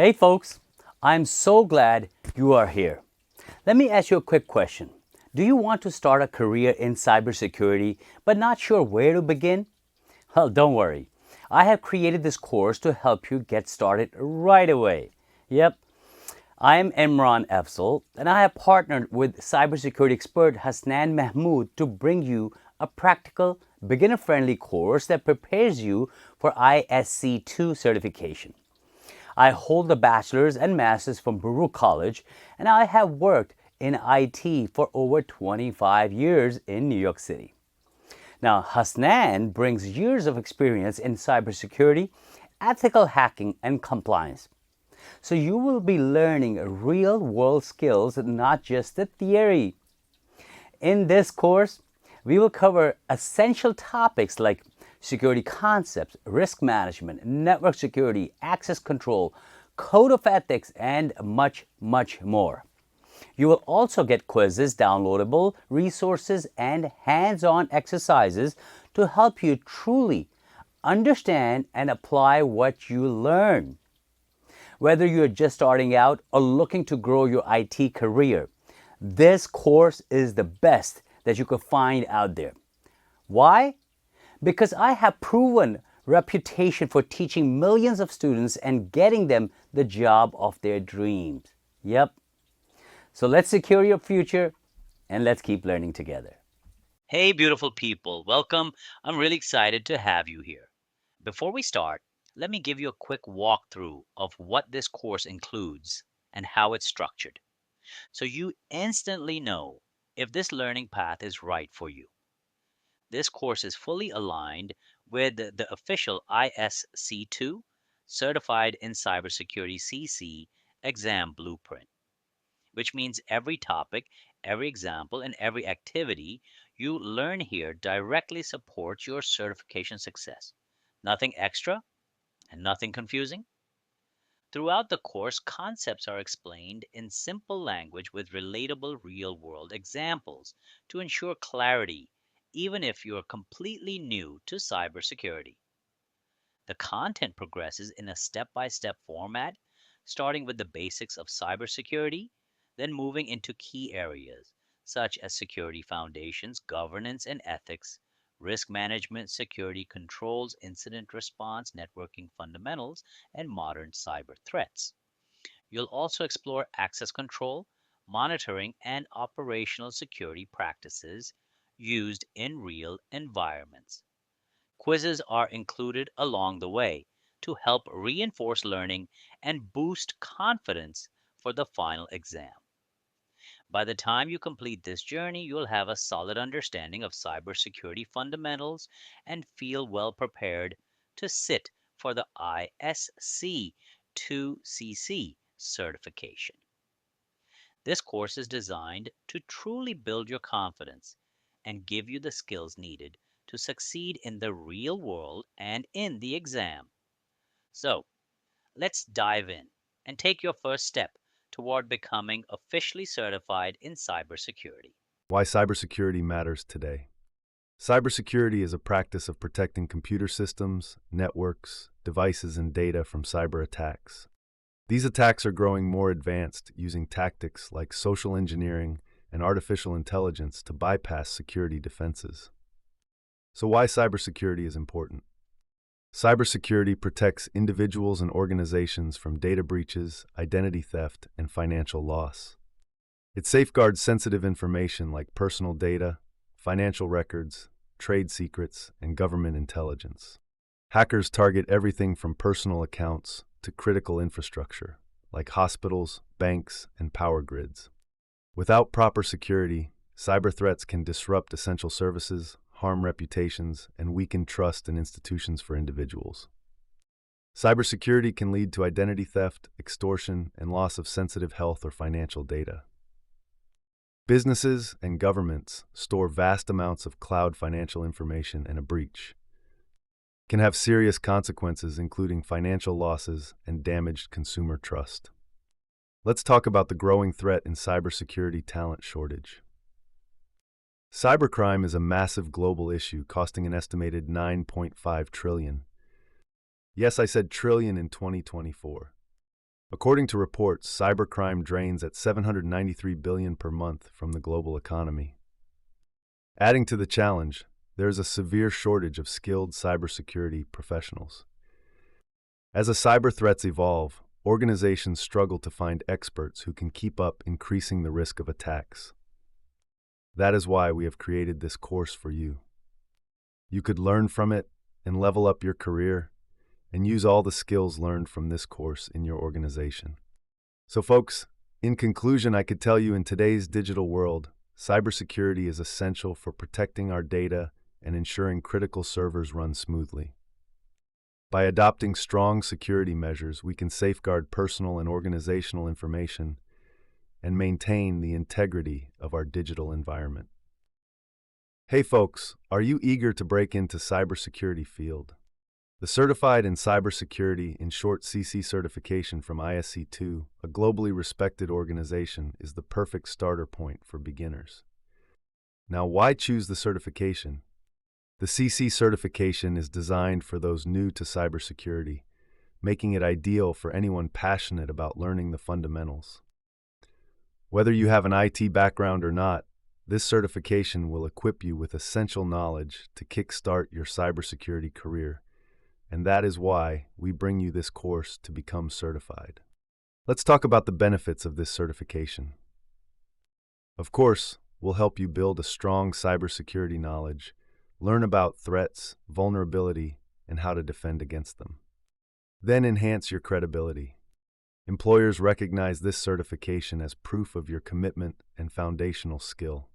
Hey folks, I'm so glad you are here. Let me ask you a quick question. Do you want to start a career in cybersecurity but not sure where to begin? Well, don't worry. I have created this course to help you get started right away. Yep, I am Imran Afzal and I have partnered with cybersecurity expert Hasnan Mahmood to bring you a practical, beginner-friendly course that prepares you for ISC2 certification. I hold a bachelor's and master's from Baruch College, and I have worked in IT for over 25 years in New York City. Now, Hasnan brings years of experience in cybersecurity, ethical hacking, and compliance. So you will be learning real world skills, not just the theory. In this course, we will cover essential topics like security concepts, risk management, network security, access control, code of ethics, and much, much more. You will also get quizzes, downloadable resources, and hands-on exercises to help you truly understand and apply what you learn. Whether you're just starting out or looking to grow your IT career, this course is the best that you could find out there. Why? Because I have proven reputation for teaching millions of students and getting them the job of their dreams. Yep. So let's secure your future and let's keep learning together. Hey, beautiful people. Welcome. I'm really excited to have you here. Before we start, let me give you a quick walkthrough of what this course includes and how it's structured, so you instantly know if this learning path is right for you. This course is fully aligned with the official ISC2 Certified in Cybersecurity CC exam blueprint, which means every topic, every example, and every activity you learn here directly supports your certification success. Nothing extra and nothing confusing. Throughout the course, concepts are explained in simple language with relatable real world examples to ensure clarity, even if you're completely new to cybersecurity. The content progresses in a step by step format, starting with the basics of cybersecurity, then moving into key areas such as security foundations, governance and ethics, risk management, security controls, incident response, networking fundamentals, and modern cyber threats. You'll also explore access control, monitoring, and operational security practices used in real environments. Quizzes are included along the way to help reinforce learning and boost confidence for the final exam. By the time you complete this journey, you'll have a solid understanding of cybersecurity fundamentals and feel well prepared to sit for the ISC2CC certification. This course is designed to truly build your confidence and give you the skills needed to succeed in the real world and in the exam. So, let's dive in and take your first step toward becoming officially certified in cybersecurity. Why cybersecurity matters today. Cybersecurity is a practice of protecting computer systems, networks, devices, and data from cyber attacks. These attacks are growing more advanced, using tactics like social engineering and artificial intelligence to bypass security defenses. So why cybersecurity is important? Cybersecurity protects individuals and organizations from data breaches, identity theft, and financial loss. It safeguards sensitive information like personal data, financial records, trade secrets, and government intelligence. Hackers target everything from personal accounts to critical infrastructure, like hospitals, banks, and power grids. Without proper security, cyber threats can disrupt essential services, harm reputations, and weaken trust in institutions for individuals. Cybersecurity can lead to identity theft, extortion, and loss of sensitive health or financial data. Businesses and governments store vast amounts of cloud financial information, and a breach can have serious consequences, including financial losses and damaged consumer trust. Let's talk about the growing threat in cybersecurity talent shortage. Cybercrime is a massive global issue costing an estimated $9.5 trillion. Yes, I said trillion in 2024. According to reports, cybercrime drains at $793 billion per month from the global economy. Adding to the challenge, there is a severe shortage of skilled cybersecurity professionals. As the cyber threats evolve, organizations struggle to find experts who can keep up increasing the risk of attacks. That is why we have created this course for you. You could learn from it and level up your career and use all the skills learned from this course in your organization. So folks, in conclusion, I could tell you in today's digital world, cybersecurity is essential for protecting our data and ensuring critical servers run smoothly. By adopting strong security measures, we can safeguard personal and organizational information and maintain the integrity of our digital environment. Hey folks, are you eager to break into cybersecurity field? The Certified in Cybersecurity, in short CC certification from ISC2, a globally respected organization, is the perfect starter point for beginners. Now, why choose the certification? The CC certification is designed for those new to cybersecurity, making it ideal for anyone passionate about learning the fundamentals. Whether you have an IT background or not, this certification will equip you with essential knowledge to kickstart your cybersecurity career, and that is why we bring you this course to become certified. Let's talk about the benefits of this certification. Of course, we'll help you build a strong cybersecurity knowledge, learn about threats, vulnerability, and how to defend against them. Then enhance your credibility. Employers recognize this certification as proof of your commitment and foundational skill.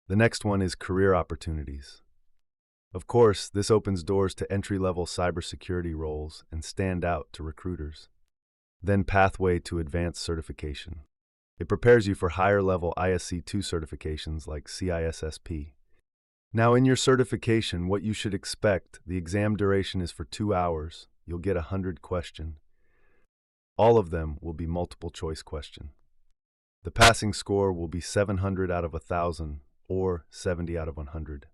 The next one is career opportunities. Of course, this opens doors to entry-level cybersecurity roles and stand out to recruiters. Then pathway to advanced certification. It prepares you for higher-level ISC2 certifications like CISSP. Now in your certification, what you should expect, the exam duration is for 2 hours. You'll get 100 questions. All of them will be multiple choice question. The passing score will be 700 out of 1,000 or 70 out of 100.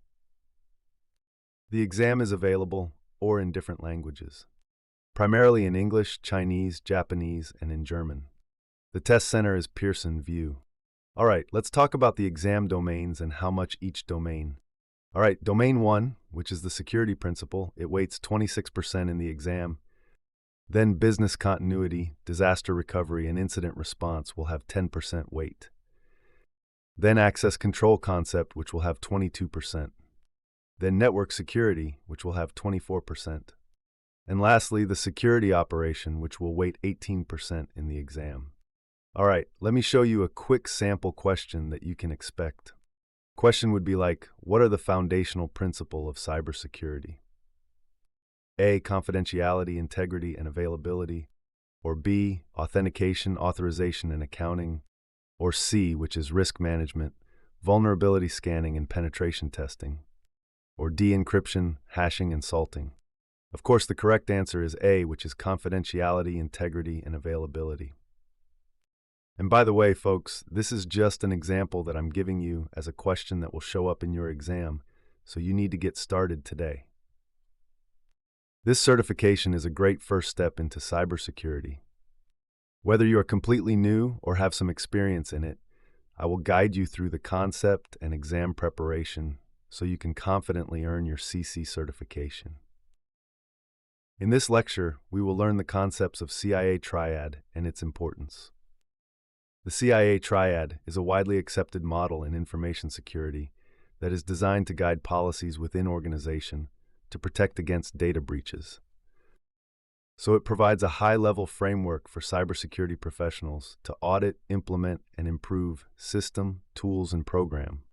The exam is available or in different languages, primarily in English, Chinese, Japanese, and in German. The test center is Pearson VUE. All right, let's talk about the exam domains and how much each domain. All right, domain 1, which is the security principle, it weights 26% in the exam. Then business continuity, disaster recovery, and incident response will have 10% weight. Then access control concept, which will have 22%. Then network security, which will have 24%. And lastly, the security operation, which will weight 18% in the exam. All right, let me show you a quick sample question that you can expect. Question would be like, what are the foundational principles of cybersecurity? A, confidentiality, integrity, and availability. Or B, authentication, authorization, and accounting. Or C, which is risk management, vulnerability scanning, and penetration testing. Or D, encryption, hashing, and salting. Of course, the correct answer is A, which is confidentiality, integrity, and availability. And by the way, folks, this is just an example that I'm giving you as a question that will show up in your exam, so you need to get started today. This certification is a great first step into cybersecurity. Whether you are completely new or have some experience in it, I will guide you through the concept and exam preparation so you can confidently earn your CC certification. In this lecture, we will learn the concepts of CIA triad and its importance. The CIA triad is a widely accepted model in information security that is designed to guide policies within organization to protect against data breaches. So it provides a high-level framework for cybersecurity professionals to audit, implement, and improve system, tools, and program.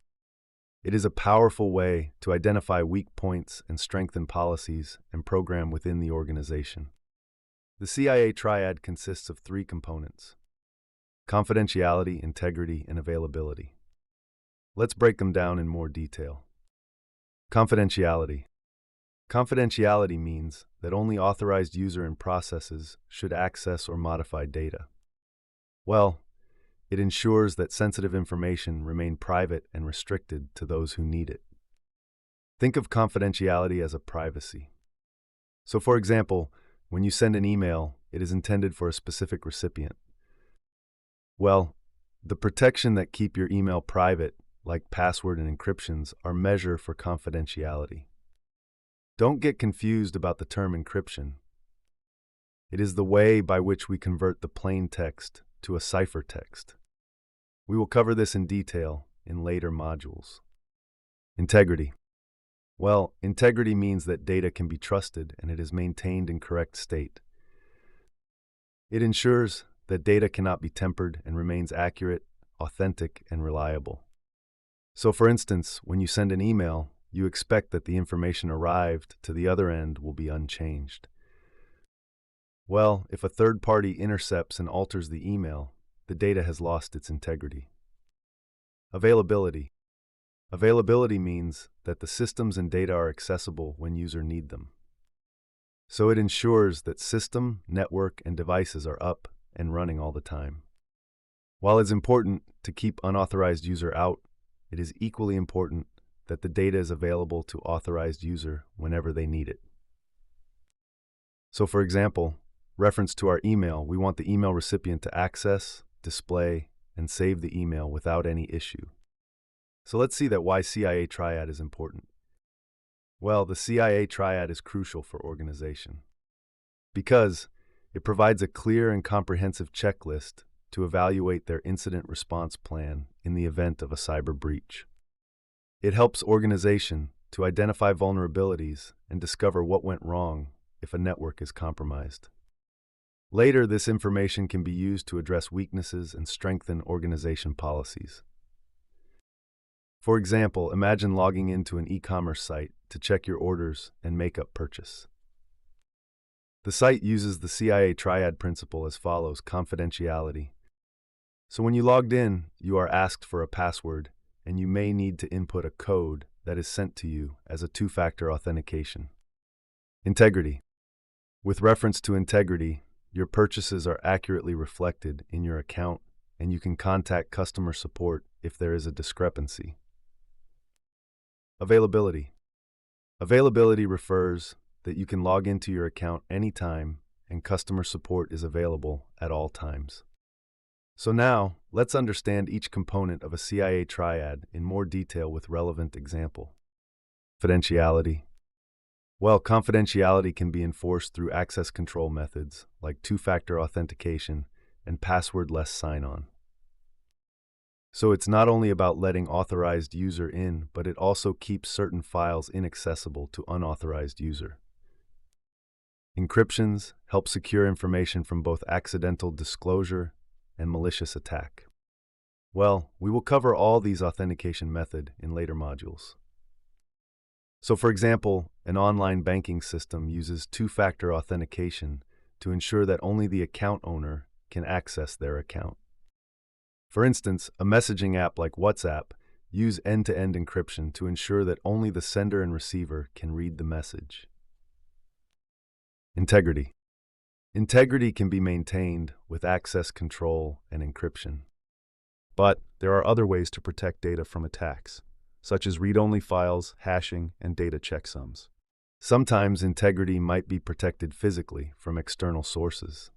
It is a powerful way to identify weak points and strengthen policies and program within the organization. The CIA triad consists of 3 components: confidentiality, integrity, and availability. Let's break them down in more detail. Confidentiality. Confidentiality means that only authorized user and processes should access or modify data. Well, it ensures that sensitive information remain private and restricted to those who need it. Think of confidentiality as a privacy. So for example, when you send an email, it is intended for a specific recipient. Well, the protection that keep your email private, like password and encryptions, are measured for confidentiality. Don't get confused about the term encryption. It is the way by which we convert the plain text to a ciphertext. We will cover this in detail in later modules. Integrity. Well, integrity means that data can be trusted and it is maintained in correct state. It ensures that data cannot be tempered and remains accurate, authentic, and reliable. So for instance, when you send an email, you expect that the information arrived to the other end will be unchanged. Well, if a third party intercepts and alters the email, the data has lost its integrity. Availability. Availability means that the systems and data are accessible when users need them. So it ensures that system, network, and devices are up and running all the time. While it's important to keep unauthorized user out, it is equally important that the data is available to authorized user whenever they need it. So for example, reference to our email, we want the email recipient to access, display, and save the email without any issue. So let's see that why CIA triad is important. Well, the CIA triad is crucial for organization because it provides a clear and comprehensive checklist to evaluate their incident response plan in the event of a cyber breach. It helps organization to identify vulnerabilities and discover what went wrong if a network is compromised. Later, this information can be used to address weaknesses and strengthen organization policies. For example, imagine logging into an e-commerce site to check your orders and make a purchase. The site uses the CIA triad principle as follows: confidentiality. So when you logged in, you are asked for a password, and you may need to input a code that is sent to you as a two-factor authentication. Integrity. With reference to integrity, your purchases are accurately reflected in your account, and you can contact customer support if there is a discrepancy. Availability. Availability refers that you can log into your account anytime and customer support is available at all times. So now, let's understand each component of a CIA triad in more detail with relevant example. Confidentiality. Well, confidentiality can be enforced through access control methods like two-factor authentication and password-less sign-on. So it's not only about letting authorized user in, but it also keeps certain files inaccessible to unauthorized user. Encryptions help secure information from both accidental disclosure and malicious attack. Well, we will cover all these authentication methods in later modules. So for example, an online banking system uses two-factor authentication to ensure that only the account owner can access their account. For instance, a messaging app like WhatsApp uses end-to-end encryption to ensure that only the sender and receiver can read the message. Integrity. Integrity can be maintained with access control and encryption. But there are other ways to protect data from attacks, such as read-only files, hashing, and data checksums. Sometimes integrity might be protected physically from external sources.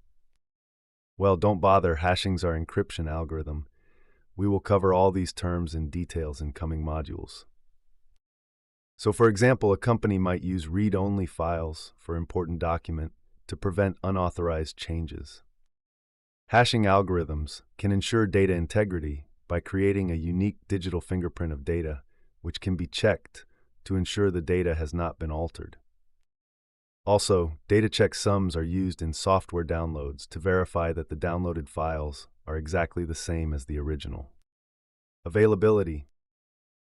Well, don't bother, hashing's our encryption algorithm. We will cover all these terms in details in coming modules. So for example, a company might use read-only files for important document to prevent unauthorized changes. Hashing algorithms can ensure data integrity by creating a unique digital fingerprint of data, which can be checked to ensure the data has not been altered. Also, data checksums are used in software downloads to verify that the downloaded files are exactly the same as the original. Availability.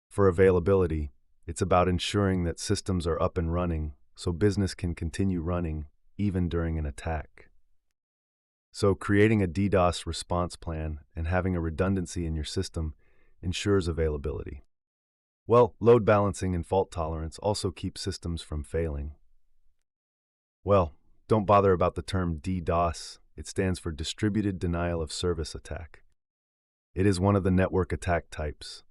For availability, it's about ensuring that systems are up and running so business can continue running even during an attack. So creating a DDoS response plan and having a redundancy in your system ensures availability. Well, load balancing and fault tolerance also keep systems from failing. Well, don't bother about the term DDoS. It stands for Distributed Denial of Service Attack. It is one of the network attack types.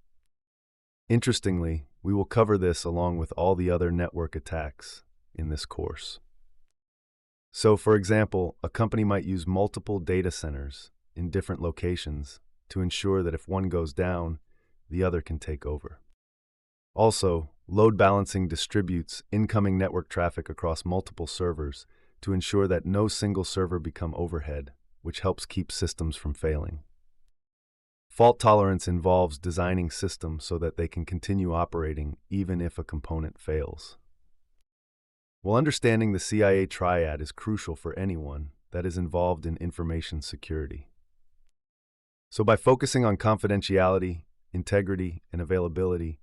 Interestingly, we will cover this along with all the other network attacks in this course. So, for example, a company might use multiple data centers in different locations to ensure that if one goes down, the other can take over. Also, load balancing distributes incoming network traffic across multiple servers to ensure that no single server become overhead, which helps keep systems from failing. Fault tolerance involves designing systems so that they can continue operating even if a component fails. Well, understanding the CIA triad is crucial for anyone that is involved in information security. So by focusing on confidentiality, integrity, and availability,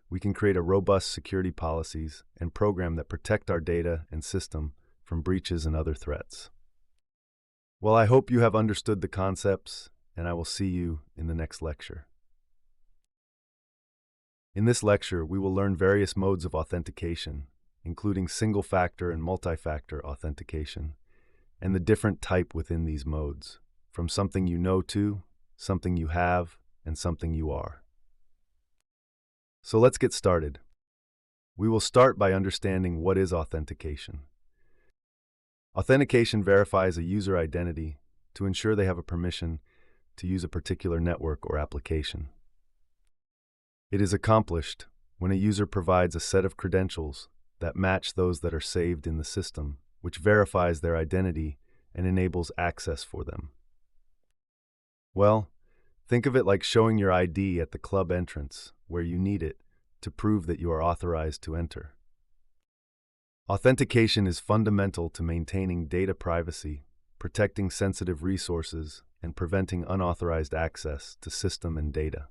we can create a robust security policies and program that protect our data and system from breaches and other threats. Well, I hope you have understood the concepts, and I will see you in the next lecture. In this lecture, we will learn various modes of authentication, including single-factor and multi-factor authentication, and the different type within these modes, from something you know to, something you have, and something you are. So let's get started. We will start by understanding what is authentication. Authentication verifies a user identity to ensure they have a permission to use a particular network or application. It is accomplished when a user provides a set of credentials that match those that are saved in the system, which verifies their identity and enables access for them. Well, think of it like showing your ID at the club entrance, where you need it to prove that you are authorized to enter. Authentication is fundamental to maintaining data privacy, protecting sensitive resources, and preventing unauthorized access to system and data.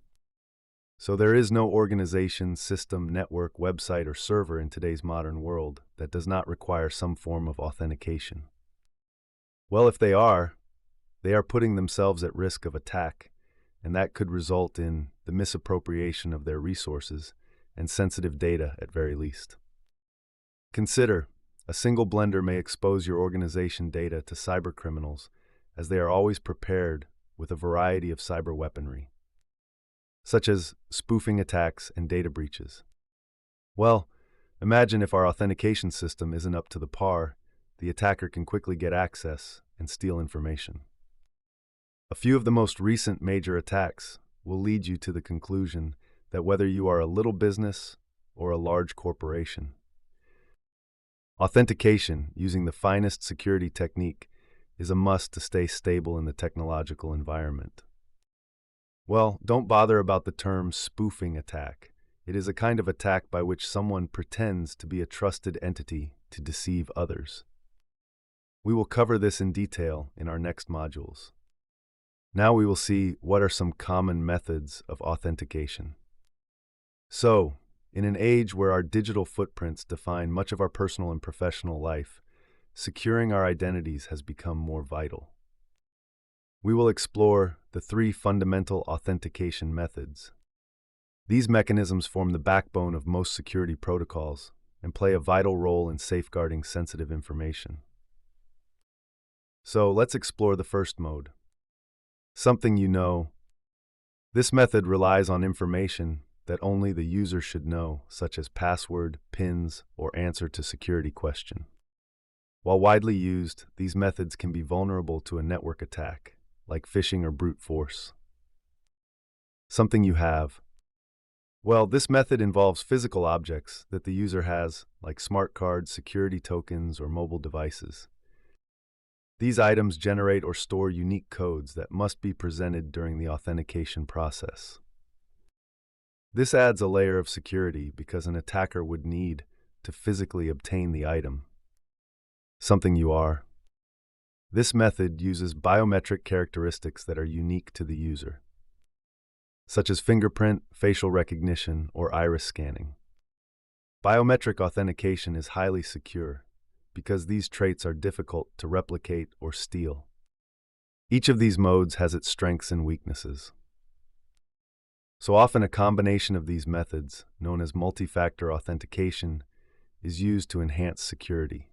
So there is no organization, system, network, website, or server in today's modern world that does not require some form of authentication. Well, if they are putting themselves at risk of attack, and that could result in the misappropriation of their resources and sensitive data at very least. Consider, a single blender may expose your organization data to cyber criminals, as they are always prepared with a variety of cyber weaponry, such as spoofing attacks and data breaches. Well, imagine if our authentication system isn't up to the par, the attacker can quickly get access and steal information. A few of the most recent major attacks will lead you to the conclusion that whether you are a little business or a large corporation, authentication using the finest security technique is a must to stay stable in the technological environment. Well, don't bother about the term spoofing attack. It is a kind of attack by which someone pretends to be a trusted entity to deceive others. We will cover this in detail in our next modules. Now we will see what are some common methods of authentication. So, in an age where our digital footprints define much of our personal and professional life, securing our identities has become more vital. We will explore the 3 fundamental authentication methods. These mechanisms form the backbone of most security protocols and play a vital role in safeguarding sensitive information. So let's explore the first mode. Something you know. This method relies on information that only the user should know, such as password, PINs, or answer to security question. While widely used, these methods can be vulnerable to a network attack, like phishing or brute force. Something you have. Well, this method involves physical objects that the user has, like smart cards, security tokens, or mobile devices. These items generate or store unique codes that must be presented during the authentication process. This adds a layer of security because an attacker would need to physically obtain the item. Something you are. This method uses biometric characteristics that are unique to the user, such as fingerprint, facial recognition, or iris scanning. Biometric authentication is highly secure because these traits are difficult to replicate or steal. Each of these modes has its strengths and weaknesses. So often a combination of these methods, known as multi-factor authentication, is used to enhance security.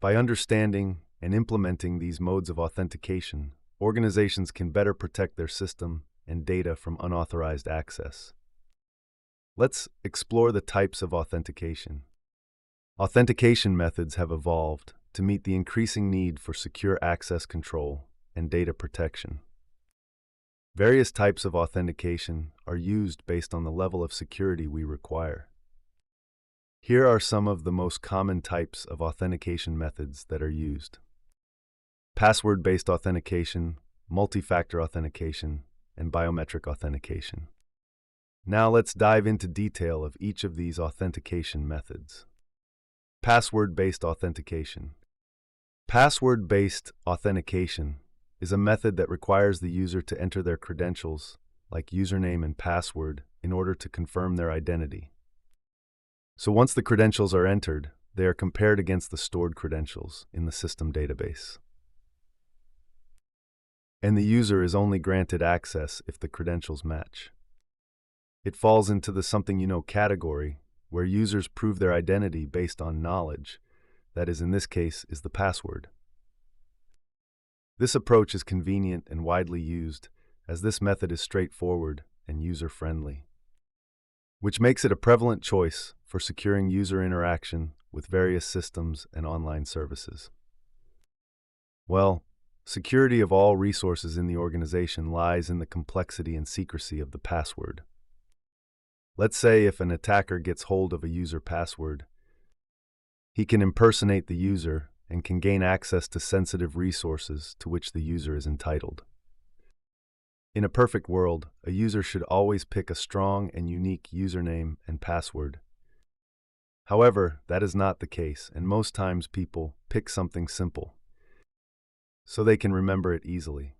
By understanding and implementing these modes of authentication, organizations can better protect their system and data from unauthorized access. Let's explore the types of authentication. Authentication methods have evolved to meet the increasing need for secure access control and data protection. Various types of authentication are used based on the level of security we require. Here are some of the most common types of authentication methods that are used: password-based authentication, multi-factor authentication, and biometric authentication. Now let's dive into detail of each of these authentication methods. Password-based authentication. Password-based authentication is a method that requires the user to enter their credentials, like username and password, in order to confirm their identity. So once the credentials are entered, they are compared against the stored credentials in the system database. And the user is only granted access if the credentials match. It falls into the something you know category, where users prove their identity based on knowledge, that is, in this case, is the password. This approach is convenient and widely used, as this method is straightforward and user-friendly, which makes it a prevalent choice for securing user interaction with various systems and online services. Well, security of all resources in the organization lies in the complexity and secrecy of the password. Let's say if an attacker gets hold of a user password, he can impersonate the user and can gain access to sensitive resources to which the user is entitled. In a perfect world, a user should always pick a strong and unique username and password. However, that is not the case, and most times people pick something simple so they can remember it easily.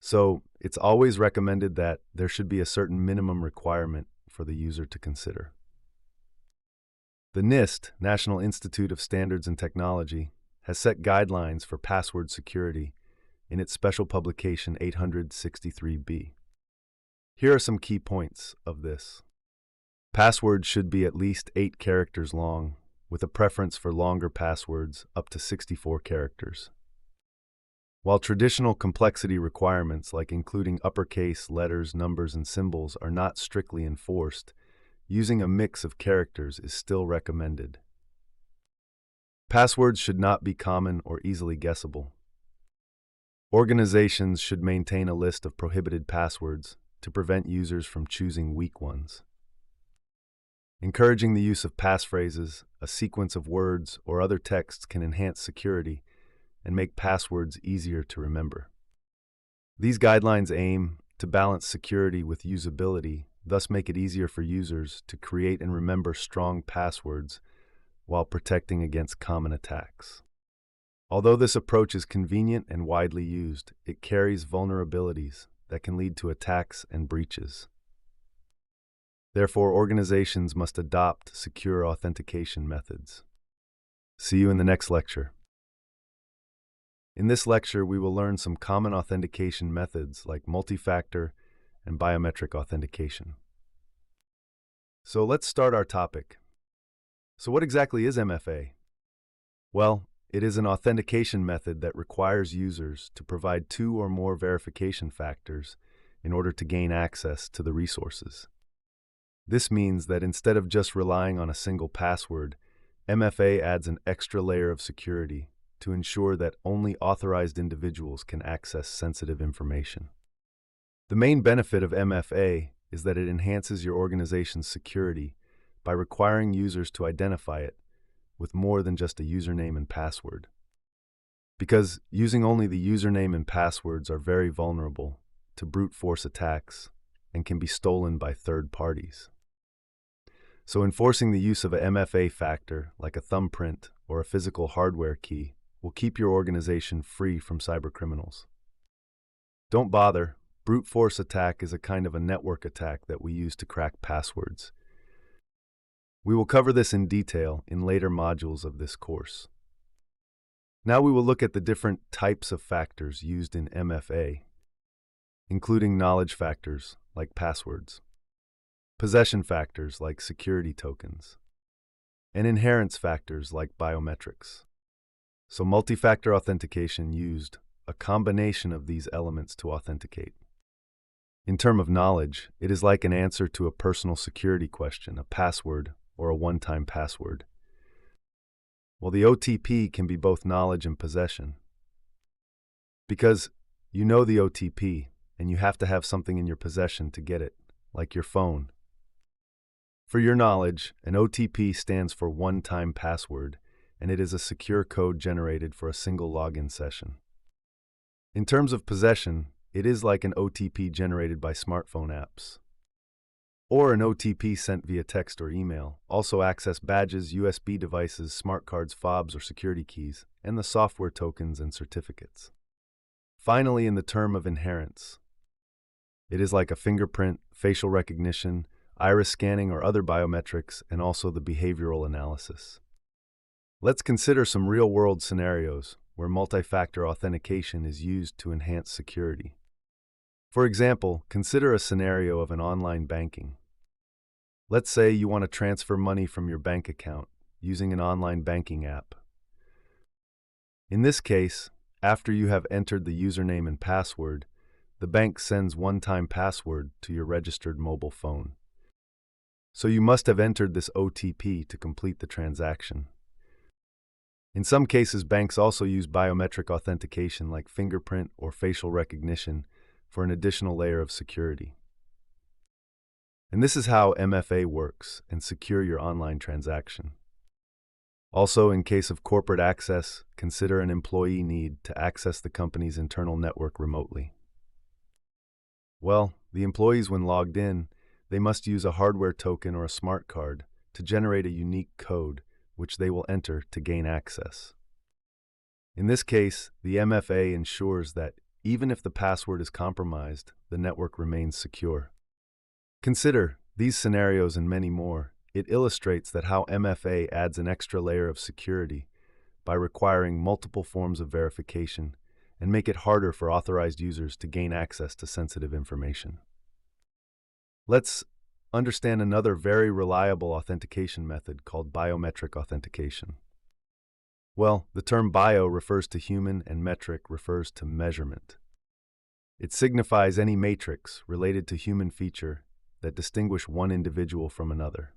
So, it's always recommended that there should be a certain minimum requirement for the user to consider. The NIST, National Institute of Standards and Technology, has set guidelines for password security in its special publication 863B. Here are some key points of this. Passwords should be at least 8 characters long, with a preference for longer passwords up to 64 characters. While traditional complexity requirements like including uppercase, letters, numbers, and symbols are not strictly enforced, using a mix of characters is still recommended. Passwords should not be common or easily guessable. Organizations should maintain a list of prohibited passwords to prevent users from choosing weak ones. Encouraging the use of passphrases, a sequence of words, or other texts can enhance security and make passwords easier to remember. These guidelines aim to balance security with usability, thus make it easier for users to create and remember strong passwords while protecting against common attacks. Although this approach is convenient and widely used, it carries vulnerabilities that can lead to attacks and breaches. Therefore, organizations must adopt secure authentication methods. See you in the next lecture. In this lecture, we will learn some common authentication methods like multi-factor and biometric authentication. So let's start our topic. So what exactly is MFA? Well, it is an authentication method that requires users to provide 2 or more verification factors in order to gain access to the resources. This means that instead of just relying on a single password, MFA adds an extra layer of security to ensure that only authorized individuals can access sensitive information. The main benefit of MFA is that it enhances your organization's security by requiring users to identify it with more than just a username and password. Because using only the username and passwords are very vulnerable to brute force attacks and can be stolen by third parties. So enforcing the use of a MFA factor, like a thumbprint or a physical hardware key, will keep your organization free from cybercriminals. Don't bother. Brute force attack is a kind of a network attack that we use to crack passwords. We will cover this in detail in later modules of this course. Now we will look at the different types of factors used in MFA, including knowledge factors like passwords, possession factors like security tokens, and inherence factors like biometrics. So multi-factor authentication used a combination of these elements to authenticate. In terms of knowledge, it is like an answer to a personal security question, a password, or a one-time password. Well, the OTP can be both knowledge and possession. Because you know the OTP, and you have to have something in your possession to get it, like your phone. For your knowledge, an OTP stands for one-time password, and it is a secure code generated for a single login session. In terms of possession, it is like an OTP generated by smartphone apps. Or an OTP sent via text or email. Also access badges, USB devices, smart cards, fobs, or security keys, and the software tokens and certificates. Finally, in the term of inherence, it is like a fingerprint, facial recognition, iris scanning, or other biometrics, and also the behavioral analysis. Let's consider some real-world scenarios where multi-factor authentication is used to enhance security. For example, consider a scenario of an online banking. Let's say you want to transfer money from your bank account using an online banking app. In this case, after you have entered the username and password, the bank sends one-time password to your registered mobile phone. So you must have entered this OTP to complete the transaction. In some cases, banks also use biometric authentication like fingerprint or facial recognition for an additional layer of security. And this is how MFA works and secure your online transaction. Also, in case of corporate access, consider an employee need to access the company's internal network remotely. Well, the employees, when logged in, they must use a hardware token or a smart card to generate a unique code which they will enter to gain access. In this case, the MFA ensures that even if the password is compromised, the network remains secure. Consider these scenarios and many more. It illustrates that how MFA adds an extra layer of security by requiring multiple forms of verification and make it harder for authorized users to gain access to sensitive information. Let's understand another very reliable authentication method called biometric authentication. Well, the term bio refers to human and metric refers to measurement. It signifies any matrix related to human feature that distinguish one individual from another.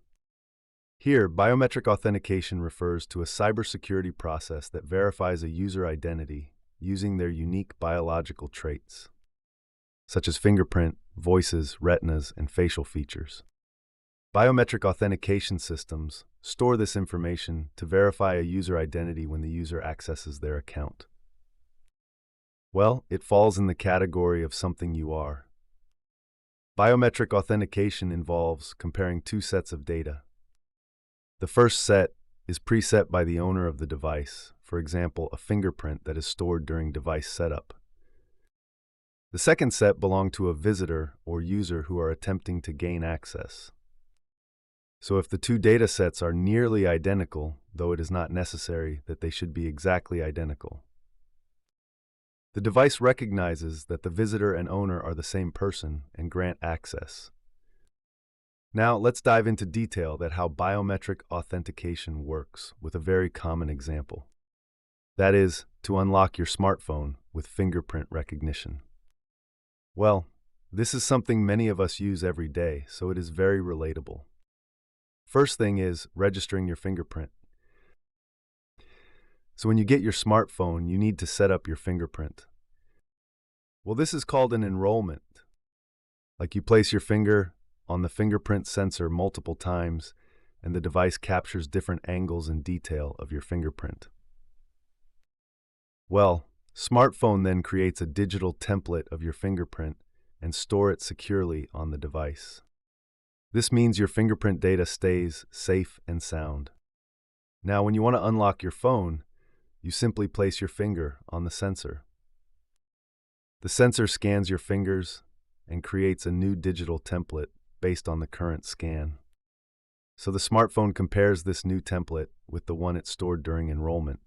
Here, biometric authentication refers to a cybersecurity process that verifies a user identity using their unique biological traits, such as fingerprint, voices, retinas, and facial features. Biometric authentication systems store this information to verify a user identity when the user accesses their account. Well, it falls in the category of something you are. Biometric authentication involves comparing two sets of data. The first set is preset by the owner of the device, for example, a fingerprint that is stored during device setup. The second set belongs to a visitor or user who are attempting to gain access. So if the two data sets are nearly identical, though it is not necessary that they should be exactly identical, the device recognizes that the visitor and owner are the same person and grant access. Now let's dive into detail that how biometric authentication works with a very common example. That is, to unlock your smartphone with fingerprint recognition. Well, this is something many of us use every day, so it is very relatable. First thing is registering your fingerprint. So when you get your smartphone, you need to set up your fingerprint. Well, this is called an enrollment. Like you place your finger on the fingerprint sensor multiple times, and the device captures different angles and detail of your fingerprint. Well, smartphone then creates a digital template of your fingerprint and store it securely on the device. This means your fingerprint data stays safe and sound. Now, when you want to unlock your phone, you simply place your finger on the sensor. The sensor scans your fingers and creates a new digital template based on the current scan. So the smartphone compares this new template with the one it stored during enrollment.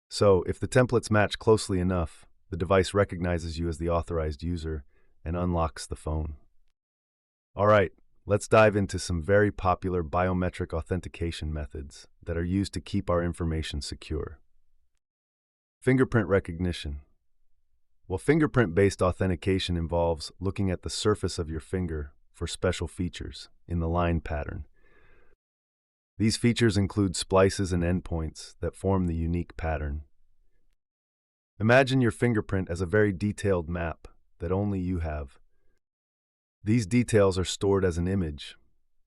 So, if the templates match closely enough, the device recognizes you as the authorized user and unlocks the phone. All right, let's dive into some very popular biometric authentication methods that are used to keep our information secure. Fingerprint recognition. Well, fingerprint-based authentication involves looking at the surface of your finger for special features in the line pattern. These features include splices and endpoints that form the unique pattern. Imagine your fingerprint as a very detailed map that only you have. These details are stored as an image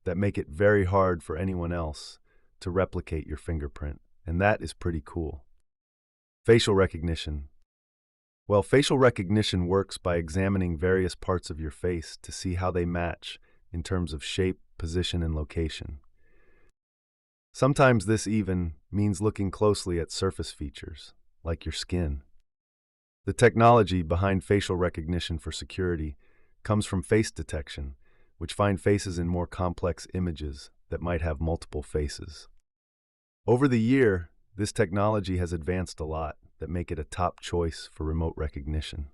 that make it very hard for anyone else to replicate your fingerprint, and that is pretty cool. Facial recognition. Well, facial recognition works by examining various parts of your face to see how they match in terms of shape, position, and location. Sometimes this even means looking closely at surface features, like your skin. The technology behind facial recognition for security comes from face detection, which find faces in more complex images that might have multiple faces. Over the year, this technology has advanced a lot that make it a top choice for remote recognition.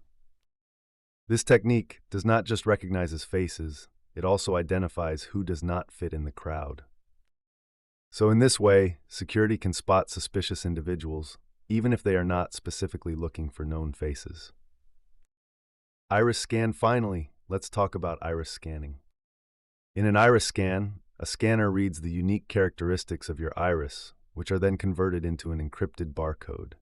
This technique does not just recognize faces, it also identifies who does not fit in the crowd. So in this way, security can spot suspicious individuals, even if they are not specifically looking for known faces. Iris scan. Finally, let's talk about iris scanning. In an iris scan, a scanner reads the unique characteristics of your iris, which are then converted into an encrypted barcode.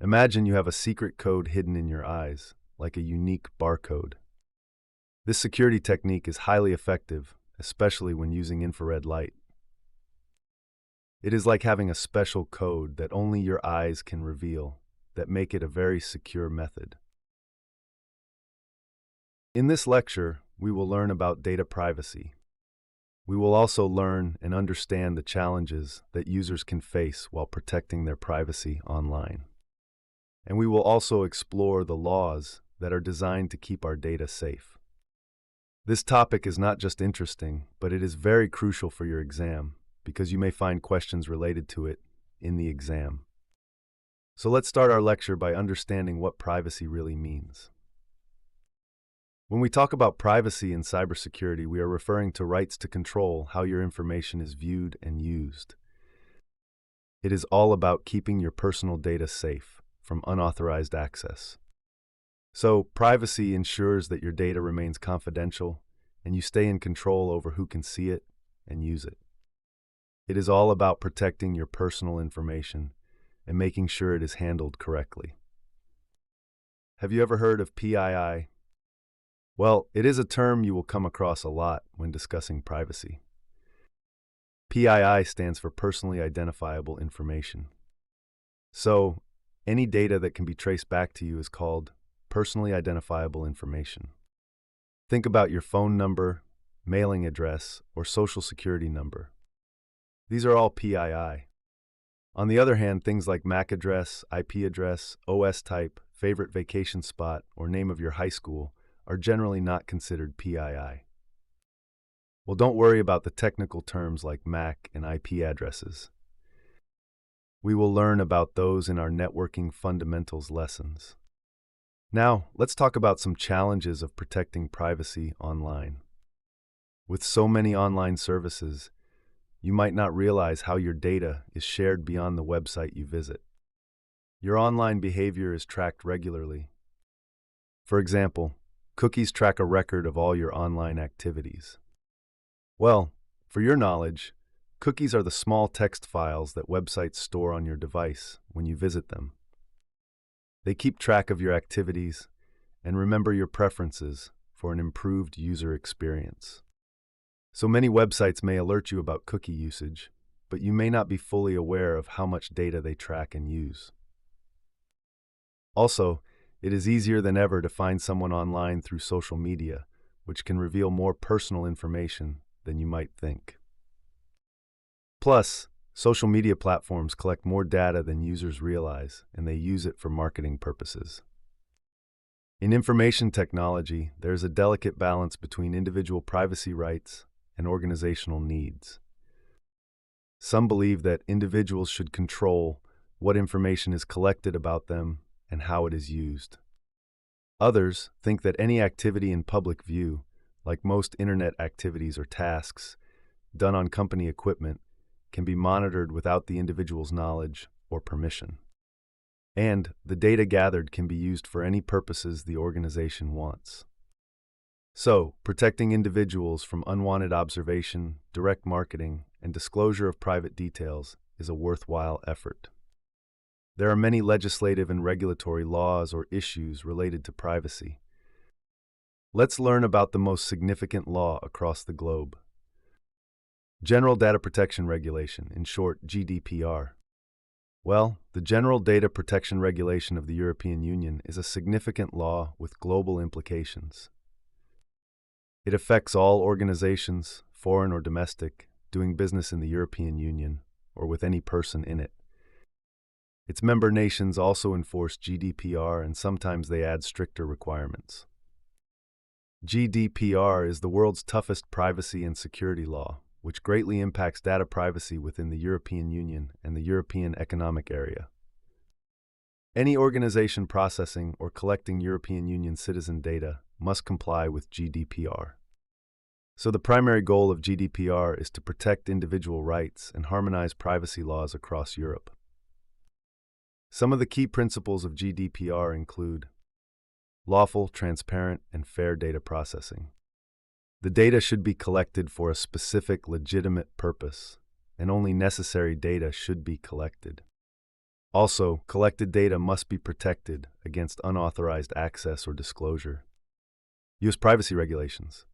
Imagine you have a secret code hidden in your eyes, like a unique barcode. This security technique is highly effective, especially when using infrared light. It is like having a special code that only your eyes can reveal, that make it a very secure method. In this lecture, we will learn about data privacy. We will also learn and understand the challenges that users can face while protecting their privacy online. And we will also explore the laws that are designed to keep our data safe. This topic is not just interesting, but it is very crucial for your exam, because you may find questions related to it in the exam. So let's start our lecture by understanding what privacy really means. When we talk about privacy in cybersecurity, we are referring to rights to control how your information is viewed and used. It is all about keeping your personal data safe from unauthorized access. So, privacy ensures that your data remains confidential and you stay in control over who can see it and use it. It is all about protecting your personal information and making sure it is handled correctly. Have you ever heard of PII? Well, it is a term you will come across a lot when discussing privacy. PII stands for Personally Identifiable Information. So, any data that can be traced back to you is called personally identifiable information. Think about your phone number, mailing address, or social security number. These are all PII. On the other hand, things like MAC address, IP address, OS type, favorite vacation spot, or name of your high school are generally not considered PII. Well, don't worry about the technical terms like MAC and IP addresses. We will learn about those in our networking fundamentals lessons. Now, let's talk about some challenges of protecting privacy online. With so many online services, you might not realize how your data is shared beyond the website you visit. Your online behavior is tracked regularly. For example, cookies track a record of all your online activities. Well, for your knowledge, cookies are the small text files that websites store on your device when you visit them. They keep track of your activities and remember your preferences for an improved user experience. So many websites may alert you about cookie usage, but you may not be fully aware of how much data they track and use. Also, it is easier than ever to find someone online through social media, which can reveal more personal information than you might think. Plus, social media platforms collect more data than users realize, and they use it for marketing purposes. In information technology, there is a delicate balance between individual privacy rights and organizational needs. Some believe that individuals should control what information is collected about them and how it is used. Others think that any activity in public view, like most internet activities or tasks done on company equipment, can be monitored without the individual's knowledge or permission. And the data gathered can be used for any purposes the organization wants. So, protecting individuals from unwanted observation, direct marketing, and disclosure of private details is a worthwhile effort. There are many legislative and regulatory laws or issues related to privacy. Let's learn about the most significant law across the globe. General Data Protection Regulation, in short, GDPR. Well, the General Data Protection Regulation of the European Union is a significant law with global implications. It affects all organizations, foreign or domestic, doing business in the European Union or with any person in it. Its member nations also enforce GDPR, and sometimes they add stricter requirements. GDPR is the world's toughest privacy and security law, which greatly impacts data privacy within the European Union and the European Economic Area. Any organization processing or collecting European Union citizen data must comply with GDPR. So the primary goal of GDPR is to protect individual rights and harmonize privacy laws across Europe. Some of the key principles of GDPR include lawful, transparent, and fair data processing. The data should be collected for a specific, legitimate purpose, and only necessary data should be collected. Also, collected data must be protected against unauthorized access or disclosure. U.S. privacy regulations.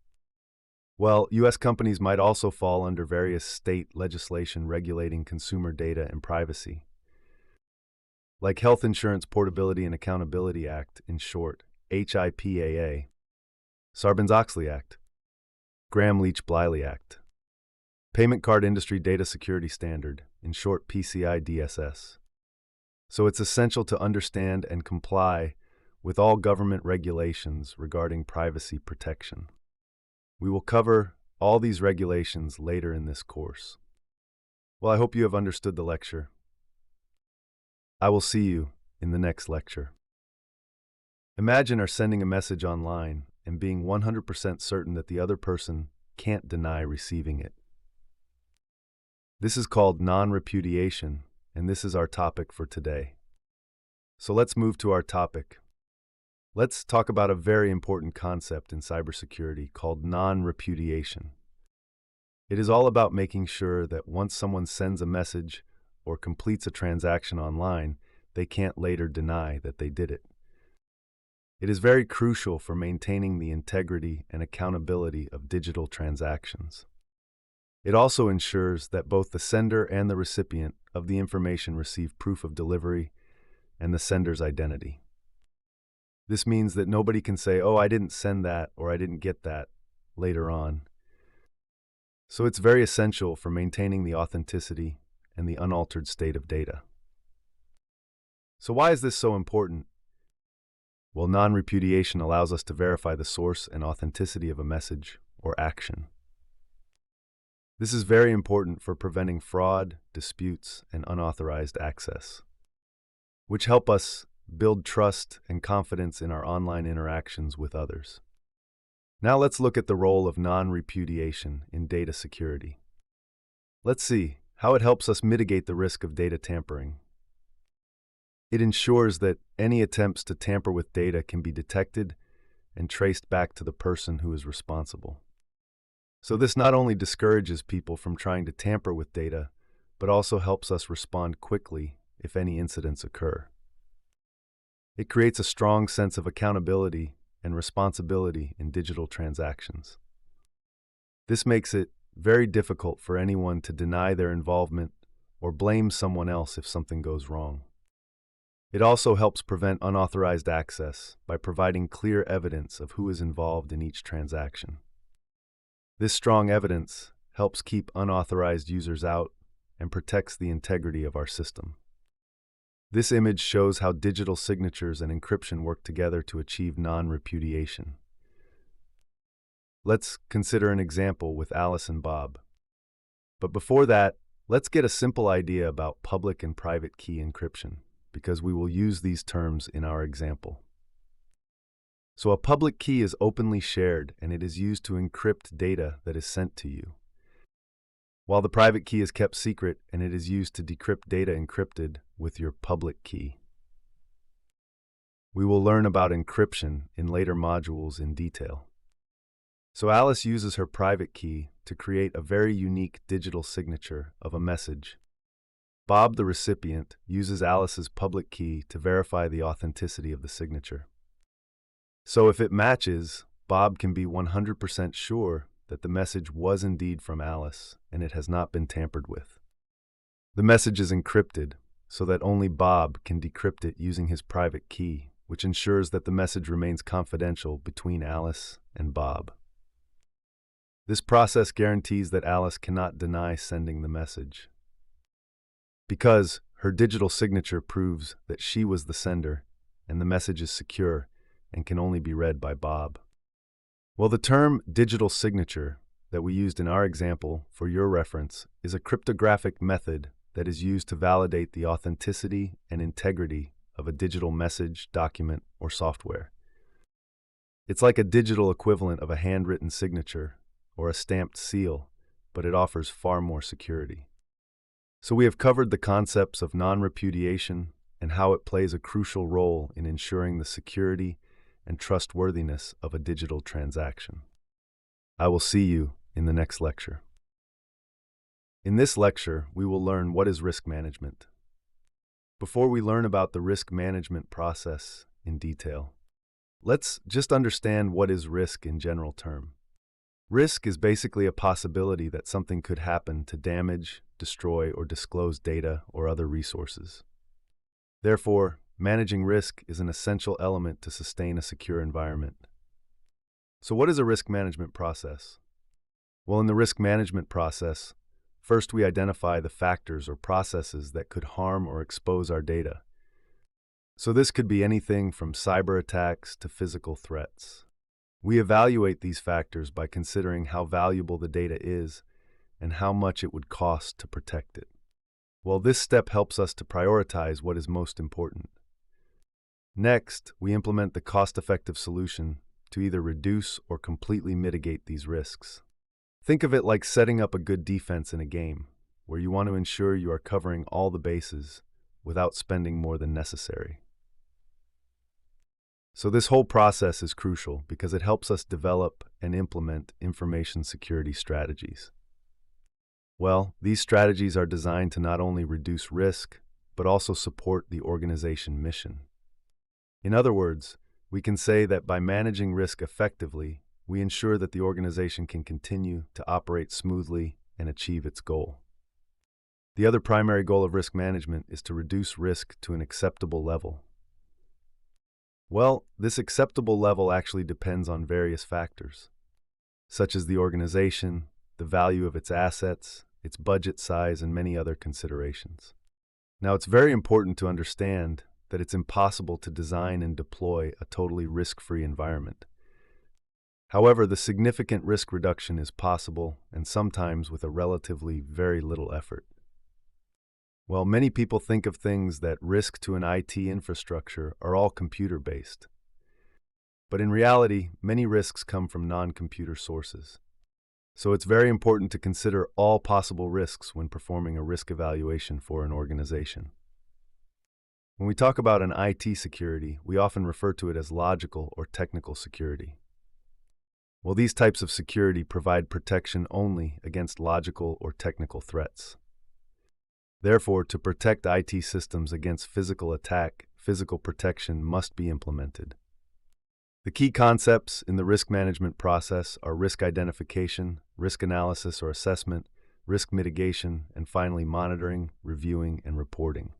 Well, U.S. companies might also fall under various state legislation regulating consumer data and privacy, like Health Insurance Portability and Accountability Act, in short, HIPAA, Sarbanes-Oxley Act, Graham-Leach-Bliley Act, Payment Card Industry Data Security Standard, in short, PCI DSS. So it's essential to understand and comply with all government regulations regarding privacy protection. We will cover all these regulations later in this course. Well, I hope you have understood the lecture. I will see you in the next lecture. Imagine sending a message online and being 100% certain that the other person can't deny receiving it. This is called non-repudiation, and this is our topic for today. So let's move to our topic. Let's talk about a very important concept in cybersecurity called non-repudiation. It is all about making sure that once someone sends a message or completes a transaction online, they can't later deny that they did it. It is very crucial for maintaining the integrity and accountability of digital transactions. It also ensures that both the sender and the recipient of the information receive proof of delivery and the sender's identity. This means that nobody can say, "Oh, I didn't send that," or "I didn't get that," later on. So it's very essential for maintaining the authenticity and the unaltered state of data. So why is this so important? Well, non-repudiation allows us to verify the source and authenticity of a message or action. This is very important for preventing fraud, disputes, and unauthorized access, which help us build trust and confidence in our online interactions with others. Now let's look at the role of non-repudiation in data security. Let's see how it helps us mitigate the risk of data tampering. It ensures that any attempts to tamper with data can be detected and traced back to the person who is responsible. So this not only discourages people from trying to tamper with data, but also helps us respond quickly if any incidents occur. It creates a strong sense of accountability and responsibility in digital transactions. This makes it very difficult for anyone to deny their involvement or blame someone else if something goes wrong. It also helps prevent unauthorized access by providing clear evidence of who is involved in each transaction. This strong evidence helps keep unauthorized users out and protects the integrity of our system. This image shows how digital signatures and encryption work together to achieve non-repudiation. Let's consider an example with Alice and Bob. But before that, let's get a simple idea about public and private key encryption, because we will use these terms in our example. So a public key is openly shared, and it is used to encrypt data that is sent to you, while the private key is kept secret, and it is used to decrypt data encrypted with your public key. We will learn about encryption in later modules in detail. So Alice uses her private key to create a very unique digital signature of a message. Bob, the recipient, uses Alice's public key to verify the authenticity of the signature. So if it matches, Bob can be 100% sure that the message was indeed from Alice and it has not been tampered with. The message is encrypted so that only Bob can decrypt it using his private key, which ensures that the message remains confidential between Alice and Bob. This process guarantees that Alice cannot deny sending the message, because her digital signature proves that she was the sender and the message is secure and can only be read by Bob. Well, the term digital signature that we used in our example for your reference is a cryptographic method that is used to validate the authenticity and integrity of a digital message, document, or software. It's like a digital equivalent of a handwritten signature or a stamped seal, but it offers far more security. So we have covered the concepts of non-repudiation and how it plays a crucial role in ensuring the security and trustworthiness of a digital transaction. I will see you in the next lecture. In this lecture, we will learn what is risk management. Before we learn about the risk management process in detail, let's just understand what is risk in general terms. Risk is basically a possibility that something could happen to damage, destroy, or disclose data or other resources. Therefore, managing risk is an essential element to sustain a secure environment. So what is a risk management process? Well, in the risk management process, first we identify the factors or processes that could harm or expose our data. So this could be anything from cyber attacks to physical threats. We evaluate these factors by considering how valuable the data is and how much it would cost to protect it. Well, this step helps us to prioritize what is most important. Next, we implement the cost-effective solution to either reduce or completely mitigate these risks. Think of it like setting up a good defense in a game, where you want to ensure you are covering all the bases without spending more than necessary. So this whole process is crucial because it helps us develop and implement information security strategies. Well, these strategies are designed to not only reduce risk, but also support the organization mission. In other words, we can say that by managing risk effectively, we ensure that the organization can continue to operate smoothly and achieve its goal. The other primary goal of risk management is to reduce risk to an acceptable level. Well, this acceptable level actually depends on various factors, such as the organization, the value of its assets, its budget size, and many other considerations. Now, it's very important to understand that it's impossible to design and deploy a totally risk-free environment. However, the significant risk reduction is possible, and sometimes with a relatively very little effort. Well, many people think of things that risk to an IT infrastructure are all computer-based. But in reality, many risks come from non-computer sources. So it's very important to consider all possible risks when performing a risk evaluation for an organization. When we talk about an IT security, we often refer to it as logical or technical security. Well, these types of security provide protection only against logical or technical threats. Therefore, to protect IT systems against physical attack, physical protection must be implemented. The key concepts in the risk management process are risk identification, risk analysis or assessment, risk mitigation, and finally monitoring, reviewing, and reporting.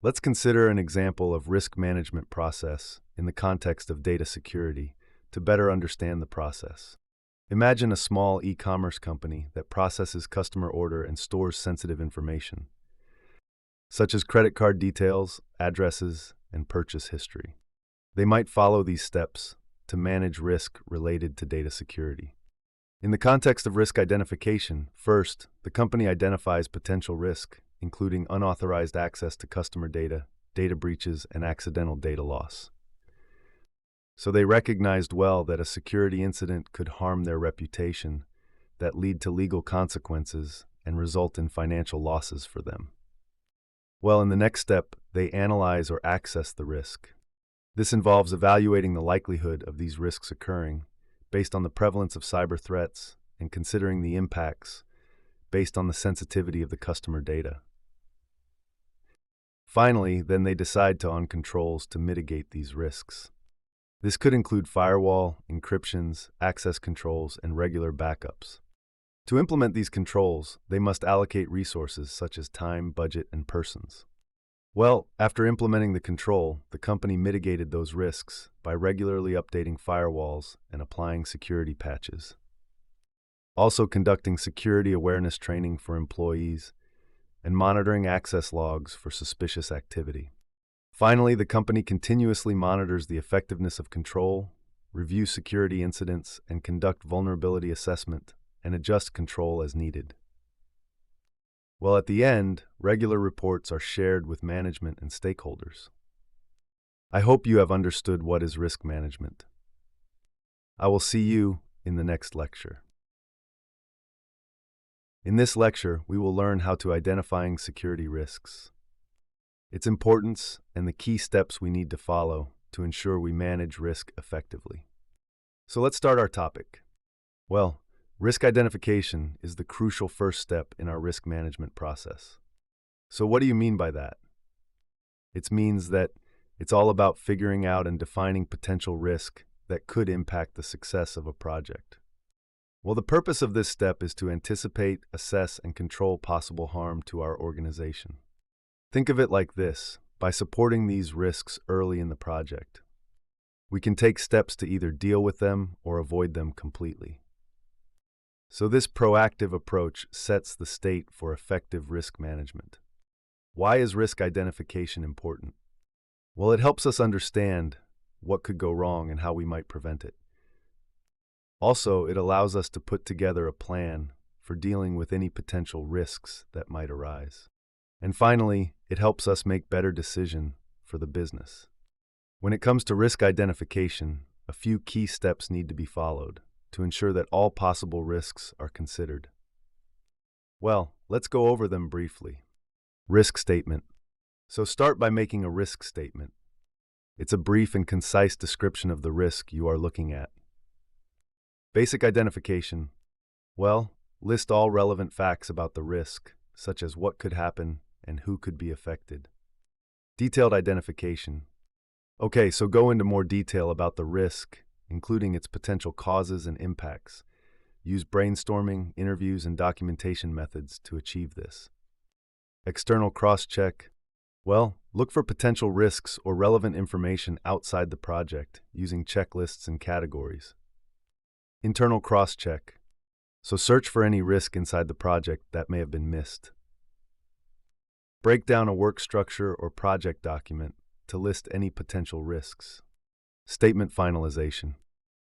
Let's consider an example of risk management process in the context of data security to better understand the process. Imagine a small e-commerce company that processes customer order and stores sensitive information, such as credit card details, addresses, and purchase history. They might follow these steps to manage risk related to data security. In the context of risk identification, first, the company identifies potential risk, including unauthorized access to customer data, data breaches, and accidental data loss. So they recognized well that a security incident could harm their reputation, that lead to legal consequences, and result in financial losses for them. Well, in the next step, they analyze or assess the risk. This involves evaluating the likelihood of these risks occurring based on the prevalence of cyber threats and considering the impacts based on the sensitivity of the customer data. Finally, then they decide on controls to mitigate these risks. This could include firewall, encryptions, access controls, and regular backups. To implement these controls, they must allocate resources such as time, budget, and persons. Well, after implementing the control, the company mitigated those risks by regularly updating firewalls and applying security patches. Also conducting security awareness training for employees and monitoring access logs for suspicious activity. Finally, the company continuously monitors the effectiveness of control, reviews security incidents, and conduct vulnerability assessment and adjust control as needed. Well, at the end, regular reports are shared with management and stakeholders. I hope you have understood what is risk management. I will see you in the next lecture. In this lecture, we will learn how to identifying security risks, its importance, and the key steps we need to follow to ensure we manage risk effectively. So let's start our topic. Well, risk identification is the crucial first step in our risk management process. So what do you mean by that? It means that it's all about figuring out and defining potential risk that could impact the success of a project. Well, the purpose of this step is to anticipate, assess, and control possible harm to our organization. Think of it like this: by supporting these risks early in the project, we can take steps to either deal with them or avoid them completely. So this proactive approach sets the state for effective risk management. Why is risk identification important? Well, it helps us understand what could go wrong and how we might prevent it. Also, it allows us to put together a plan for dealing with any potential risks that might arise. And finally, it helps us make better decisions for the business. When it comes to risk identification, a few key steps need to be followed to ensure that all possible risks are considered. Well, let's go over them briefly. Risk statement. So start by making a risk statement. It's a brief and concise description of the risk you are looking at. Basic identification. Well, list all relevant facts about the risk, such as what could happen and who could be affected. Detailed identification. Okay, so go into more detail about the risk, including its potential causes and impacts. Use brainstorming, interviews, and documentation methods to achieve this. External cross-check. Well, look for potential risks or relevant information outside the project using checklists and categories. Internal cross-check. So search for any risk inside the project that may have been missed. Break down a work structure or project document to list any potential risks. Statement finalization.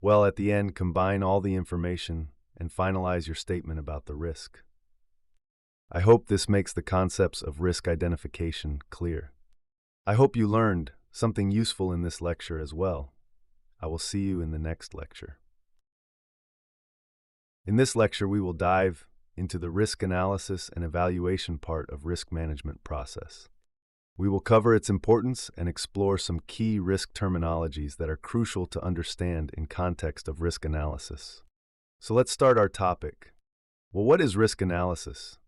Well, at the end, combine all the information and finalize your statement about the risk. I hope this makes the concepts of risk identification clear. I hope you learned something useful in this lecture as well. I will see you in the next lecture. In this lecture, we will dive into the risk analysis and evaluation part of risk management process. We will cover its importance and explore some key risk terminologies that are crucial to understand in context of risk analysis. So let's start our topic. Well, what is risk analysis?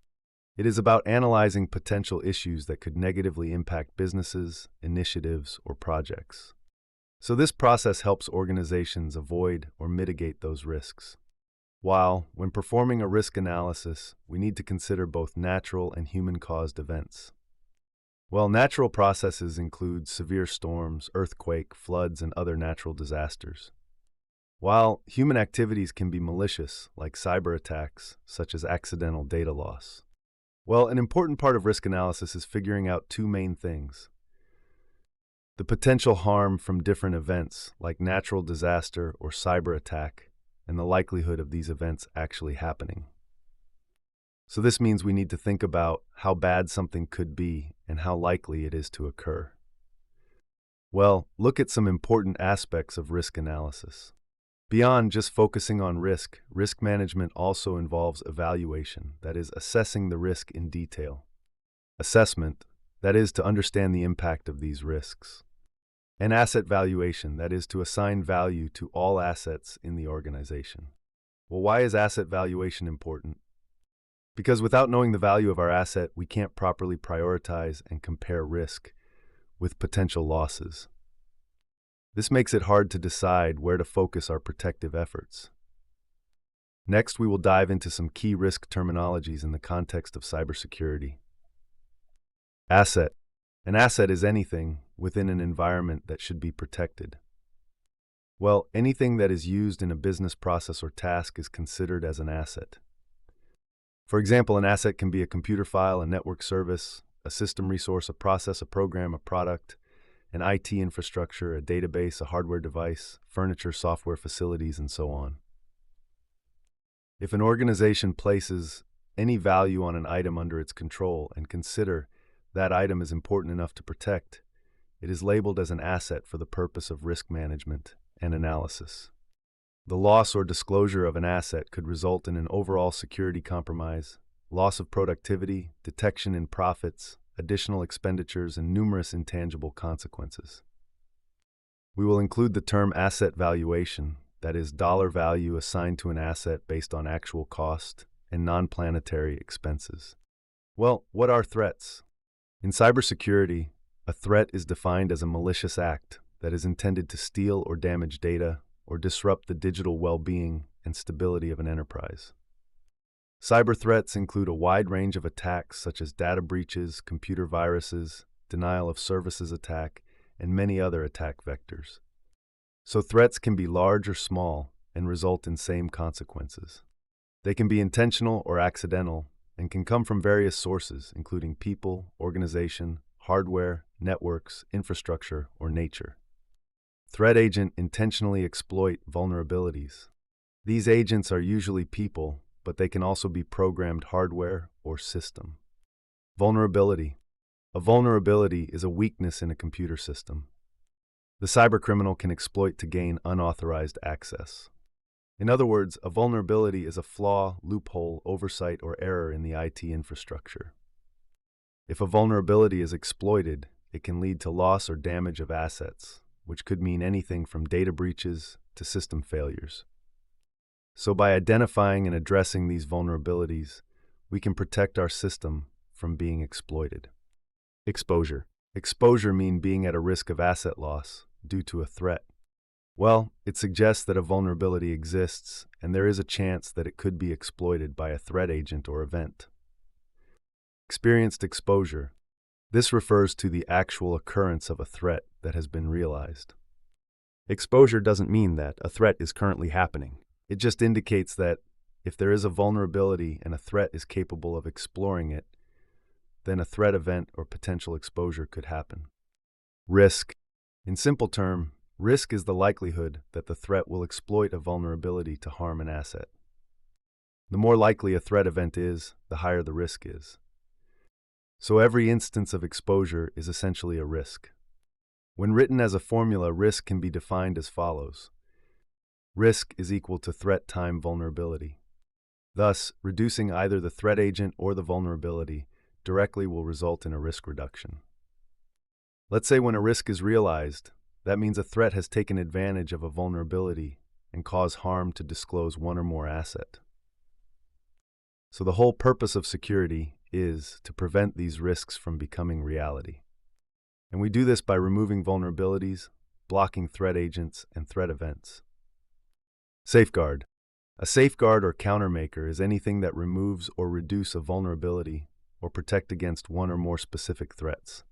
It is about analyzing potential issues that could negatively impact businesses, initiatives, or projects. So this process helps organizations avoid or mitigate those risks. While, when performing a risk analysis, we need to consider both natural and human-caused events. Well, natural processes include severe storms, earthquake, floods, and other natural disasters. While human activities can be malicious, like cyber attacks, such as accidental data loss. Well, an important part of risk analysis is figuring out two main things: the potential harm from different events, like natural disaster or cyber attack, and the likelihood of these events actually happening. So this means we need to think about how bad something could be and how likely it is to occur. Well, look at some important aspects of risk analysis. Beyond just focusing on risk, risk management also involves evaluation, that is, assessing the risk in detail. Assessment, that is, to understand the impact of these risks. And asset valuation, that is, to assign value to all assets in the organization. Well, why is asset valuation important? Because without knowing the value of our asset, we can't properly prioritize and compare risk with potential losses. This makes it hard to decide where to focus our protective efforts. Next, we will dive into some key risk terminologies in the context of cybersecurity. Asset. An asset is anything within an environment that should be protected. Well, anything that is used in a business process or task is considered as an asset. For example, an asset can be a computer file, a network service, a system resource, a process, a program, a product, an IT infrastructure, a database, a hardware device, furniture, software, facilities, and so on. If an organization places any value on an item under its control and consider that item is important enough to protect, it is labeled as an asset for the purpose of risk management and analysis. The loss or disclosure of an asset could result in an overall security compromise, loss of productivity, detection in profits, additional expenditures, and numerous intangible consequences. We will include the term asset valuation, that is, dollar value assigned to an asset based on actual cost and non-planetary expenses. Well, what are threats? In cybersecurity, a threat is defined as a malicious act that is intended to steal or damage data or disrupt the digital well-being and stability of an enterprise. Cyber threats include a wide range of attacks such as data breaches, computer viruses, denial of services attack, and many other attack vectors. So threats can be large or small and result in same consequences. They can be intentional or accidental and can come from various sources, including people, organization, hardware, networks, infrastructure, or nature. Threat agent intentionally exploit vulnerabilities. These agents are usually people, but they can also be programmed hardware or system. Vulnerability. A vulnerability is a weakness in a computer system. The cybercriminal can exploit to gain unauthorized access. In other words, a vulnerability is a flaw, loophole, oversight, or error in the IT infrastructure. If a vulnerability is exploited, it can lead to loss or damage of assets, which could mean anything from data breaches to system failures. So by identifying and addressing these vulnerabilities, we can protect our system from being exploited. Exposure. Exposure means being at a risk of asset loss due to a threat. Well, it suggests that a vulnerability exists and there is a chance that it could be exploited by a threat agent or event. Experienced exposure. This refers to the actual occurrence of a threat that has been realized. Exposure doesn't mean that a threat is currently happening. It just indicates that if there is a vulnerability and a threat is capable of exploring it, then a threat event or potential exposure could happen. Risk. In simple terms, risk is the likelihood that the threat will exploit a vulnerability to harm an asset. The more likely a threat event is, the higher the risk is. So every instance of exposure is essentially a risk. When written as a formula, risk can be defined as follows. Risk is equal to threat time vulnerability. Thus, reducing either the threat agent or the vulnerability directly will result in a risk reduction. Let's say when a risk is realized, that means a threat has taken advantage of a vulnerability and caused harm to disclose one or more asset. So the whole purpose of security is to prevent these risks from becoming reality. And we do this by removing vulnerabilities, blocking threat agents, and threat events. Safeguard. A safeguard or countermeasure is anything that removes or reduces a vulnerability or protect against one or more specific threats.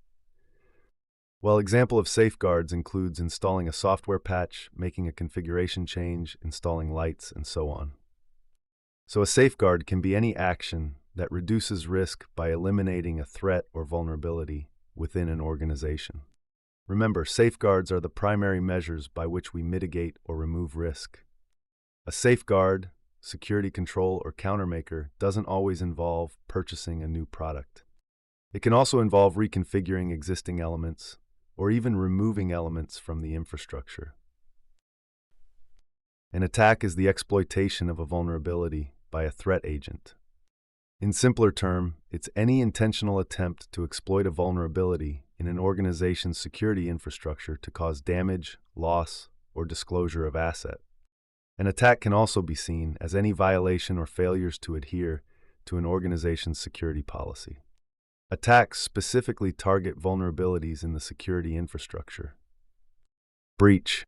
Well, example of safeguards includes installing a software patch, making a configuration change, installing lights, and so on. So a safeguard can be any action that reduces risk by eliminating a threat or vulnerability within an organization. Remember, safeguards are the primary measures by which we mitigate or remove risk. A safeguard, security control, or countermeasure doesn't always involve purchasing a new product. It can also involve reconfiguring existing elements or even removing elements from the infrastructure. An attack is the exploitation of a vulnerability by a threat agent. In simpler terms, it's any intentional attempt to exploit a vulnerability in an organization's security infrastructure to cause damage, loss, or disclosure of asset. An attack can also be seen as any violation or failures to adhere to an organization's security policy. Attacks specifically target vulnerabilities in the security infrastructure. Breach.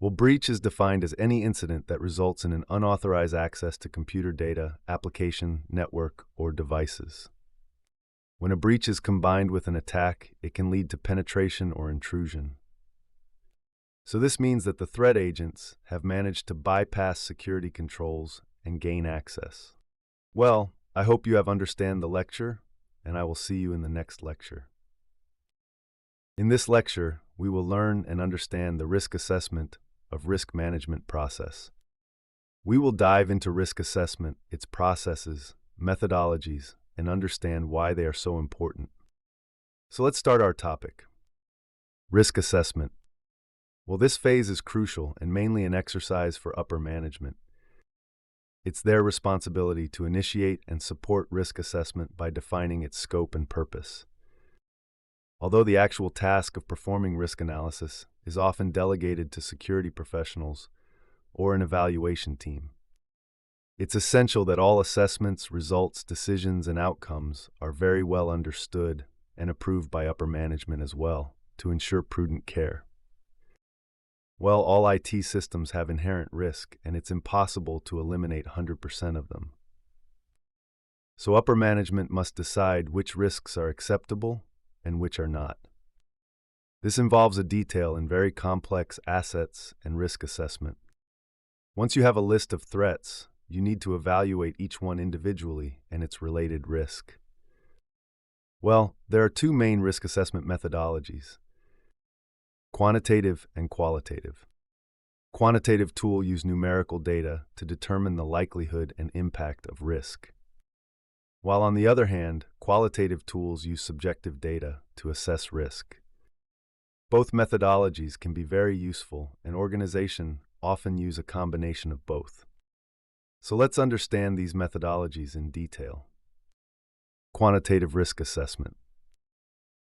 Well, breach is defined as any incident that results in an unauthorized access to computer data, application, network, or devices. When a breach is combined with an attack, it can lead to penetration or intrusion. So this means that the threat agents have managed to bypass security controls and gain access. Well, I hope you have understand the lecture, and I will see you in the next lecture. In this lecture, we will learn and understand the risk assessment of risk management process. We will dive into risk assessment, its processes, methodologies, and understand why they are so important. So let's start our topic. Risk assessment. Well, this phase is crucial and mainly an exercise for upper management. It's their responsibility to initiate and support risk assessment by defining its scope and purpose. Although the actual task of performing risk analysis is often delegated to security professionals or an evaluation team, it's essential that all assessments, results, decisions, and outcomes are very well understood and approved by upper management as well to ensure prudent care. Well, all IT systems have inherent risk, and it's impossible to eliminate 100% of them. So upper management must decide which risks are acceptable and which are not. This involves a detailed and very complex assets and risk assessment. Once you have a list of threats, you need to evaluate each one individually and its related risk. Well, there are two main risk assessment methodologies: quantitative and qualitative. Quantitative tools use numerical data to determine the likelihood and impact of risk, while on the other hand, qualitative tools use subjective data to assess risk. Both methodologies can be very useful, and organizations often use a combination of both. So let's understand these methodologies in detail. Quantitative risk assessment.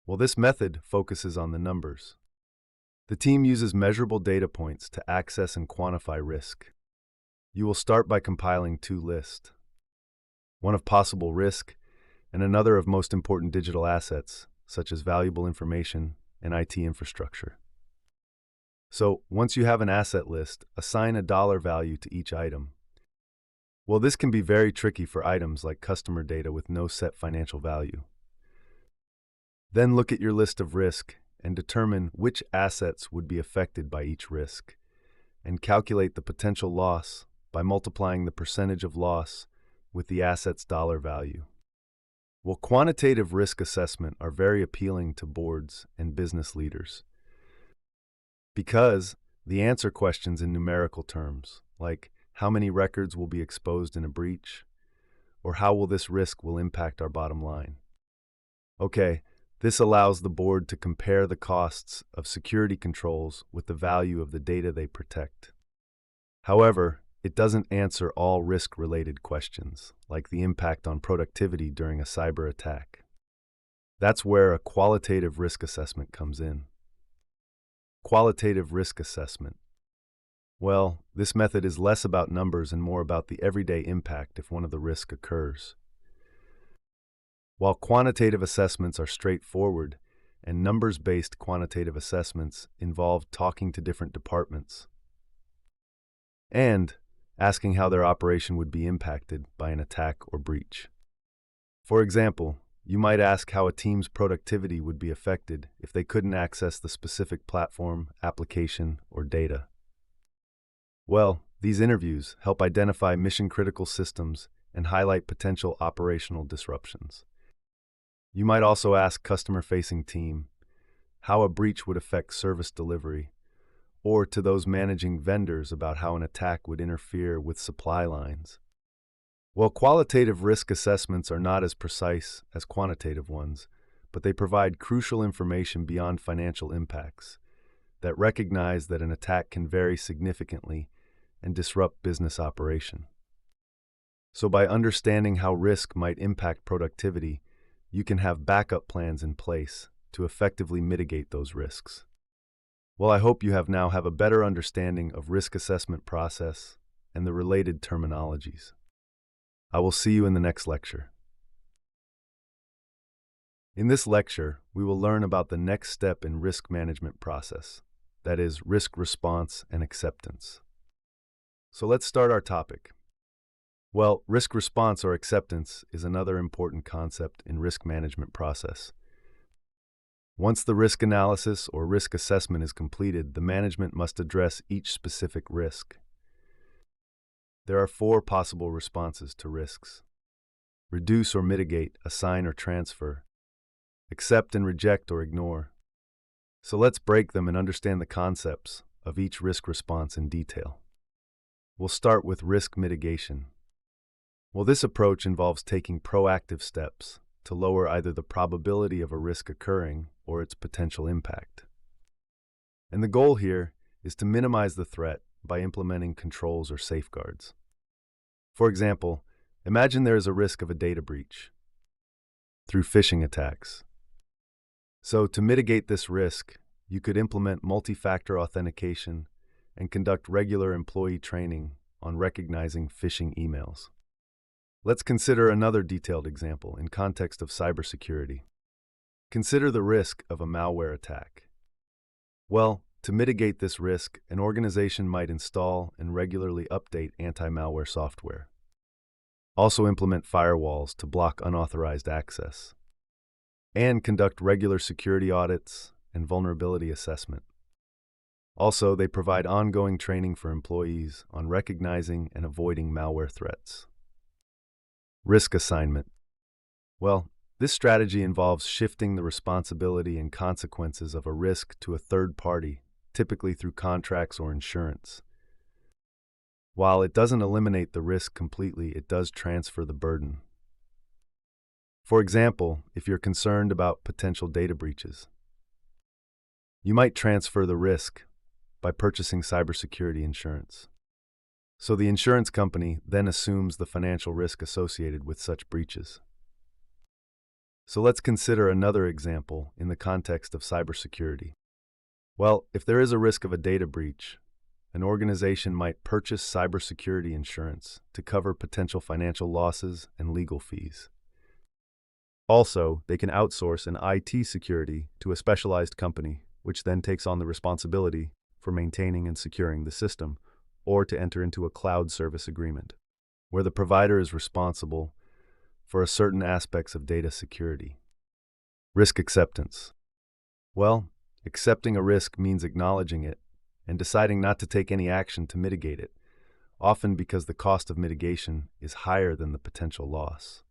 Well, this method focuses on the numbers. The team uses measurable data points to access and quantify risk. You will start by compiling two lists, one of possible risk and another of most important digital assets, such as valuable information and IT infrastructure. So, once you have an asset list, assign a dollar value to each item. Well, this can be very tricky for items like customer data with no set financial value. Then look at your list of risk and determine which assets would be affected by each risk, and calculate the potential loss by multiplying the percentage of loss with the asset's dollar value. Well, quantitative risk assessment are very appealing to boards and business leaders because they answer questions in numerical terms, like how many records will be exposed in a breach, or how will this risk will impact our bottom line. Okay, this allows the board to compare the costs of security controls with the value of the data they protect. However, it doesn't answer all risk-related questions, like the impact on productivity during a cyber attack. That's where a qualitative risk assessment comes in. Qualitative risk assessment. Well, this method is less about numbers and more about the everyday impact if one of the risks occurs. While quantitative assessments are straightforward, and numbers-based quantitative assessments involve talking to different departments and asking how their operation would be impacted by an attack or breach. For example, you might ask how a team's productivity would be affected if they couldn't access the specific platform, application, or data. Well, these interviews help identify mission-critical systems and highlight potential operational disruptions. You might also ask customer-facing team how a breach would affect service delivery, or to those managing vendors about how an attack would interfere with supply lines. Well, qualitative risk assessments are not as precise as quantitative ones, but they provide crucial information beyond financial impacts that recognize that an attack can vary significantly and disrupt business operation. So by understanding how risk might impact productivity, you can have backup plans in place to effectively mitigate those risks. Well, I hope you now have a better understanding of risk assessment process and the related terminologies. I will see you in the next lecture. In this lecture, we will learn about the next step in risk management process, that is, risk response and acceptance. So let's start our topic. Well, risk response or acceptance is another important concept in risk management process. Once the risk analysis or risk assessment is completed, the management must address each specific risk. There are 4 possible responses to risks: reduce or mitigate, assign or transfer, accept and reject or ignore. So let's break them and understand the concepts of each risk response in detail. We'll start with risk mitigation. Well, this approach involves taking proactive steps to lower either the probability of a risk occurring or its potential impact. And the goal here is to minimize the threat by implementing controls or safeguards. For example, imagine there is a risk of a data breach through phishing attacks. So to mitigate this risk, you could implement multi-factor authentication and conduct regular employee training on recognizing phishing emails. Let's consider another detailed example in context of cybersecurity. Consider the risk of a malware attack. Well, to mitigate this risk, an organization might install and regularly update anti-malware software. Also implement firewalls to block unauthorized access, and conduct regular security audits and vulnerability assessment. Also, they provide ongoing training for employees on recognizing and avoiding malware threats. Risk assignment. Well, this strategy involves shifting the responsibility and consequences of a risk to a third party, typically through contracts or insurance. While it doesn't eliminate the risk completely, it does transfer the burden. For example, if you're concerned about potential data breaches, you might transfer the risk by purchasing cybersecurity insurance. So the insurance company then assumes the financial risk associated with such breaches. So let's consider another example in the context of cybersecurity. Well, if there is a risk of a data breach, an organization might purchase cybersecurity insurance to cover potential financial losses and legal fees. Also, they can outsource an IT security to a specialized company, which then takes on the responsibility for maintaining and securing the system, or to enter into a cloud service agreement, where the provider is responsible for certain aspects of data security. Risk acceptance. Well, accepting a risk means acknowledging it and deciding not to take any action to mitigate it, often because the cost of mitigation is higher than the potential loss.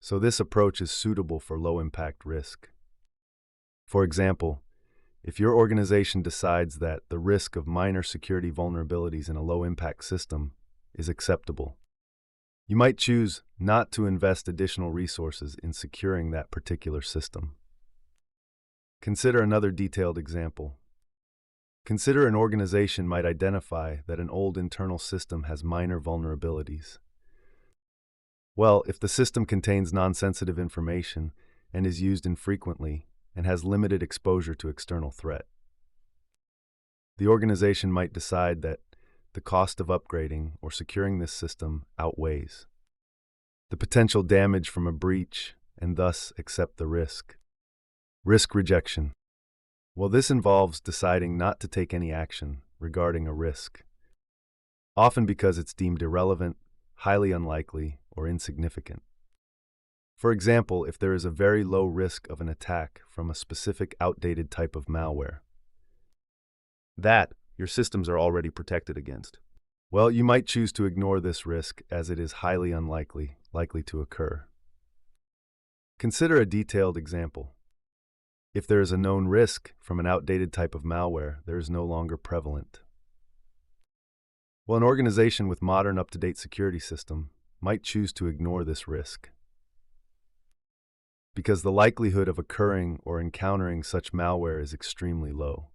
So this approach is suitable for low-impact risk. For example, if your organization decides that the risk of minor security vulnerabilities in a low-impact system is acceptable, you might choose not to invest additional resources in securing that particular system. Consider another detailed example. Consider an organization might identify that an old internal system has minor vulnerabilities. Well, if the system contains non-sensitive information and is used infrequently and has limited exposure to external threat, the organization might decide that the cost of upgrading or securing this system outweighs the potential damage from a breach and thus accept the risk. Risk rejection. Well, this involves deciding not to take any action regarding a risk, often because it's deemed irrelevant, highly unlikely, or insignificant. For example, if there is a very low risk of an attack from a specific outdated type of malware that your systems are already protected against, well, you might choose to ignore this risk as it is highly likely to occur. Consider a detailed example. If there is a known risk from an outdated type of malware that is no longer prevalent, well, an organization with modern up-to-date security system might choose to ignore this risk, because the likelihood of occurring or encountering such malware is extremely low.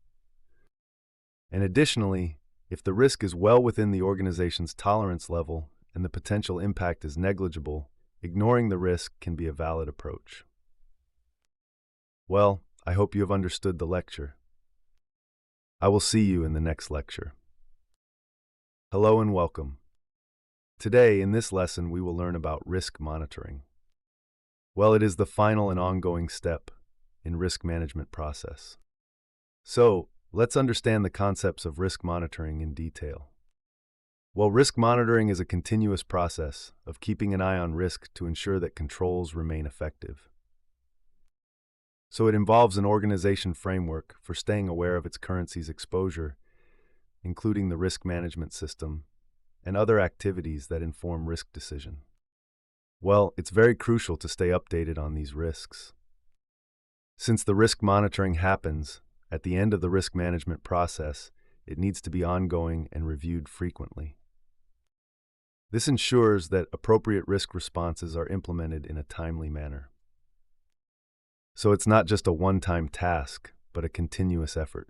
And additionally, if the risk is well within the organization's tolerance level and the potential impact is negligible, ignoring the risk can be a valid approach. Well, I hope you have understood the lecture. I will see you in the next lecture. Hello and welcome. Today, in this lesson, we will learn about risk monitoring. Well, it is the final and ongoing step in risk management process. So, let's understand the concepts of risk monitoring in detail. Well, risk monitoring is a continuous process of keeping an eye on risk to ensure that controls remain effective. So it involves an organization framework for staying aware of its currency's exposure, including the risk management system and other activities that inform risk decision. Well, it's very crucial to stay updated on these risks. Since the risk monitoring happens at the end of the risk management process, it needs to be ongoing and reviewed frequently. This ensures that appropriate risk responses are implemented in a timely manner. So it's not just a one-time task, but a continuous effort.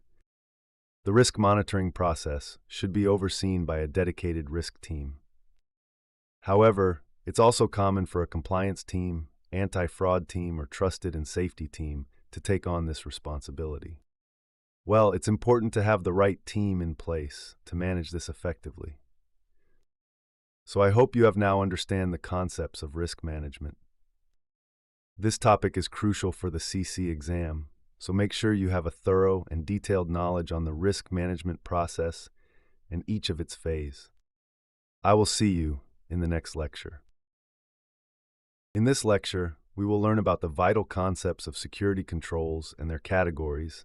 The risk monitoring process should be overseen by a dedicated risk team. However, it's also common for a compliance team, anti-fraud team, or trusted and safety team to take on this responsibility. Well, it's important to have the right team in place to manage this effectively. So I hope you have now understand the concepts of risk management. This topic is crucial for the CC exam, so make sure you have a thorough and detailed knowledge on the risk management process and each of its phases. I will see you in the next lecture. In this lecture, we will learn about the vital concepts of security controls and their categories,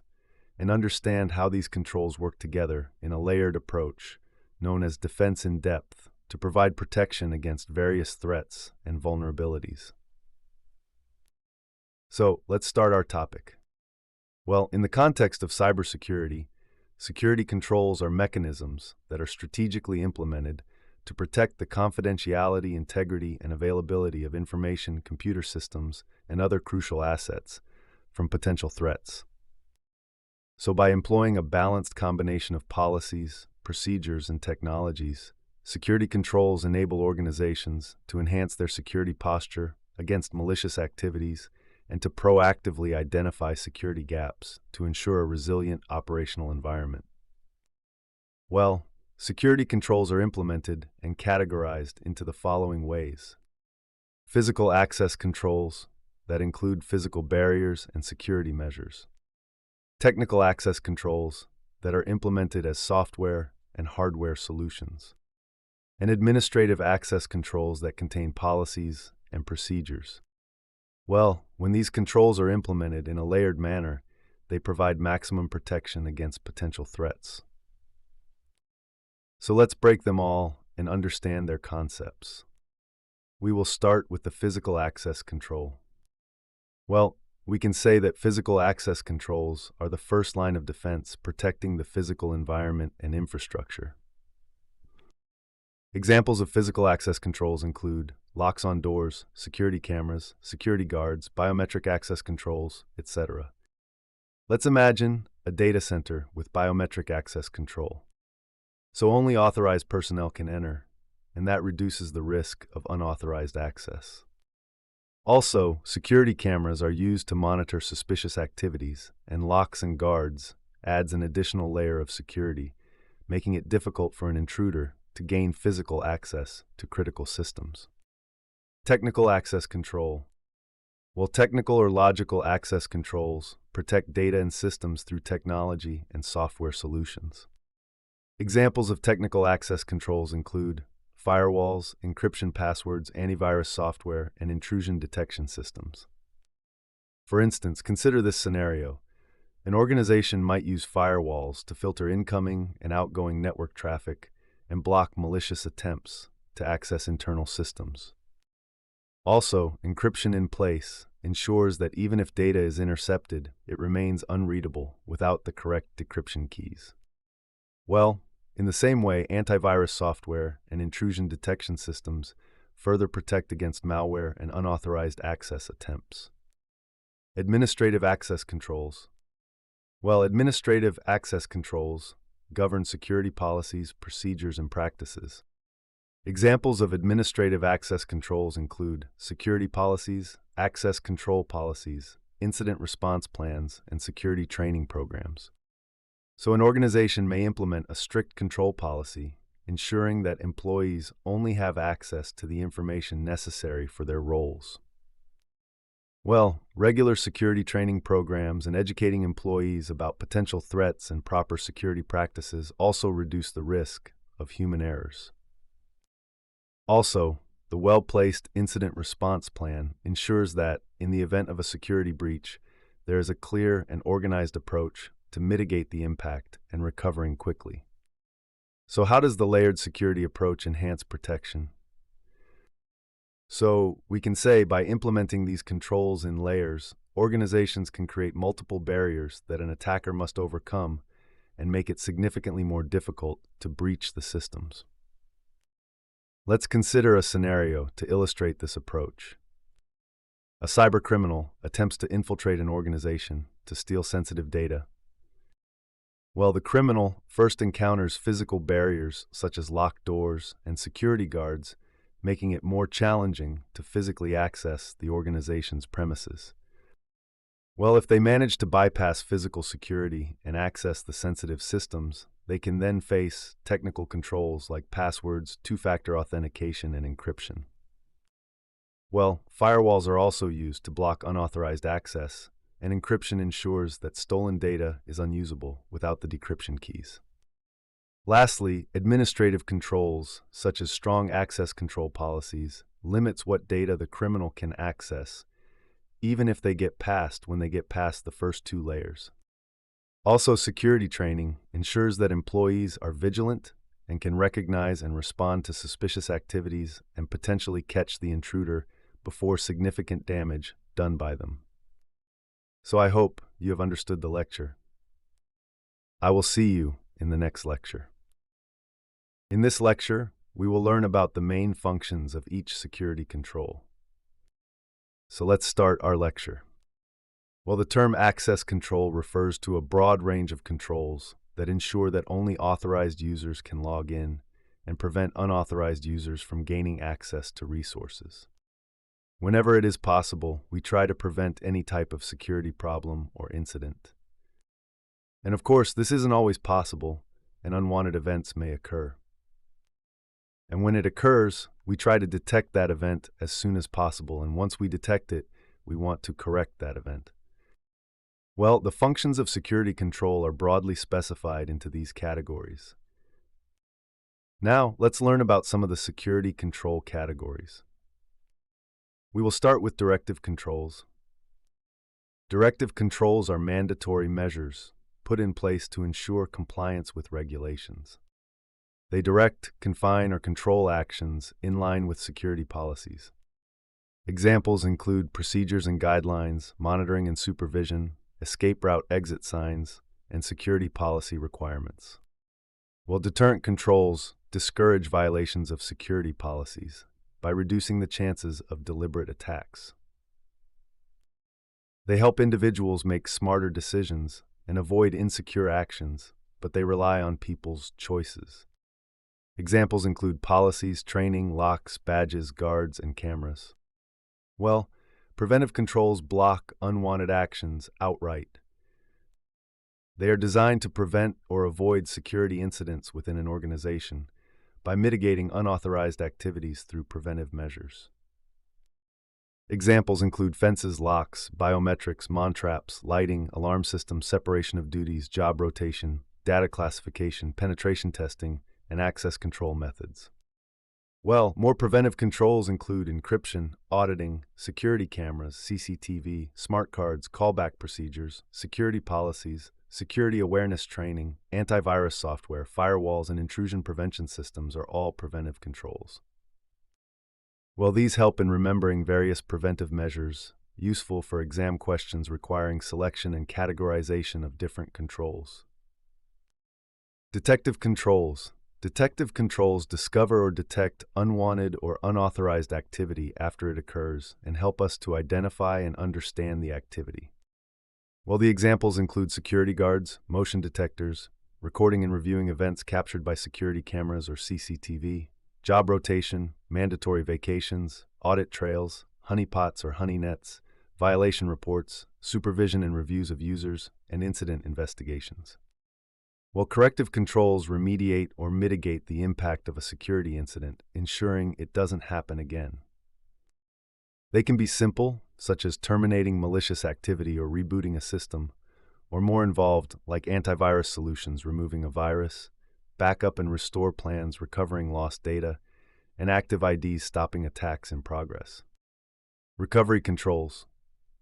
and understand how these controls work together in a layered approach, known as defense in depth, to provide protection against various threats and vulnerabilities. So, let's start our topic. Well, in the context of cybersecurity, security controls are mechanisms that are strategically implemented to protect the confidentiality, integrity, and availability of information, computer systems, and other crucial assets from potential threats. So by employing a balanced combination of policies, procedures, and technologies, security controls enable organizations to enhance their security posture against malicious activities and to proactively identify security gaps to ensure a resilient operational environment. Well, security controls are implemented and categorized into the following ways. Physical access controls that include physical barriers and security measures. Technical access controls that are implemented as software and hardware solutions. And administrative access controls that contain policies and procedures. Well, when these controls are implemented in a layered manner, they provide maximum protection against potential threats. So let's break them all and understand their concepts. We will start with the physical access control. Well, we can say that physical access controls are the first line of defense protecting the physical environment and infrastructure. Examples of physical access controls include locks on doors, security cameras, security guards, biometric access controls, etc. Let's imagine a data center with biometric access control. So only authorized personnel can enter, and that reduces the risk of unauthorized access. Also, security cameras are used to monitor suspicious activities, and locks and guards adds an additional layer of security, making it difficult for an intruder to gain physical access to critical systems. Technical access control. Well, technical or logical access controls protect data and systems through technology and software solutions. Examples of technical access controls include firewalls, encryption passwords, antivirus software, and intrusion detection systems. For instance, consider this scenario. An organization might use firewalls to filter incoming and outgoing network traffic and block malicious attempts to access internal systems. Also, encryption in place ensures that even if data is intercepted, it remains unreadable without the correct decryption keys. Well, in the same way, antivirus software and intrusion detection systems further protect against malware and unauthorized access attempts. Administrative access controls. Well, administrative access controls govern security policies, procedures, and practices. Examples of administrative access controls include security policies, access control policies, incident response plans, and security training programs. So an organization may implement a strict control policy, ensuring that employees only have access to the information necessary for their roles. Well, regular security training programs and educating employees about potential threats and proper security practices also reduce the risk of human errors. Also, the well-placed incident response plan ensures that, in the event of a security breach, there is a clear and organized approach to mitigate the impact and recovering quickly. So how does the layered security approach enhance protection? So we can say by implementing these controls in layers, organizations can create multiple barriers that an attacker must overcome and make it significantly more difficult to breach the systems. Let's consider a scenario to illustrate this approach. A cybercriminal attempts to infiltrate an organization to steal sensitive data. Well, the criminal first encounters physical barriers such as locked doors and security guards, making it more challenging to physically access the organization's premises. Well, if they manage to bypass physical security and access the sensitive systems, they can then face technical controls like passwords, two-factor authentication, and encryption. Well, firewalls are also used to block unauthorized access, and encryption ensures that stolen data is unusable without the decryption keys. Lastly, administrative controls, such as strong access control policies, limits what data the criminal can access, even if they get past the first two layers. Also, security training ensures that employees are vigilant and can recognize and respond to suspicious activities and potentially catch the intruder before significant damage done by them. So I hope you have understood the lecture. I will see you in the next lecture. In this lecture, we will learn about the main functions of each security control. So let's start our lecture. Well, the term access control refers to a broad range of controls that ensure that only authorized users can log in and prevent unauthorized users from gaining access to resources. Whenever it is possible, we try to prevent any type of security problem or incident. And of course, this isn't always possible, and unwanted events may occur. And when it occurs, we try to detect that event as soon as possible, and once we detect it, we want to correct that event. Well, the functions of security control are broadly specified into these categories. Now, let's learn about some of the security control categories. We will start with directive controls. Directive controls are mandatory measures put in place to ensure compliance with regulations. They direct, confine, or control actions in line with security policies. Examples include procedures and guidelines, monitoring and supervision, escape route exit signs, and security policy requirements. While deterrent controls discourage violations of security policies by reducing the chances of deliberate attacks. They help individuals make smarter decisions and avoid insecure actions, but they rely on people's choices. Examples include policies, training, locks, badges, guards, and cameras. Well, preventive controls block unwanted actions outright. They are designed to prevent or avoid security incidents within an organization by mitigating unauthorized activities through preventive measures. Examples include fences, locks, biometrics, traps, lighting, alarm systems, separation of duties, job rotation, data classification, penetration testing, and access control methods. Well, more preventive controls include encryption, auditing, security cameras, CCTV, smart cards, callback procedures, security policies, security awareness training, antivirus software, firewalls, and intrusion prevention systems are all preventive controls. Well, these help in remembering various preventive measures, useful for exam questions requiring selection and categorization of different controls. Detective controls. Detective controls discover or detect unwanted or unauthorized activity after it occurs and help us to identify and understand the activity. Well, the examples include security guards, motion detectors, recording and reviewing events captured by security cameras or CCTV, job rotation, mandatory vacations, audit trails, honeypots or honey nets, violation reports, supervision and reviews of users, and incident investigations. While corrective controls remediate or mitigate the impact of a security incident, ensuring it doesn't happen again. They can be simple, such as terminating malicious activity or rebooting a system, or more involved, like antivirus solutions removing a virus, backup and restore plans recovering lost data, and active IDs stopping attacks in progress. Recovery controls.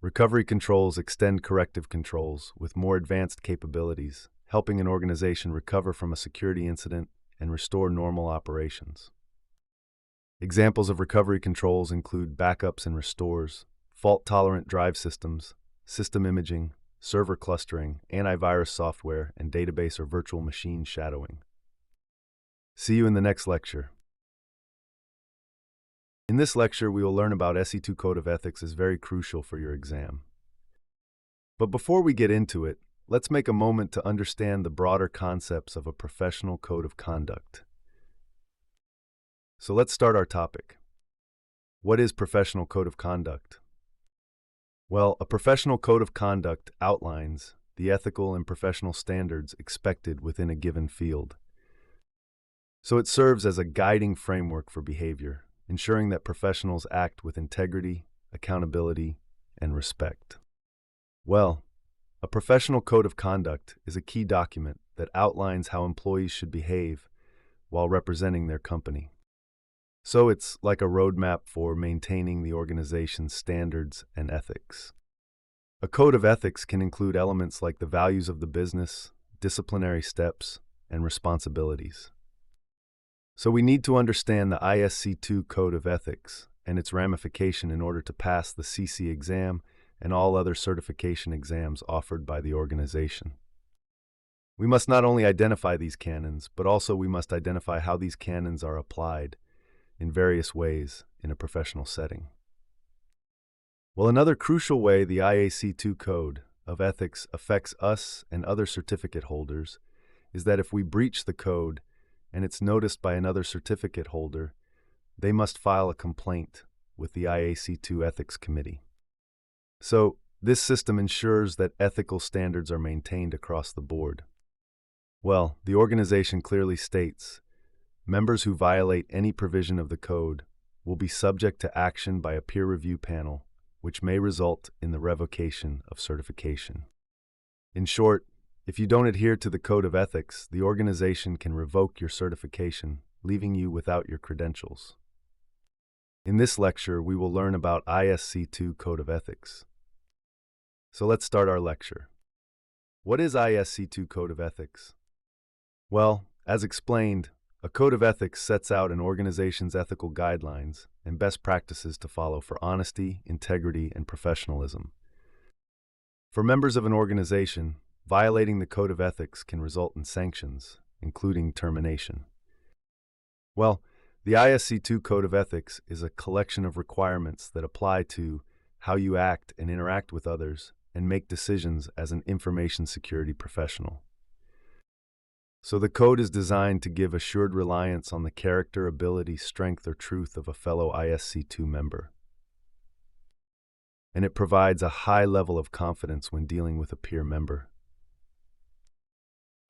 Recovery controls extend corrective controls with more advanced capabilities, helping an organization recover from a security incident and restore normal operations. Examples of recovery controls include backups and restores, fault-tolerant drive systems, system imaging, server clustering, antivirus software, and database or virtual machine shadowing. See you in the next lecture. In this lecture, we will learn about ISC2 Code of Ethics is very crucial for your exam. But before we get into it, let's make a moment to understand the broader concepts of a professional code of conduct. So let's start our topic. What is professional code of conduct? Well, a professional code of conduct outlines the ethical and professional standards expected within a given field. So it serves as a guiding framework for behavior, ensuring that professionals act with integrity, accountability, and respect. Well, a professional code of conduct is a key document that outlines how employees should behave while representing their company. So it's like a roadmap for maintaining the organization's standards and ethics. A code of ethics can include elements like the values of the business, disciplinary steps, and responsibilities. So we need to understand the ISC2 Code of Ethics and its ramification in order to pass the CC exam and all other certification exams offered by the organization. We must not only identify these canons, but also we must identify how these canons are applied in various ways in a professional setting. Well, another crucial way the ISC2 Code of Ethics affects us and other certificate holders is that if we breach the code and it's noticed by another certificate holder, they must file a complaint with the ISC2 Ethics Committee. So, this system ensures that ethical standards are maintained across the board. Well, the organization clearly states, members who violate any provision of the code will be subject to action by a peer review panel, which may result in the revocation of certification. In short, if you don't adhere to the Code of Ethics, the organization can revoke your certification, leaving you without your credentials. In this lecture, we will learn about ISC2 Code of Ethics. So let's start our lecture. What is ISC2 Code of Ethics? Well, as explained, a code of ethics sets out an organization's ethical guidelines and best practices to follow for honesty, integrity, and professionalism. For members of an organization, violating the code of ethics can result in sanctions, including termination. Well, the ISC2 Code of Ethics is a collection of requirements that apply to how you act and interact with others and make decisions as an information security professional. So the code is designed to give assured reliance on the character, ability, strength, or truth of a fellow ISC2 member. And it provides a high level of confidence when dealing with a peer member.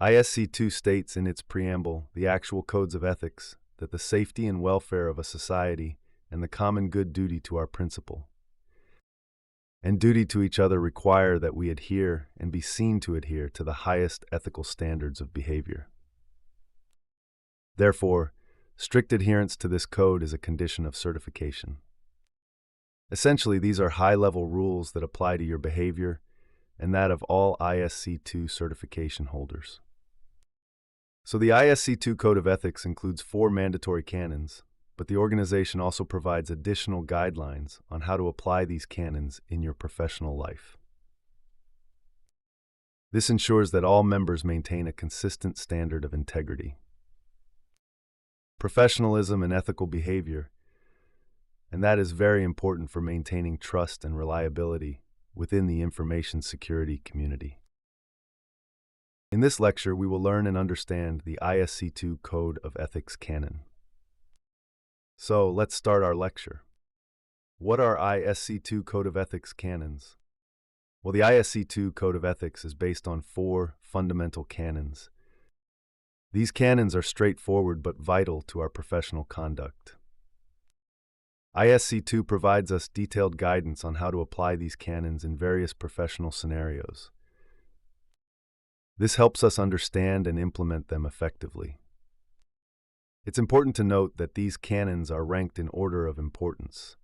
ISC2 states in its preamble the actual codes of ethics that the safety and welfare of a society and the common good duty to our principal and duty to each other require that we adhere and be seen to adhere to the highest ethical standards of behavior. Therefore, strict adherence to this code is a condition of certification. Essentially, these are high-level rules that apply to your behavior and that of all ISC2 certification holders. So the ISC2 Code of Ethics includes 4 mandatory canons, but the organization also provides additional guidelines on how to apply these canons in your professional life. This ensures that all members maintain a consistent standard of integrity, professionalism, and ethical behavior, and that is very important for maintaining trust and reliability within the information security community. In this lecture, we will learn and understand the ISC2 Code of Ethics canon. So let's start our lecture. What are ISC2 Code of Ethics canons? Well, the ISC2 Code of Ethics is based on 4 fundamental canons. These canons are straightforward but vital to our professional conduct. ISC2 provides us detailed guidance on how to apply these canons in various professional scenarios. This helps us understand and implement them effectively. It's important to note that these canons are ranked in order of importance.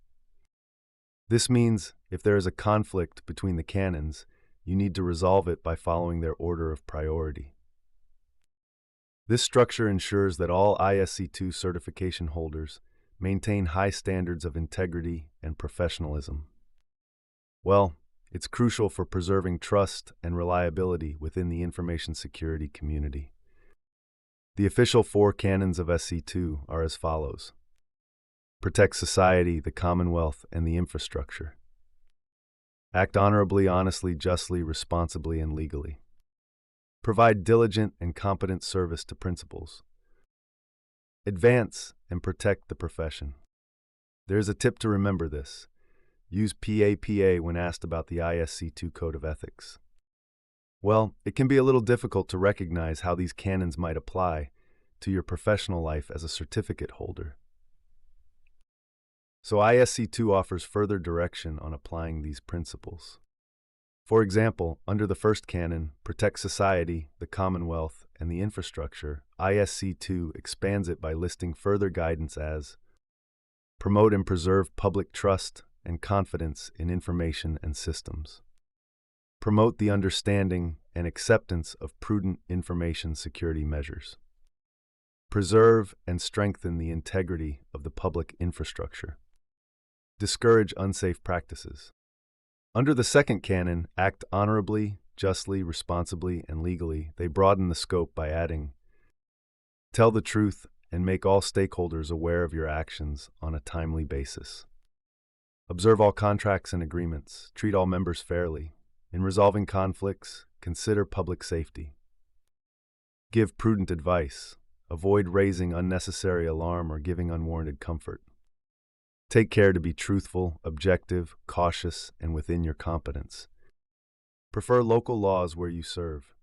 This means if there is a conflict between the canons, you need to resolve it by following their order of priority. This structure ensures that all ISC2 certification holders maintain high standards of integrity and professionalism. Well, it's crucial for preserving trust and reliability within the information security community. The official 4 canons of SC2 are as follows. Protect society, the commonwealth, and the infrastructure. Act honorably, honestly, justly, responsibly, and legally. Provide diligent and competent service to principals. Advance and protect the profession. There's a tip to remember this. Use PAPA when asked about the ISC2 Code of Ethics. Well, it can be a little difficult to recognize how these canons might apply to your professional life as a certificate holder. So ISC2 offers further direction on applying these principles. For example, under the first canon, Protect Society, the Commonwealth, and the Infrastructure, ISC2 expands it by listing further guidance as promote and preserve public trust and confidence in information and systems. Promote the understanding and acceptance of prudent information security measures. Preserve and strengthen the integrity of the public infrastructure. Discourage unsafe practices. Under the second canon, Act honorably, justly, responsibly, and legally, they broaden the scope by adding, tell the truth and make all stakeholders aware of your actions on a timely basis. Observe all contracts and agreements. Treat all members fairly. In resolving conflicts, consider public safety. Give prudent advice. Avoid raising unnecessary alarm or giving unwarranted comfort. Take care to be truthful, objective, cautious, and within your competence. Prefer local laws where you serve.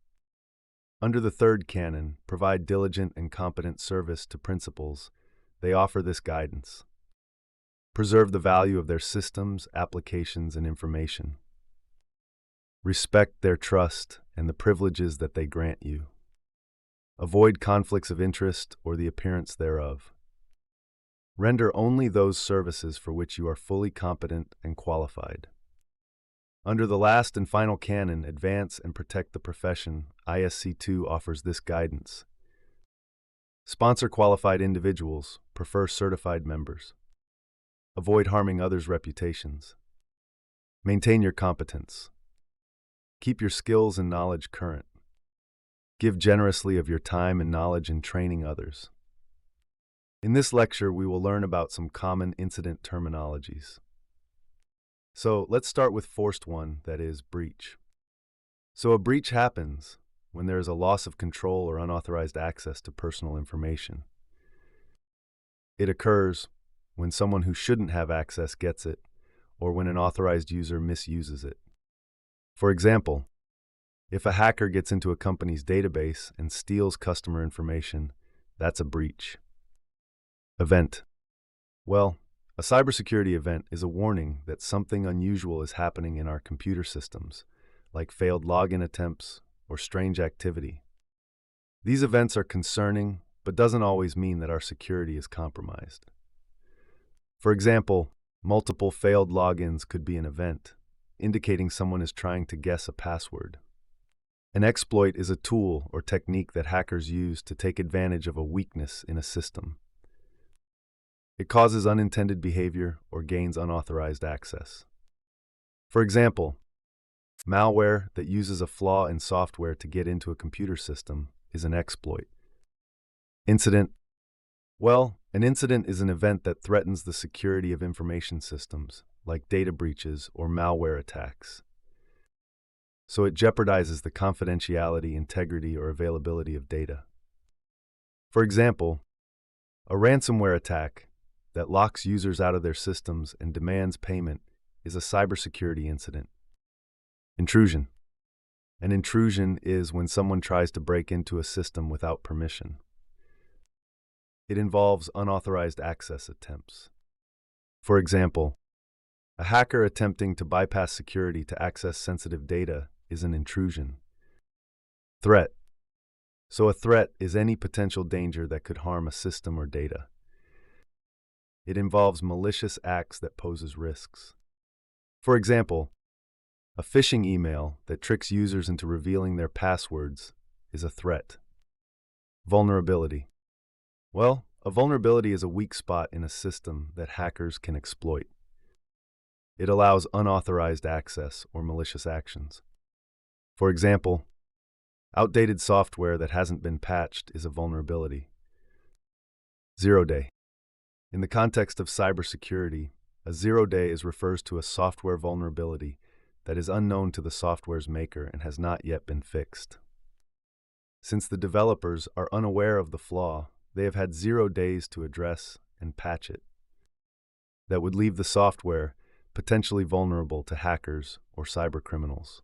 Under the third canon, provide diligent and competent service to principals. They offer this guidance. Preserve the value of their systems, applications, and information. Respect their trust and the privileges that they grant you. Avoid conflicts of interest or the appearance thereof. Render only those services for which you are fully competent and qualified. Under the last and final canon, Advance and Protect the Profession, ISC2 offers this guidance. Sponsor qualified individuals, prefer certified members. Avoid harming others' reputations. Maintain your competence. Keep your skills and knowledge current. Give generously of your time and knowledge in training others. In this lecture, we will learn about some common incident terminologies. So let's start with forced one, that is, breach. So a breach happens when there is a loss of control or unauthorized access to personal information. It occurs when someone who shouldn't have access gets it, or when an authorized user misuses it. For example, if a hacker gets into a company's database and steals customer information, that's a breach. Event. Well, a cybersecurity event is a warning that something unusual is happening in our computer systems, like failed login attempts or strange activity. These events are concerning, but doesn't always mean that our security is compromised. For example, multiple failed logins could be an event, indicating someone is trying to guess a password. An exploit is a tool or technique that hackers use to take advantage of a weakness in a system. It causes unintended behavior or gains unauthorized access. For example, malware that uses a flaw in software to get into a computer system is an exploit. Incident. Well, an incident is an event that threatens the security of information systems, like data breaches or malware attacks. So it jeopardizes the confidentiality, integrity, or availability of data. For example, a ransomware attack that locks users out of their systems and demands payment is a cybersecurity incident. Intrusion. An intrusion is when someone tries to break into a system without permission. It involves unauthorized access attempts. For example, a hacker attempting to bypass security to access sensitive data is an intrusion. Threat. So a threat is any potential danger that could harm a system or data. It involves malicious acts that poses risks. For example, a phishing email that tricks users into revealing their passwords is a threat. Vulnerability. Well, a vulnerability is a weak spot in a system that hackers can exploit. It allows unauthorized access or malicious actions. For example, outdated software that hasn't been patched is a vulnerability. Zero-day. In the context of cybersecurity, a zero-day refers to a software vulnerability that is unknown to the software's maker and has not yet been fixed. Since the developers are unaware of the flaw, they have had 0 days to address and patch it. That would leave the software potentially vulnerable to hackers or cybercriminals,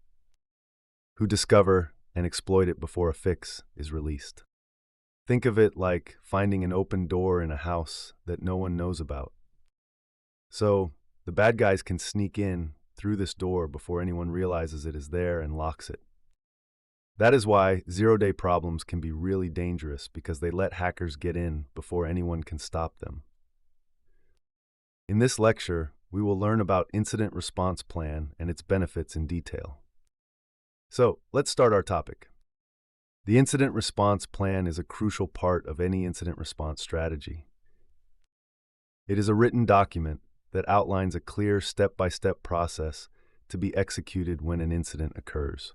who discover and exploit it before a fix is released. Think of it like finding an open door in a house that no one knows about. So, the bad guys can sneak in through this door before anyone realizes it is there and locks it. That is why zero-day problems can be really dangerous, because they let hackers get in before anyone can stop them. In this lecture, we will learn about Incident Response Plan and its benefits in detail. So, let's start our topic. The Incident Response Plan is a crucial part of any incident response strategy. It is a written document that outlines a clear step-by-step process to be executed when an incident occurs.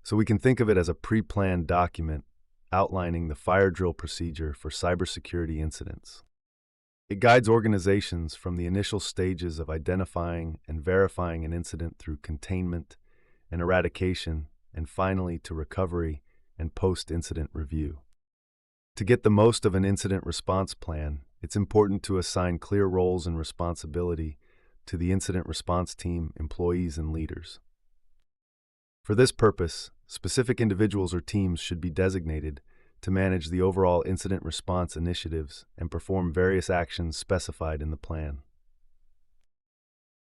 So we can think of it as a pre-planned document outlining the fire drill procedure for cybersecurity incidents. It guides organizations from the initial stages of identifying and verifying an incident through containment and eradication, and finally to recovery and post-incident review. To get the most of an incident response plan, it's important to assign clear roles and responsibility to the incident response team, employees, and leaders. For this purpose, specific individuals or teams should be designated to manage the overall incident response initiatives and perform various actions specified in the plan.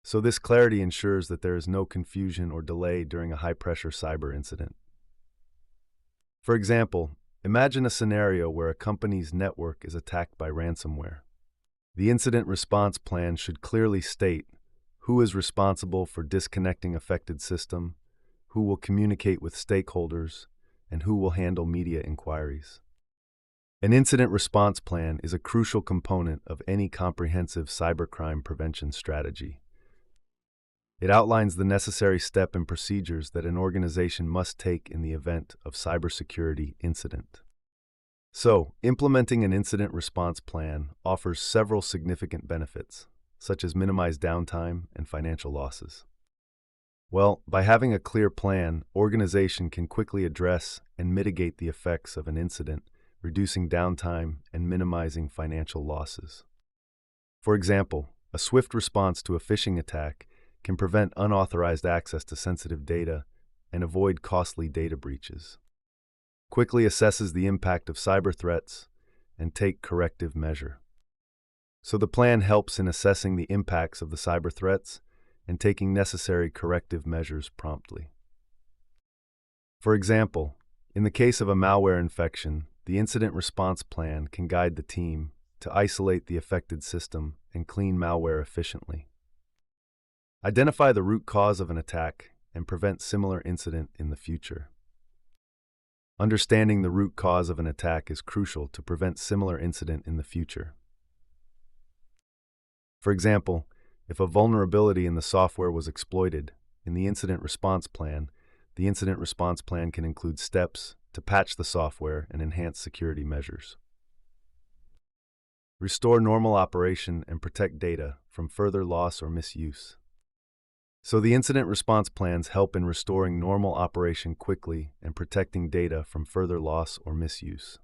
So this clarity ensures that there is no confusion or delay during a high-pressure cyber incident. For example, imagine a scenario where a company's network is attacked by ransomware. The incident response plan should clearly state who is responsible for disconnecting affected system, who will communicate with stakeholders, and who will handle media inquiries. An incident response plan is a crucial component of any comprehensive cybercrime prevention strategy. It outlines the necessary steps and procedures that an organization must take in the event of cybersecurity incident. So, implementing an incident response plan offers several significant benefits, such as minimized downtime and financial losses. Well, by having a clear plan, organization can quickly address and mitigate the effects of an incident, reducing downtime and minimizing financial losses. For example, a swift response to a phishing attack can prevent unauthorized access to sensitive data and avoid costly data breaches. Quickly assesses the impact of cyber threats and take corrective measure. So the plan helps in assessing the impacts of the cyber threats and taking necessary corrective measures promptly. For example, in the case of a malware infection, the incident response plan can guide the team to isolate the affected system and clean malware efficiently. Identify the root cause of an attack and prevent similar incident in the future. Understanding the root cause of an attack is crucial to prevent similar incident in the future. For example, if a vulnerability in the software was exploited, in the incident response plan can include steps to patch the software and enhance security measures. Restore normal operation and protect data from further loss or misuse. So the incident response plans help in restoring normal operation quickly and protecting data from further loss or misuse.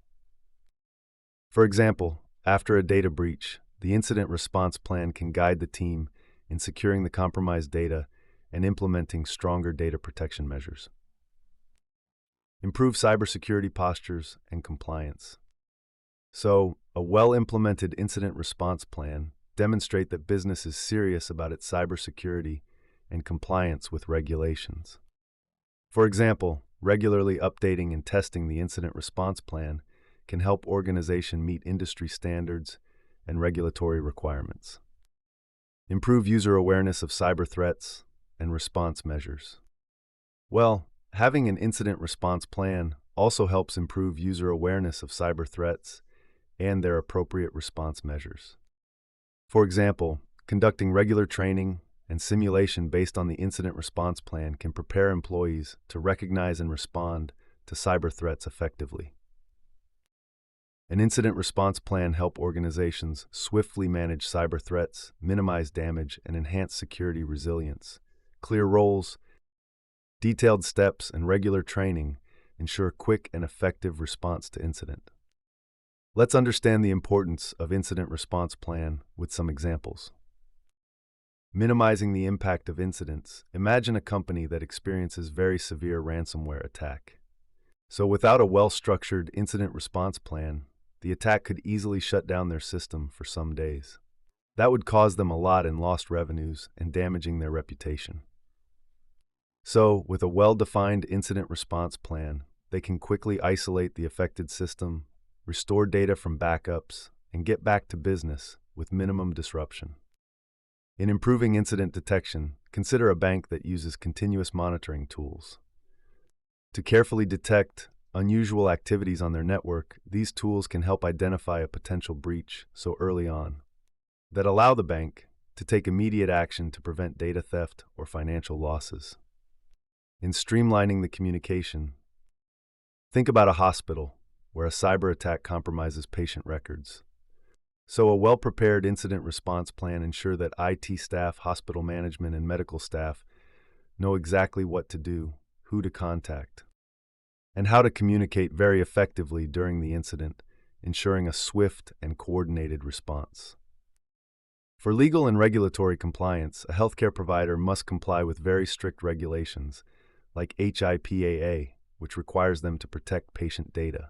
For example, after a data breach, the incident response plan can guide the team in securing the compromised data and implementing stronger data protection measures. Improve cybersecurity postures and compliance. So, a well-implemented incident response plan demonstrates that business is serious about its cybersecurity and compliance with regulations. For example, regularly updating and testing the incident response plan can help organizations meet industry standards and regulatory requirements. Improve user awareness of cyber threats and response measures. Well, having an incident response plan also helps improve user awareness of cyber threats and their appropriate response measures. For example, conducting regular training and simulation based on the incident response plan can prepare employees to recognize and respond to cyber threats effectively. An incident response plan helps organizations swiftly manage cyber threats, minimize damage, and enhance security resilience. Clear roles, detailed steps, and regular training ensure quick and effective response to incident. Let's understand the importance of incident response plan with some examples. Minimizing the impact of incidents. Imagine a company that experiences very severe ransomware attack. So without a well-structured incident response plan, the attack could easily shut down their system for some days. That would cause them a lot in lost revenues and damaging their reputation. So, with a well-defined incident response plan, they can quickly isolate the affected system, restore data from backups, and get back to business with minimum disruption. In improving incident detection, consider a bank that uses continuous monitoring tools. To carefully detect unusual activities on their network, these tools can help identify a potential breach so early on that allow the bank to take immediate action to prevent data theft or financial losses. In streamlining the communication, think about a hospital where a cyber attack compromises patient records. So a well-prepared incident response plan ensures that IT staff, hospital management, and medical staff know exactly what to do, who to contact, and how to communicate very effectively during the incident, ensuring a swift and coordinated response. For legal and regulatory compliance, a healthcare provider must comply with very strict regulations, like HIPAA, which requires them to protect patient data.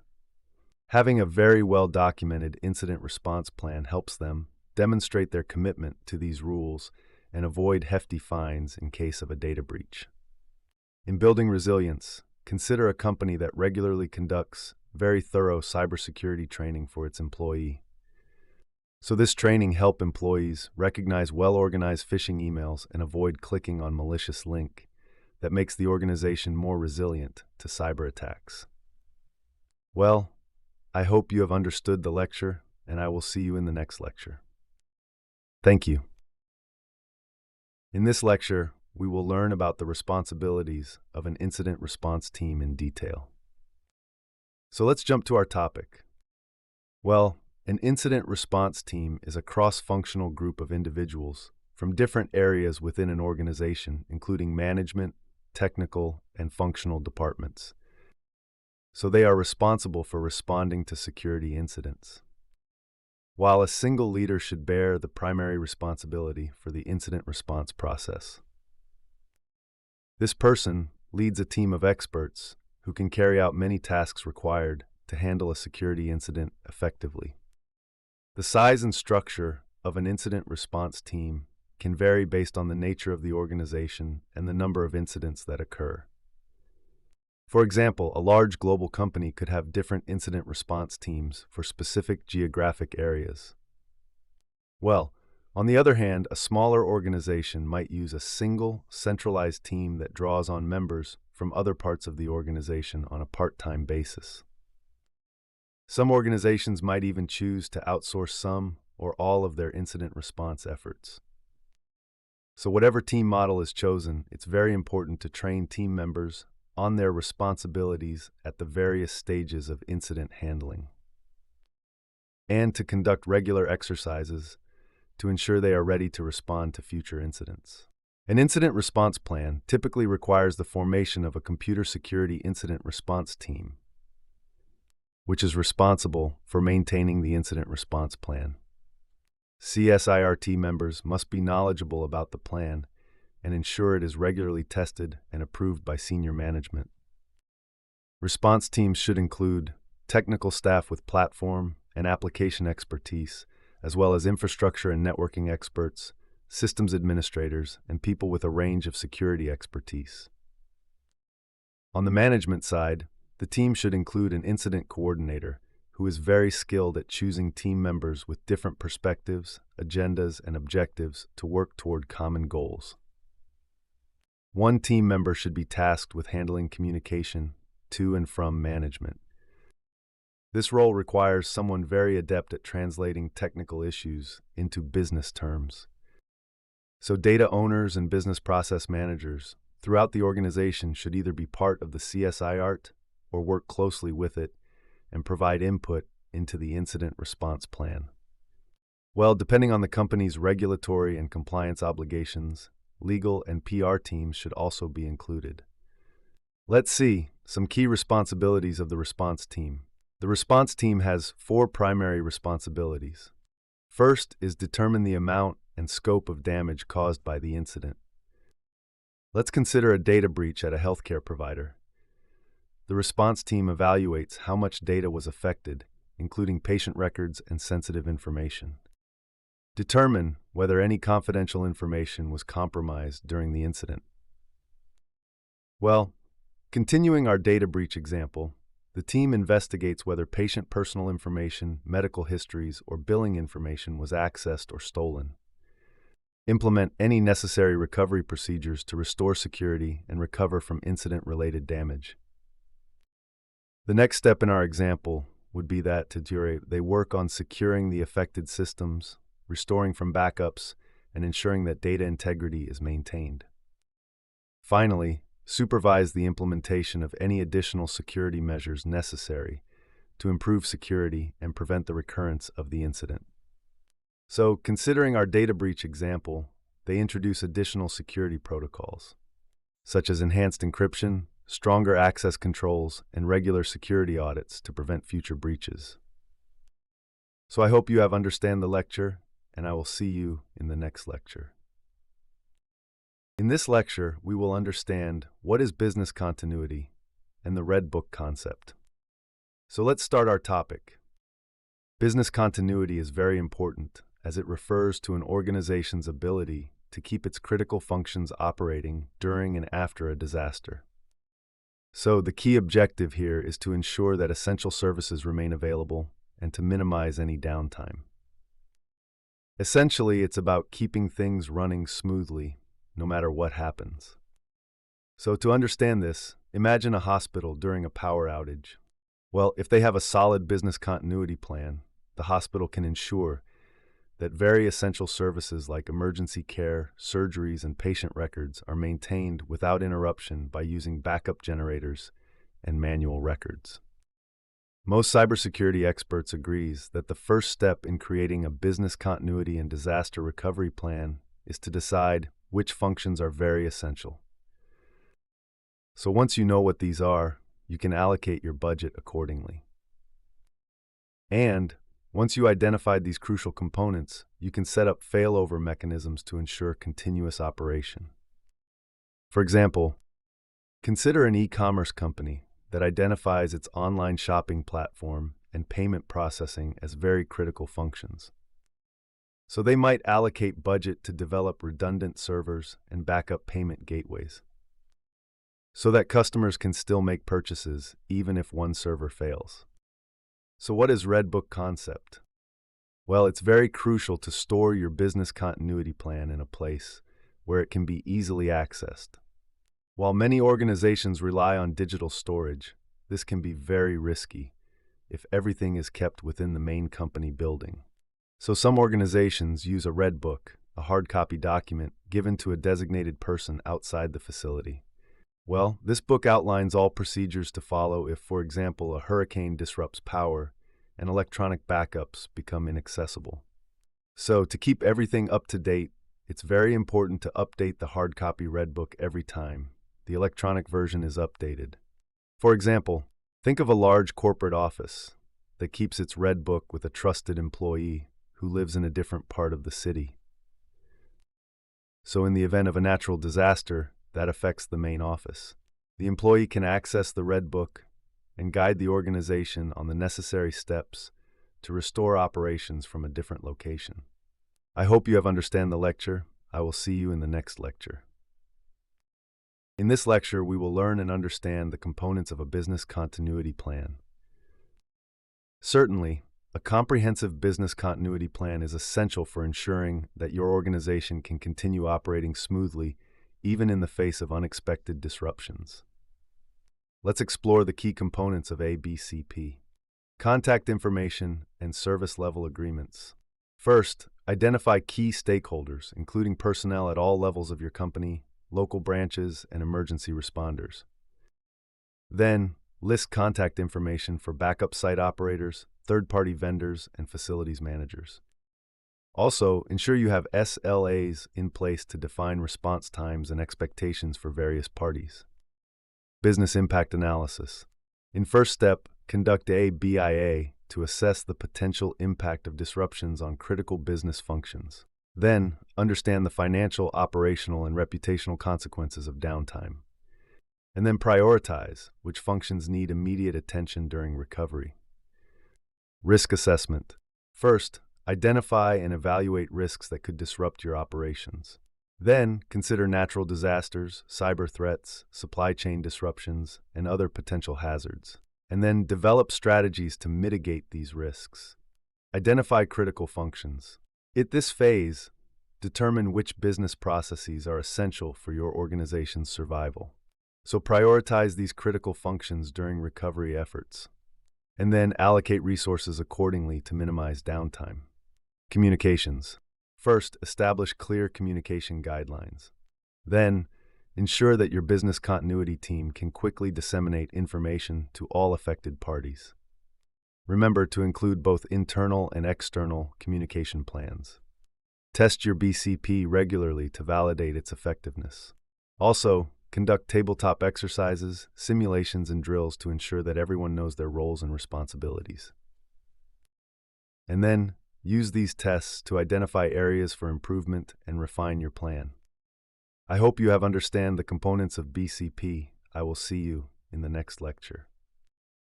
Having a very well-documented incident response plan helps them demonstrate their commitment to these rules and avoid hefty fines in case of a data breach. In building resilience, consider a company that regularly conducts very thorough cybersecurity training for its employee. So this training helps employees recognize well-organized phishing emails and avoid clicking on malicious link that makes the organization more resilient to cyber attacks. Well, I hope you have understood the lecture, and I will see you in the next lecture. Thank you. In this lecture, we will learn about the responsibilities of an incident response team in detail. So let's jump to our topic. Well, an incident response team is a cross-functional group of individuals from different areas within an organization, including management, technical, and functional departments. So they are responsible for responding to security incidents. While a single leader should bear the primary responsibility for the incident response process. This person leads a team of experts who can carry out many tasks required to handle a security incident effectively. The size and structure of an incident response team can vary based on the nature of the organization and the number of incidents that occur. For example, a large global company could have different incident response teams for specific geographic areas. Well, on the other hand, a smaller organization might use a single, centralized team that draws on members from other parts of the organization on a part-time basis. Some organizations might even choose to outsource some or all of their incident response efforts. So whatever team model is chosen, it's very important to train team members on their responsibilities at the various stages of incident handling, and to conduct regular exercises to ensure they are ready to respond to future incidents. An incident response plan typically requires the formation of a computer security incident response team, which is responsible for maintaining the incident response plan. CSIRT members must be knowledgeable about the plan and ensure it is regularly tested and approved by senior management. Response teams should include technical staff with platform and application expertise, as well as infrastructure and networking experts, systems administrators, and people with a range of security expertise. On the management side, the team should include an incident coordinator who is very skilled at choosing team members with different perspectives, agendas, and objectives to work toward common goals. One team member should be tasked with handling communication to and from management. This role requires someone very adept at translating technical issues into business terms. So data owners and business process managers throughout the organization should either be part of the CSIRT or work closely with it and provide input into the incident response plan. Well, depending on the company's regulatory and compliance obligations, legal and PR teams should also be included. Let's see some key responsibilities of the response team. The response team has 4 primary responsibilities. First is determine the amount and scope of damage caused by the incident. Let's consider a data breach at a healthcare provider. The response team evaluates how much data was affected, including patient records and sensitive information. Determine whether any confidential information was compromised during the incident. Well, continuing our data breach example, the team investigates whether patient personal information, medical histories, or billing information was accessed or stolen. Implement any necessary recovery procedures to restore security and recover from incident-related damage. The next step in our example would be that they work on securing the affected systems, restoring from backups, and ensuring that data integrity is maintained. Finally, supervise the implementation of any additional security measures necessary to improve security and prevent the recurrence of the incident. So, considering our data breach example, they introduce additional security protocols, such as enhanced encryption, stronger access controls, and regular security audits to prevent future breaches. So I hope you have understand the lecture, and I will see you in the next lecture. In this lecture, we will understand what is business continuity and the Red Book concept. So let's start our topic. Business continuity is very important as it refers to an organization's ability to keep its critical functions operating during and after a disaster. So the key objective here is to ensure that essential services remain available and to minimize any downtime. Essentially, it's about keeping things running smoothly, no matter what happens. So to understand this, imagine a hospital during a power outage. Well, if they have a solid business continuity plan, the hospital can ensure that very essential services like emergency care, surgeries, and patient records are maintained without interruption by using backup generators and manual records. Most cybersecurity experts agrees that the first step in creating a business continuity and disaster recovery plan is to decide which functions are very essential. So once you know what these are, you can allocate your budget accordingly. And once you identified these crucial components, you can set up failover mechanisms to ensure continuous operation. For example, consider an e-commerce company that identifies its online shopping platform and payment processing as very critical functions. So they might allocate budget to develop redundant servers and backup payment gateways, so that customers can still make purchases even if one server fails. So what is Red Book concept? Well, it's very crucial to store your business continuity plan in a place where it can be easily accessed. While many organizations rely on digital storage, this can be very risky if everything is kept within the main company building. So some organizations use a Red Book, a hard copy document given to a designated person outside the facility. Well, this book outlines all procedures to follow if, for example, a hurricane disrupts power and electronic backups become inaccessible. So, to keep everything up to date, it's very important to update the hard copy Red Book every time the electronic version is updated. For example, think of a large corporate office that keeps its Red Book with a trusted employee who lives in a different part of the city. So in the event of a natural disaster, that affects the main office. The employee can access the Red Book and guide the organization on the necessary steps to restore operations from a different location. I hope you have understand the lecture. I will see you in the next lecture. In this lecture, we will learn and understand the components of a business continuity plan. Certainly, a comprehensive business continuity plan is essential for ensuring that your organization can continue operating smoothly even in the face of unexpected disruptions. Let's explore the key components of ABCP. Contact information and service level agreements. First, identify key stakeholders, including personnel at all levels of your company, local branches, and emergency responders. Then, list contact information for backup site operators, third-party vendors, and facilities managers. Also, ensure you have SLAs in place to define response times and expectations for various parties. Business impact analysis. In first step, conduct a BIA to assess the potential impact of disruptions on critical business functions. Then, understand the financial, operational, and reputational consequences of downtime. And then prioritize which functions need immediate attention during recovery. Risk assessment. First, identify and evaluate risks that could disrupt your operations. Then, consider natural disasters, cyber threats, supply chain disruptions, and other potential hazards. And then develop strategies to mitigate these risks. Identify critical functions. At this phase, determine which business processes are essential for your organization's survival. So prioritize these critical functions during recovery efforts. And then allocate resources accordingly to minimize downtime. Communications. First, establish clear communication guidelines. Then, ensure that your business continuity team can quickly disseminate information to all affected parties. Remember to include both internal and external communication plans. Test your BCP regularly to validate its effectiveness. Also, conduct tabletop exercises, simulations, and drills to ensure that everyone knows their roles and responsibilities. And then, use these tests to identify areas for improvement and refine your plan. I hope you have understand the components of BCP. I will see you in the next lecture.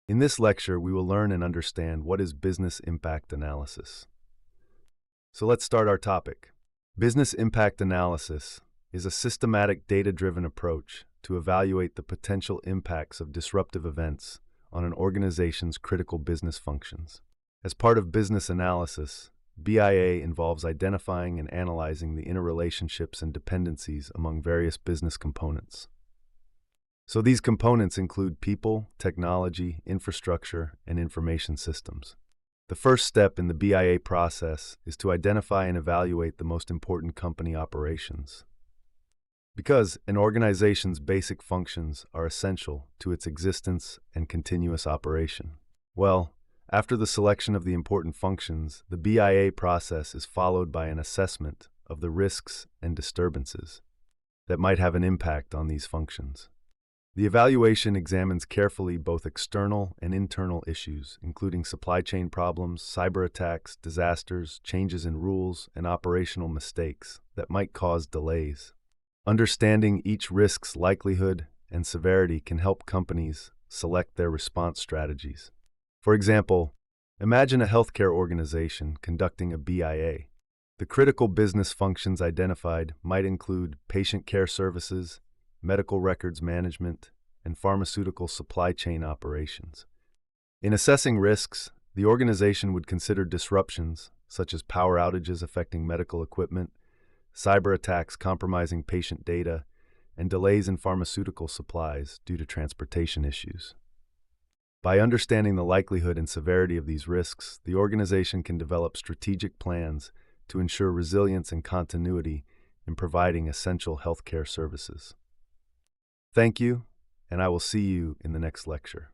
In this lecture, we will learn and understand what is business impact analysis. So let's start our topic. Business impact analysis is a systematic data-driven approach to evaluate the potential impacts of disruptive events on an organization's critical business functions. As part of business analysis, BIA involves identifying and analyzing the interrelationships and dependencies among various business components. So these components include people, technology, infrastructure, and information systems. The first step in the BIA process is to identify and evaluate the most important company operations. Because an organization's basic functions are essential to its existence and continuous operation. Well, after the selection of the important functions, the BIA process is followed by an assessment of the risks and disturbances that might have an impact on these functions. The evaluation examines carefully both external and internal issues, including supply chain problems, cyber attacks, disasters, changes in rules, and operational mistakes that might cause delays. Understanding each risk's likelihood and severity can help companies select their response strategies. For example, imagine a healthcare organization conducting a BIA. The critical business functions identified might include patient care services, medical records management, and pharmaceutical supply chain operations. In assessing risks, the organization would consider disruptions such as power outages affecting medical equipment, cyber attacks compromising patient data, and delays in pharmaceutical supplies due to transportation issues. By understanding the likelihood and severity of these risks, the organization can develop strategic plans to ensure resilience and continuity in providing essential healthcare services. Thank you, and I will see you in the next lecture.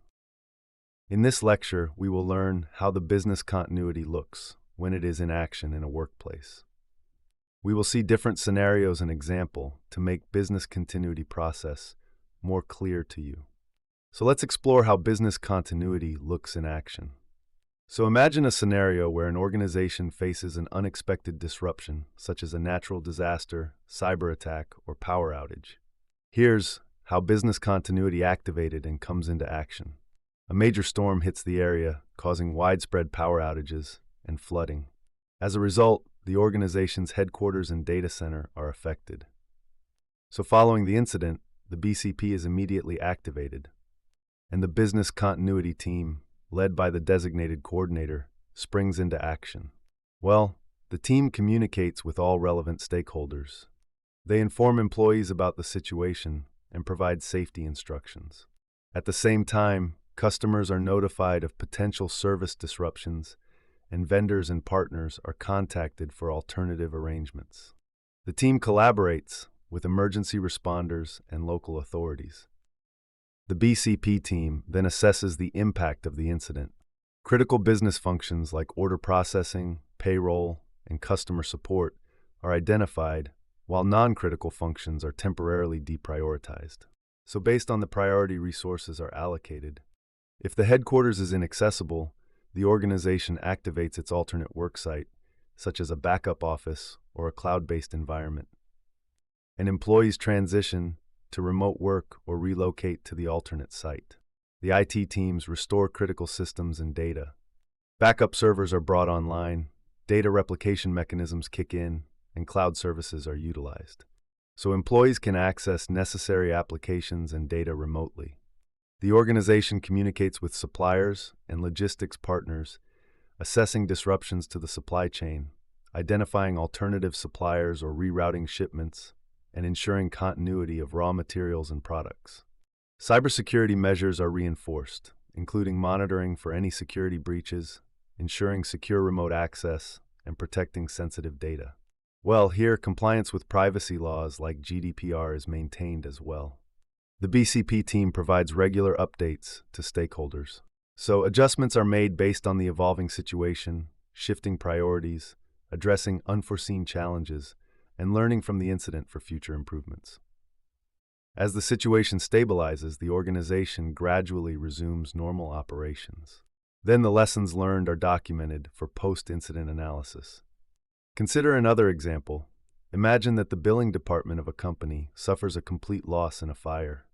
In this lecture, we will learn how the business continuity looks when it is in action in a workplace. We will see different scenarios and examples to make business continuity process more clear to you. So let's explore how business continuity looks in action. So imagine a scenario where an organization faces an unexpected disruption, such as a natural disaster, cyber attack, or power outage. Here's how business continuity activated and comes into action. A major storm hits the area, causing widespread power outages and flooding. As a result, the organization's headquarters and data center are affected. So following the incident, the BCP is immediately activated, and the business continuity team, led by the designated coordinator, springs into action. Well, the team communicates with all relevant stakeholders. They inform employees about the situation and provide safety instructions. At the same time, customers are notified of potential service disruptions, and vendors and partners are contacted for alternative arrangements. The team collaborates with emergency responders and local authorities. The BCP team then assesses the impact of the incident. Critical business functions like order processing, payroll, and customer support are identified, while non-critical functions are temporarily deprioritized. So based on the priority, resources are allocated. If the headquarters is inaccessible, the organization activates its alternate work site, such as a backup office or a cloud-based environment. And employees transition to remote work or relocate to the alternate site. The IT teams restore critical systems and data. Backup servers are brought online, data replication mechanisms kick in, and cloud services are utilized. So employees can access necessary applications and data remotely. The organization communicates with suppliers and logistics partners, assessing disruptions to the supply chain, identifying alternative suppliers or rerouting shipments, and ensuring continuity of raw materials and products. Cybersecurity measures are reinforced, including monitoring for any security breaches, ensuring secure remote access, and protecting sensitive data. Well, here, compliance with privacy laws like GDPR is maintained as well. The BCP team provides regular updates to stakeholders. So adjustments are made based on the evolving situation, shifting priorities, addressing unforeseen challenges, and learning from the incident for future improvements. As the situation stabilizes, the organization gradually resumes normal operations. Then the lessons learned are documented for post-incident analysis. Consider another example. Imagine that the billing department of a company suffers a complete loss in a fire.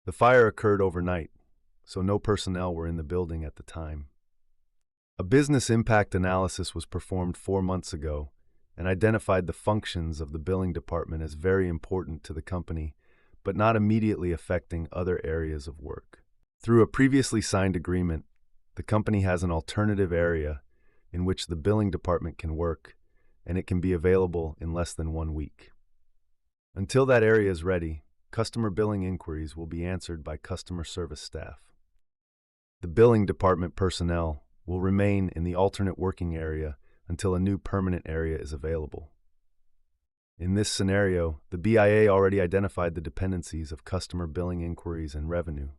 The fire occurred overnight, so no personnel were in the building at the time. A business impact analysis was performed 4 months ago and identified the functions of the billing department as very important to the company, but not immediately affecting other areas of work. Through a previously signed agreement, the company has an alternative area in which the billing department can work, and it can be available in less than 1 week. Until that area is ready, customer billing inquiries will be answered by customer service staff. The billing department personnel will remain in the alternate working area until a new permanent area is available. In this scenario, the BIA already identified the dependencies of customer billing inquiries and revenue.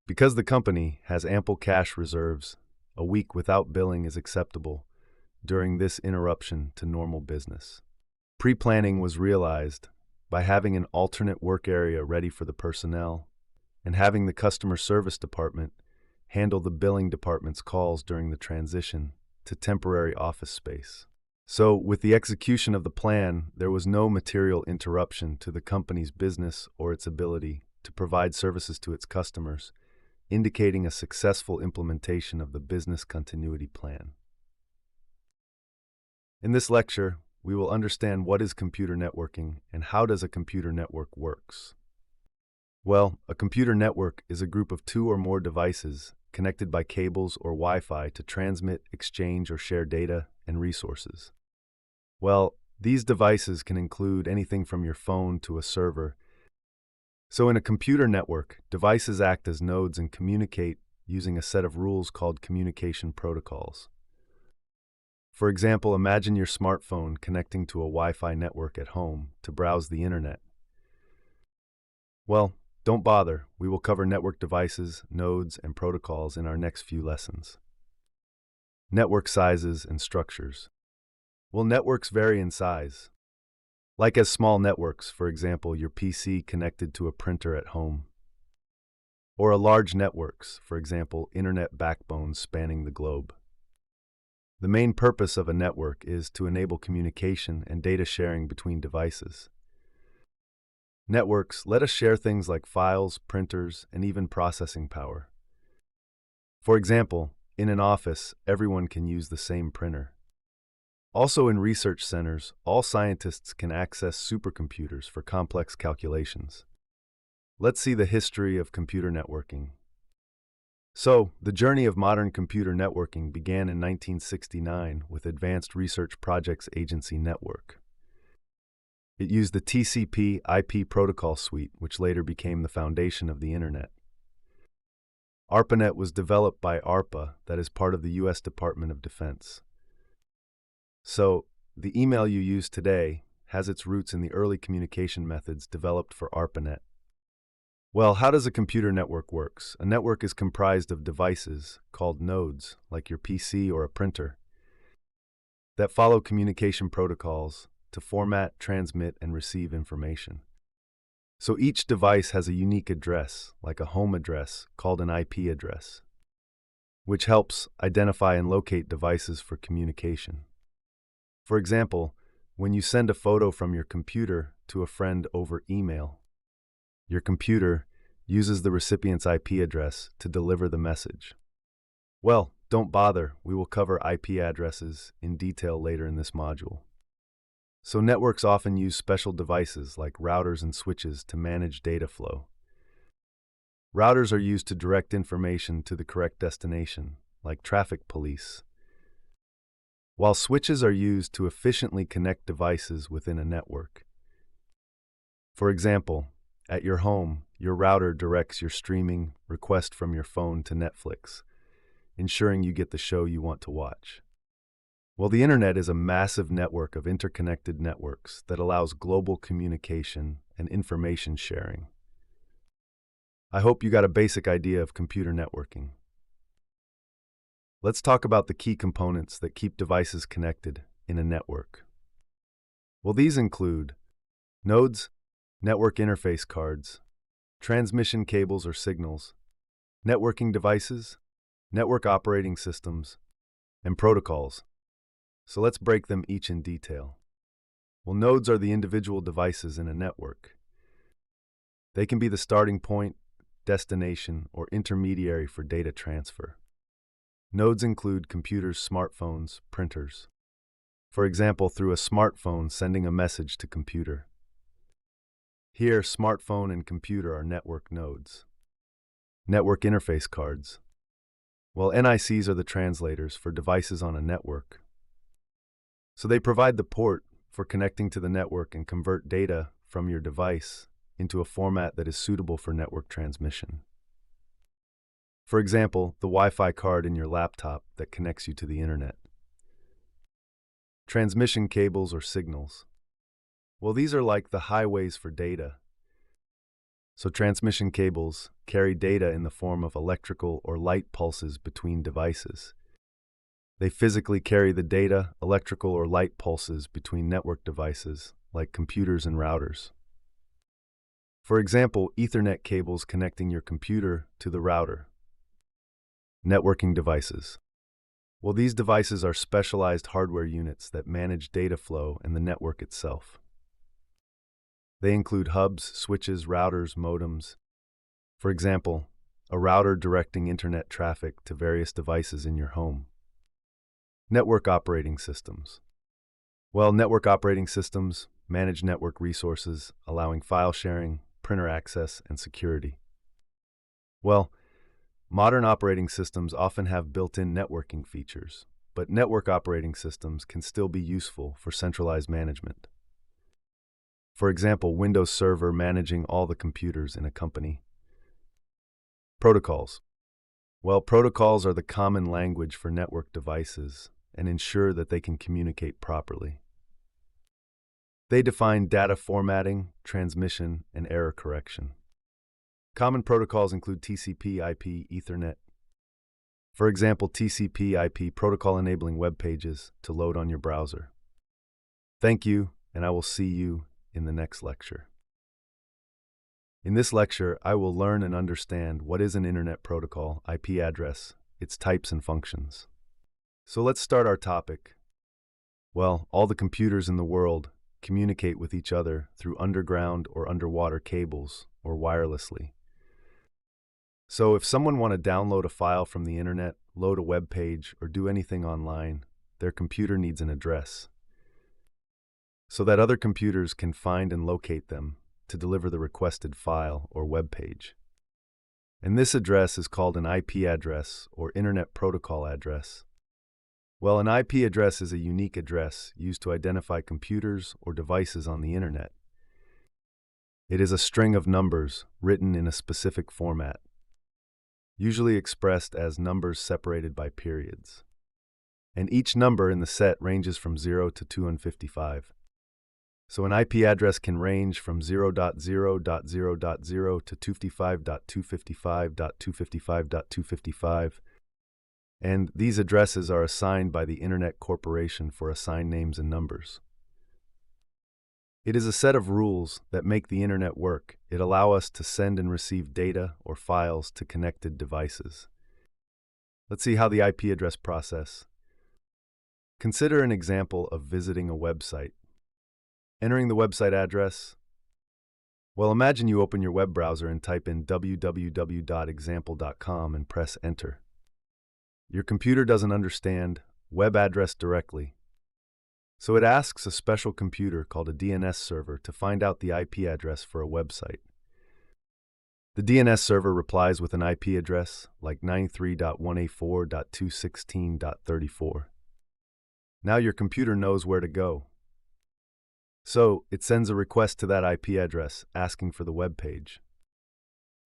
Because the company has ample cash reserves, a week without billing is acceptable during this interruption to normal business. Pre-planning was realized by having an alternate work area ready for the personnel and having the customer service department handle the billing department's calls during the transition to temporary office space. So, with the execution of the plan, there was no material interruption to the company's business or its ability to provide services to its customers, indicating a successful implementation of the business continuity plan. In this lecture, we will understand what is computer networking and how does a computer network works. Well, a computer network is a group of 2 or more devices connected by cables or Wi-Fi to transmit, exchange, or share data and resources. Well, these devices can include anything from your phone to a server. So in a computer network, devices act as nodes and communicate using a set of rules called communication protocols. For example, imagine your smartphone connecting to a Wi-Fi network at home to browse the internet. Well, don't bother, we will cover network devices, nodes, and protocols in our next few lessons. Network sizes and structures. Well, networks vary in size. Like as small networks, for example, your PC connected to a printer at home. or a large networks, for example, internet backbones spanning the globe. The main purpose of a network is to enable communication and data sharing between devices. Networks let us share things like files, printers, and even processing power. For example, in an office, everyone can use the same printer. Also in research centers, all scientists can access supercomputers for complex calculations. Let's see the history of computer networking. So, the journey of modern computer networking began in 1969 with Advanced Research Projects Agency Network. It used the TCP/IP protocol suite, which later became the foundation of the Internet. ARPANET was developed by ARPA, that is part of the U.S. Department of Defense. So, the email you use today has its roots in the early communication methods developed for ARPANET. Well, how does a computer network work? A network is comprised of devices, called nodes, like your PC or a printer, that follow communication protocols to format, transmit, and receive information. So each device has a unique address, like a home address, called an IP address, which helps identify and locate devices for communication. For example, when you send a photo from your computer to a friend over email, your computer uses the recipient's IP address to deliver the message. Well, don't bother, we will cover IP addresses in detail later in this module. So networks often use special devices like routers and switches to manage data flow. Routers are used to direct information to the correct destination, like traffic police, while switches are used to efficiently connect devices within a network. For example, at your home, your router directs your streaming request from your phone to Netflix, ensuring you get the show you want to watch. Well, the Internet is a massive network of interconnected networks that allows global communication and information sharing. I hope you got a basic idea of computer networking. Let's talk about the key components that keep devices connected in a network. Well, these include nodes, network interface cards, transmission cables or signals, networking devices, network operating systems, and protocols. So let's break them each in detail. Well, nodes are the individual devices in a network. They can be the starting point, destination, or intermediary for data transfer. Nodes include computers, smartphones, printers. For example, through a smartphone sending a message to computer. Here, smartphone and computer are network nodes. Network interface cards. Well, NICs are the translators for devices on a network. So they provide the port for connecting to the network and convert data from your device into a format that is suitable for network transmission. For example, the Wi-Fi card in your laptop that connects you to the Internet. Transmission cables or signals. Well, these are like the highways for data. So transmission cables carry data in the form of electrical or light pulses between devices. They physically carry the data, electrical or light pulses between network devices, like computers and routers. For example, Ethernet cables connecting your computer to the router. Networking devices. Well, these devices are specialized hardware units that manage data flow and the network itself. They include hubs, switches, routers, modems. For example, a router directing internet traffic to various devices in your home. Network operating systems. Well, network operating systems manage network resources, allowing file sharing, printer access, and security. Well, modern operating systems often have built-in networking features, but network operating systems can still be useful for centralized management. For example, Windows Server managing all the computers in a company. Protocols. Well, protocols are the common language for network devices and ensure that they can communicate properly. They define data formatting, transmission, and error correction. Common protocols include TCP/IP, Ethernet. For example, TCP/IP protocol enabling web pages to load on your browser. Thank you, and I will see you in the next lecture. In this lecture, I will learn and understand what is an Internet Protocol, IP address, its types and functions. So let's start our topic. Well, all the computers in the world communicate with each other through underground or underwater cables or wirelessly. So if someone want to download a file from the internet, load a web page, or do anything online, their computer needs an address so that other computers can find and locate them to deliver the requested file or web page. And this address is called an IP address or Internet Protocol address. Well, an IP address is a unique address used to identify computers or devices on the internet. It is a string of numbers written in a specific format, usually expressed as numbers separated by periods. And each number in the set ranges from 0 to 255. So an IP address can range from 0.0.0.0 to 255.255.255.255. And these addresses are assigned by the Internet Corporation for assigned names and numbers. It is a set of rules that make the internet work. It allows us to send and receive data or files to connected devices. Let's see how the IP address process. Consider an example of visiting a website. Entering the website address. Well, imagine you open your web browser and type in www.example.com and press enter. Your computer doesn't understand web address directly, so it asks a special computer called a DNS server to find out the IP address for a website. The DNS server replies with an IP address like 93.184.216.34. Now your computer knows where to go. So it sends a request to that IP address asking for the web page.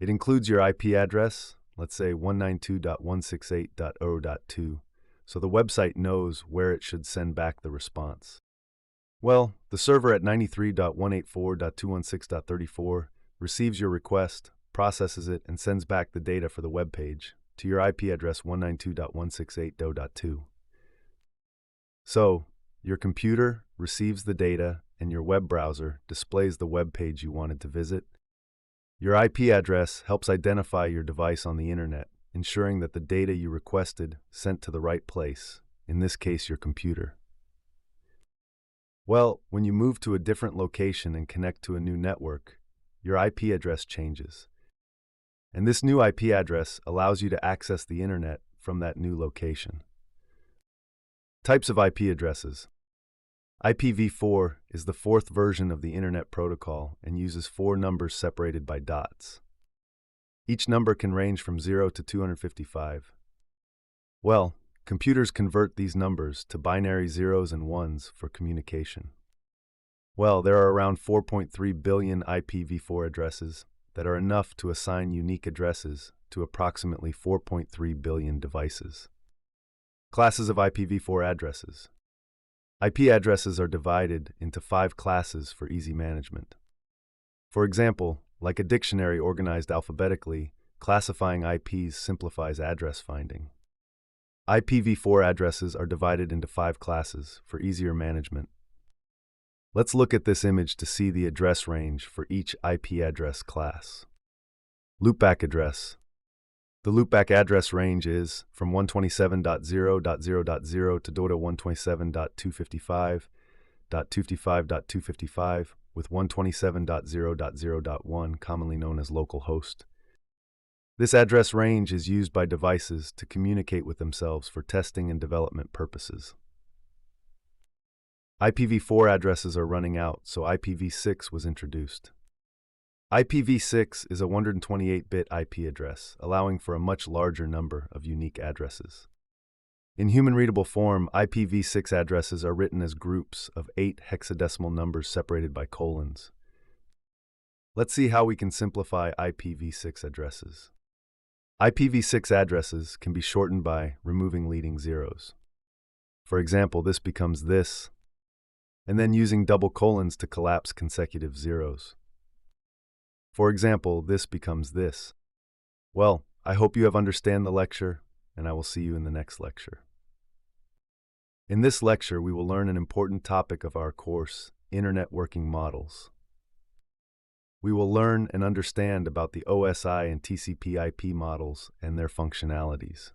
It includes your IP address, let's say 192.168.0.2, so the website knows where it should send back the response. Well, the server at 93.184.216.34 receives your request, processes it, and sends back the data for the web page to your IP address 192.168.0.2. So, your computer receives the data and your web browser displays the web page you wanted to visit. Your IP address helps identify your device on the internet, ensuring that the data you requested sent to the right place, in this case your computer. Well, when you move to a different location and connect to a new network, your IP address changes. And this new IP address allows you to access the internet from that new location. Types of IP addresses. IPv4 is the fourth version of the Internet Protocol and uses 4 numbers separated by dots. Each number can range from 0 to 255. Well, computers convert these numbers to binary zeros and ones for communication. Well, there are around 4.3 billion IPv4 addresses that are enough to assign unique addresses to approximately 4.3 billion devices. Classes of IPv4 addresses. IP addresses are divided into 5 classes for easy management. For example, like a dictionary organized alphabetically, classifying IPs simplifies address finding. IPv4 addresses are divided into 5 classes for easier management. Let's look at this image to see the address range for each IP address class. Loopback address. The loopback address range is from 127.0.0.0 to 127.255.255.255 with 127.0.0.1 commonly known as localhost. This address range is used by devices to communicate with themselves for testing and development purposes. IPv4 addresses are running out, so IPv6 was introduced. IPv6 is a 128-bit IP address, allowing for a much larger number of unique addresses. In human-readable form, IPv6 addresses are written as groups of 8 hexadecimal numbers separated by colons. Let's see how we can simplify IPv6 addresses. IPv6 addresses can be shortened by removing leading zeros. For example, this becomes this, and then using double colons to collapse consecutive zeros. For example, this becomes this. Well, I hope you have understand the lecture, and I will see you in the next lecture. In this lecture, we will learn an important topic of our course, Internet Working Models. We will learn and understand about the OSI and TCP/IP models and their functionalities.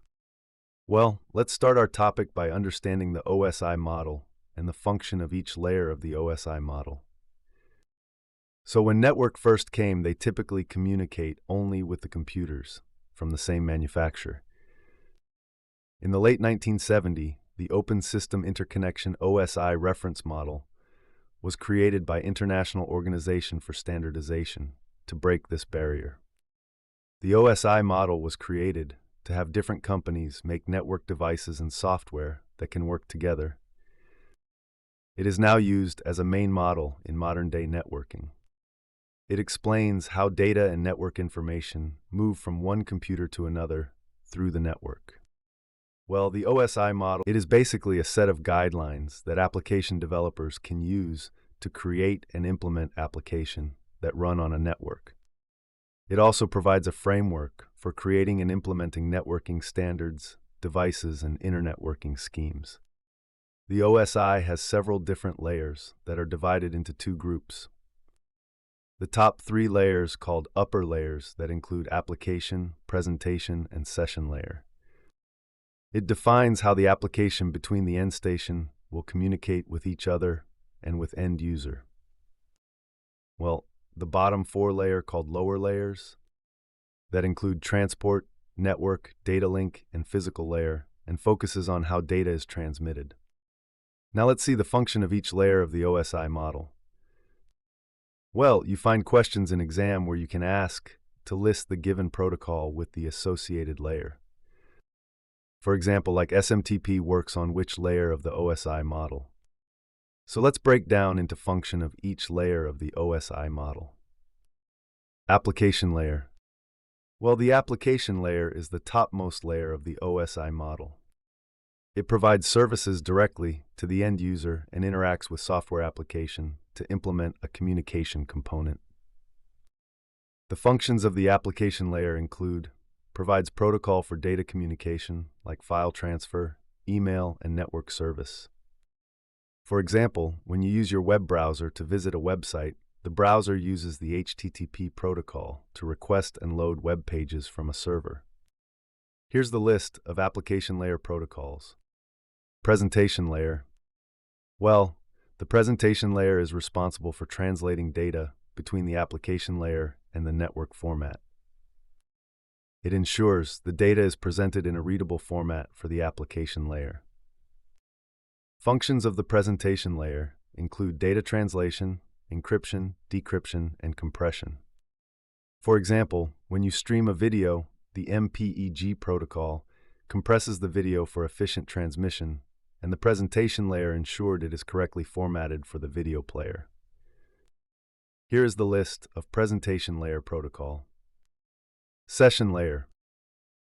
Well, let's start our topic by understanding the OSI model and the function of each layer of the OSI model. So when network first came, they typically communicate only with the computers from the same manufacturer. In the late 1970s, the Open System Interconnection OSI reference model was created by International Organization for Standardization to break this barrier. The OSI model was created to have different companies make network devices and software that can work together. It is now used as a main model in modern-day networking. It explains how data and network information move from one computer to another through the network. Well, the OSI model, it is basically a set of guidelines that application developers can use to create and implement applications that run on a network. It also provides a framework for creating and implementing networking standards, devices, and internetworking schemes. The OSI has several different layers that are divided into two groups. The top three layers called upper layers that include application, presentation, and session layer. It defines how the application between the end station will communicate with each other and with end user. Well, the bottom four layer called lower layers that include transport, network, data link, and physical layer and focuses on how data is transmitted. Now let's see the function of each layer of the OSI model. Well, you find questions in exam where you can ask to list the given protocol with the associated layer. For example, like SMTP works on which layer of the OSI model. So let's break down into function of each layer of the OSI model. Application layer. Well, the application layer is the topmost layer of the OSI model. It provides services directly to the end user and interacts with software application to implement a communication component. The functions of the application layer include provides protocol for data communication like file transfer, email, and network service. For example, when you use your web browser to visit a website, the browser uses the HTTP protocol to request and load web pages from a server. Here's the list of application layer protocols. Presentation layer. Well, the presentation layer is responsible for translating data between the application layer and the network format. It ensures the data is presented in a readable format for the application layer. Functions of the presentation layer include data translation, encryption, decryption, and compression. For example, when you stream a video, the MPEG protocol compresses the video for efficient transmission, and the presentation layer ensured it is correctly formatted for the video player. Here is the list of presentation layer protocol. Session layer.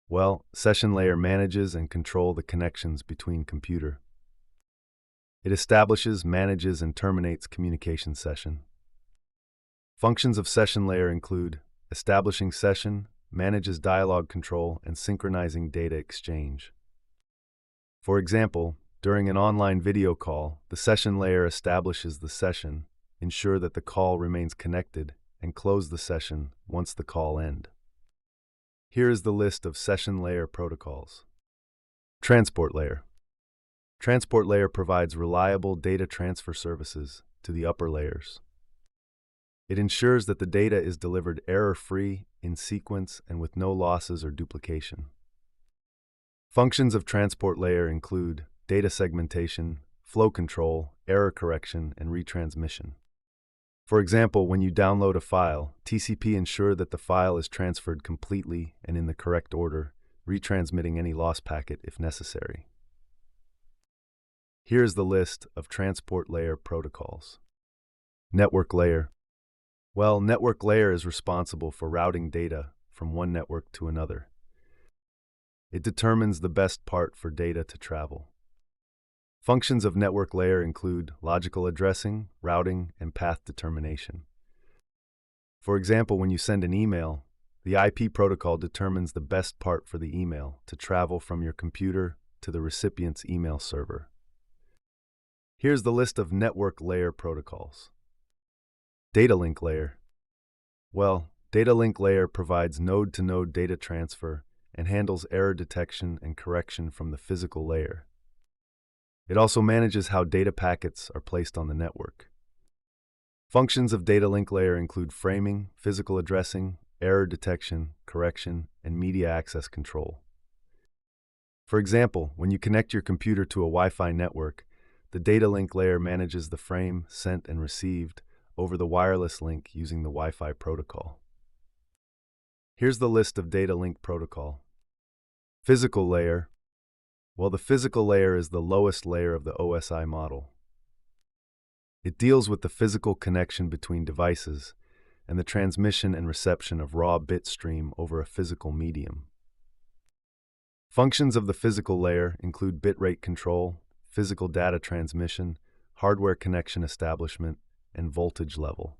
Well, session layer manages and controls the connections between computer. It establishes, manages, and terminates communication session. Functions of session layer include establishing session, manages dialogue control, and synchronizing data exchange. For example, during an online video call, the session layer establishes the session, ensure that the call remains connected, and close the session once the call ends. Here is the list of session layer protocols. Transport layer. Transport layer provides reliable data transfer services to the upper layers. It ensures that the data is delivered error-free, in sequence, and with no losses or duplication. Functions of transport layer include data segmentation, flow control, error correction, and retransmission. For example, when you download a file, TCP ensures that the file is transferred completely and in the correct order, retransmitting any lost packet if necessary. Here is the list of transport layer protocols. Network layer. Well, network layer is responsible for routing data from one network to another. It determines the best part for data to travel. Functions of network layer include logical addressing, routing, and path determination. For example, when you send an email, the IP protocol determines the best part for the email to travel from your computer to the recipient's email server. Here's the list of network layer protocols. Data link layer. Well, data link layer provides node-to-node data transfer and handles error detection and correction from the physical layer. It also manages how data packets are placed on the network. Functions of data link layer include framing, physical addressing, error detection, correction, and media access control. For example, when you connect your computer to a Wi-Fi network, the data link layer manages the frame sent and received over the wireless link using the Wi-Fi protocol. Here's the list of data link protocol. Physical layer. Well, the physical layer is the lowest layer of the OSI model. It deals with the physical connection between devices and the transmission and reception of raw bit stream over a physical medium. Functions of the physical layer include bitrate control, physical data transmission, hardware connection establishment, and voltage level.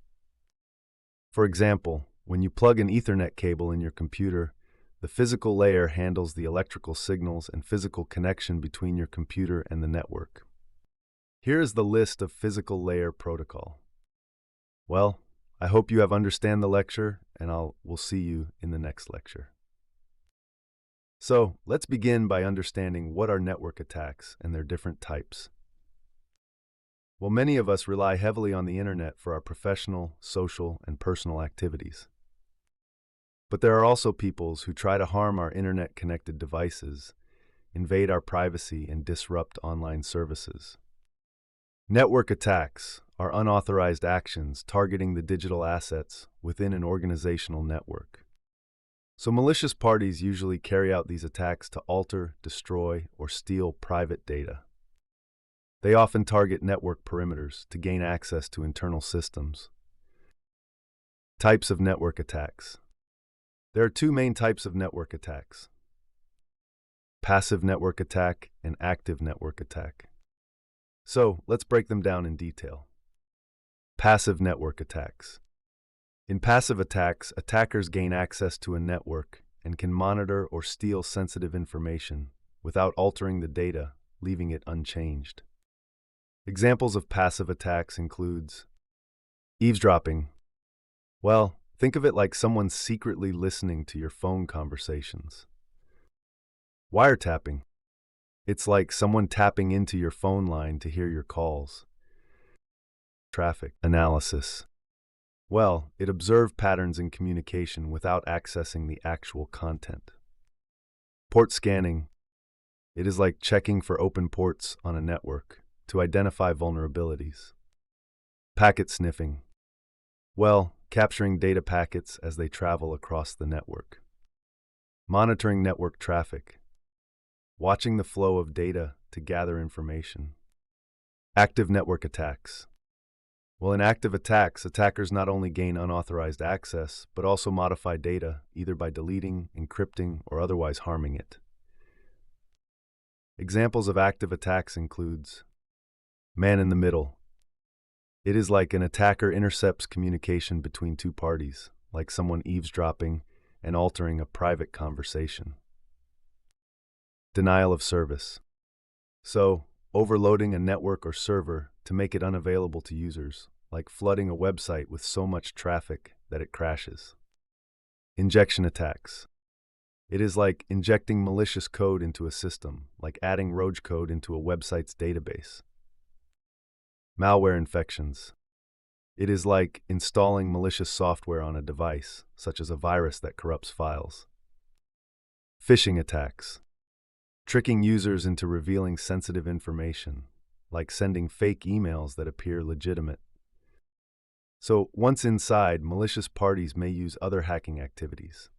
For example, when you plug an Ethernet cable in your computer, the physical layer handles the electrical signals and physical connection between your computer and the network. Here is the list of physical layer protocol. Well, I hope you have understand the lecture, and we'll see you in the next lecture. So, let's begin by understanding what are network attacks and their different types. Well, many of us rely heavily on the internet for our professional, social, and personal activities. But there are also peoples who try to harm our internet-connected devices, invade our privacy, and disrupt online services. Network attacks are unauthorized actions targeting the digital assets within an organizational network. So malicious parties usually carry out these attacks to alter, destroy, or steal private data. They often target network perimeters to gain access to internal systems. Types of network attacks. There are two main types of network attacks: passive network attack and active network attack. So, let's break them down in detail. Passive network attacks. In passive attacks, attackers gain access to a network and can monitor or steal sensitive information without altering the data, leaving it unchanged. Examples of passive attacks includes eavesdropping. Well, think of it like someone secretly listening to your phone conversations. Wiretapping. It's like someone tapping into your phone line to hear your calls. Traffic analysis. Well, it observes patterns in communication without accessing the actual content. Port scanning. It is like checking for open ports on a network to identify vulnerabilities. Packet sniffing. Well, capturing data packets as they travel across the network. Monitoring network traffic. Watching the flow of data to gather information. Active network attacks. Well, in active attacks, attackers not only gain unauthorized access, but also modify data, either by deleting, encrypting, or otherwise harming it. Examples of active attacks includes man in the middle. It is like an attacker intercepts communication between two parties, like someone eavesdropping and altering a private conversation. Denial of service. So, overloading a network or server to make it unavailable to users, like flooding a website with so much traffic that it crashes. Injection attacks. It is like injecting malicious code into a system, like adding rogue code into a website's database. Malware infections. It is like installing malicious software on a device, such as a virus that corrupts files. Phishing attacks. Tricking users into revealing sensitive information, like sending fake emails that appear legitimate. So, once inside, malicious parties may use other hacking activities,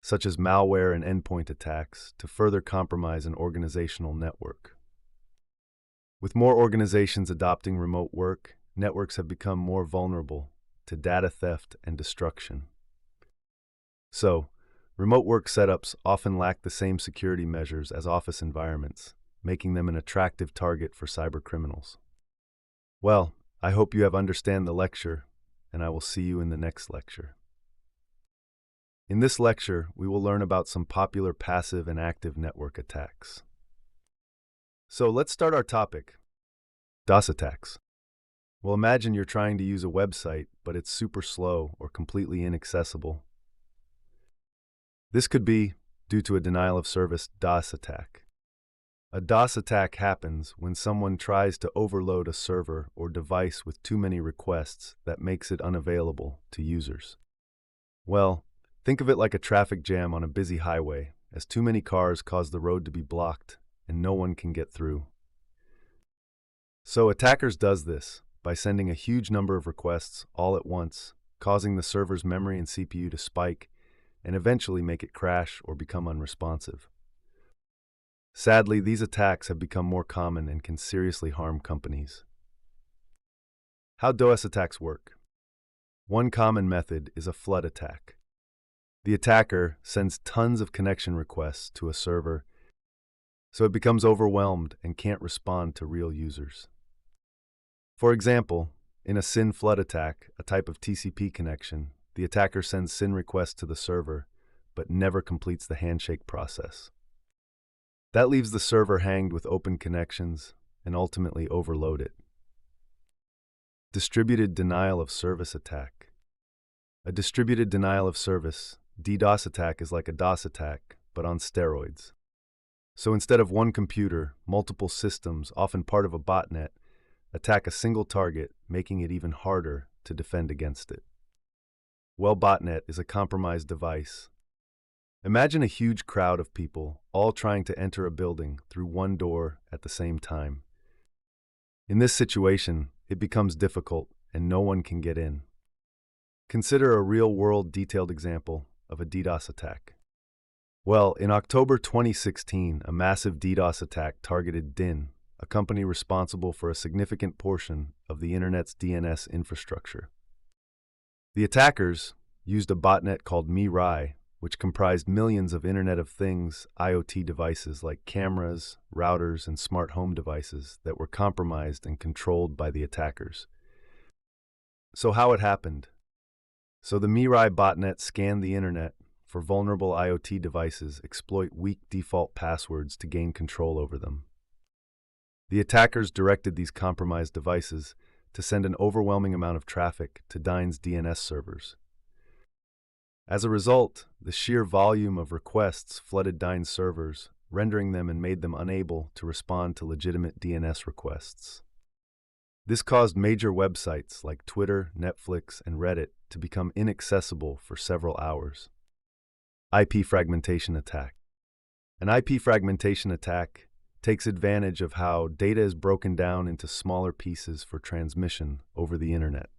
such as malware and endpoint attacks, to further compromise an organizational network. With more organizations adopting remote work, networks have become more vulnerable to data theft and destruction. So, remote work setups often lack the same security measures as office environments, making them an attractive target for cybercriminals. Well, I hope you have understand the lecture, and I will see you in the next lecture. In this lecture, we will learn about some popular passive and active network attacks. So let's start our topic, DOS attacks. Well, imagine you're trying to use a website, but it's super slow or completely inaccessible. This could be due to a denial of service DOS attack. A DOS attack happens when someone tries to overload a server or device with too many requests that makes it unavailable to users. Well, think of it like a traffic jam on a busy highway, as too many cars cause the road to be blocked and no one can get through. So attackers does this by sending a huge number of requests all at once, causing the server's memory and CPU to spike and eventually make it crash or become unresponsive. Sadly, these attacks have become more common and can seriously harm companies. How DOS attacks work? One common method is a flood attack. The attacker sends tons of connection requests to a server, so it becomes overwhelmed and can't respond to real users. For example, in a SYN flood attack, a type of TCP connection, the attacker sends SYN requests to the server, but never completes the handshake process. That leaves the server hanged with open connections and ultimately overload it. Distributed denial of service attack. A distributed denial of service, DDoS attack, is like a DOS attack, but on steroids. So instead of one computer, multiple systems, often part of a botnet, attack a single target, making it even harder to defend against it. Well, botnet is a compromised device. Imagine a huge crowd of people all trying to enter a building through one door at the same time. In this situation, it becomes difficult and no one can get in. Consider a real-world detailed example of a DDoS attack. Well, in October 2016, a massive DDoS attack targeted DIN, a company responsible for a significant portion of the Internet's DNS infrastructure. The attackers used a botnet called Mirai, which comprised millions of Internet of Things IoT devices like cameras, routers, and smart home devices that were compromised and controlled by the attackers. So how it happened? So the Mirai botnet scanned the Internet for vulnerable IoT devices, exploit weak default passwords to gain control over them. The attackers directed these compromised devices to send an overwhelming amount of traffic to DIN's DNS servers. As a result, the sheer volume of requests flooded DIN's servers, rendering them and made them unable to respond to legitimate DNS requests. This caused major websites like Twitter, Netflix, and Reddit to become inaccessible for several hours. IP fragmentation attack. An IP fragmentation attack takes advantage of how data is broken down into smaller pieces for transmission over the Internet.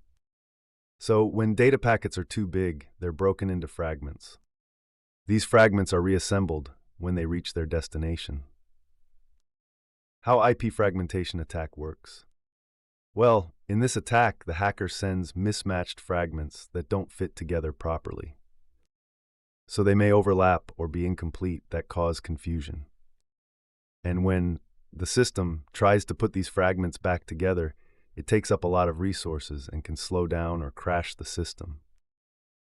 So when data packets are too big, they're broken into fragments. These fragments are reassembled when they reach their destination. How IP fragmentation attack works? Well, in this attack, the hacker sends mismatched fragments that don't fit together properly. So they may overlap or be incomplete, that cause confusion. And when the system tries to put these fragments back together, it takes up a lot of resources and can slow down or crash the system.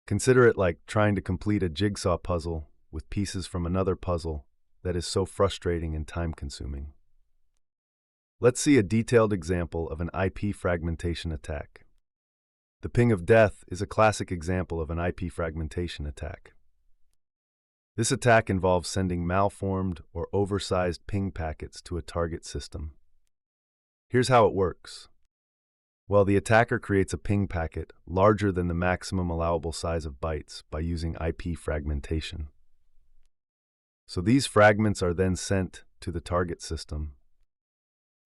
Consider it like trying to complete a jigsaw puzzle with pieces from another puzzle that is so frustrating and time-consuming. Let's see a detailed example of an IP fragmentation attack. The ping of death is a classic example of an IP fragmentation attack. This attack involves sending malformed or oversized ping packets to a target system. Here's how it works. Well, the attacker creates a ping packet larger than the maximum allowable size of bytes by using IP fragmentation. So these fragments are then sent to the target system.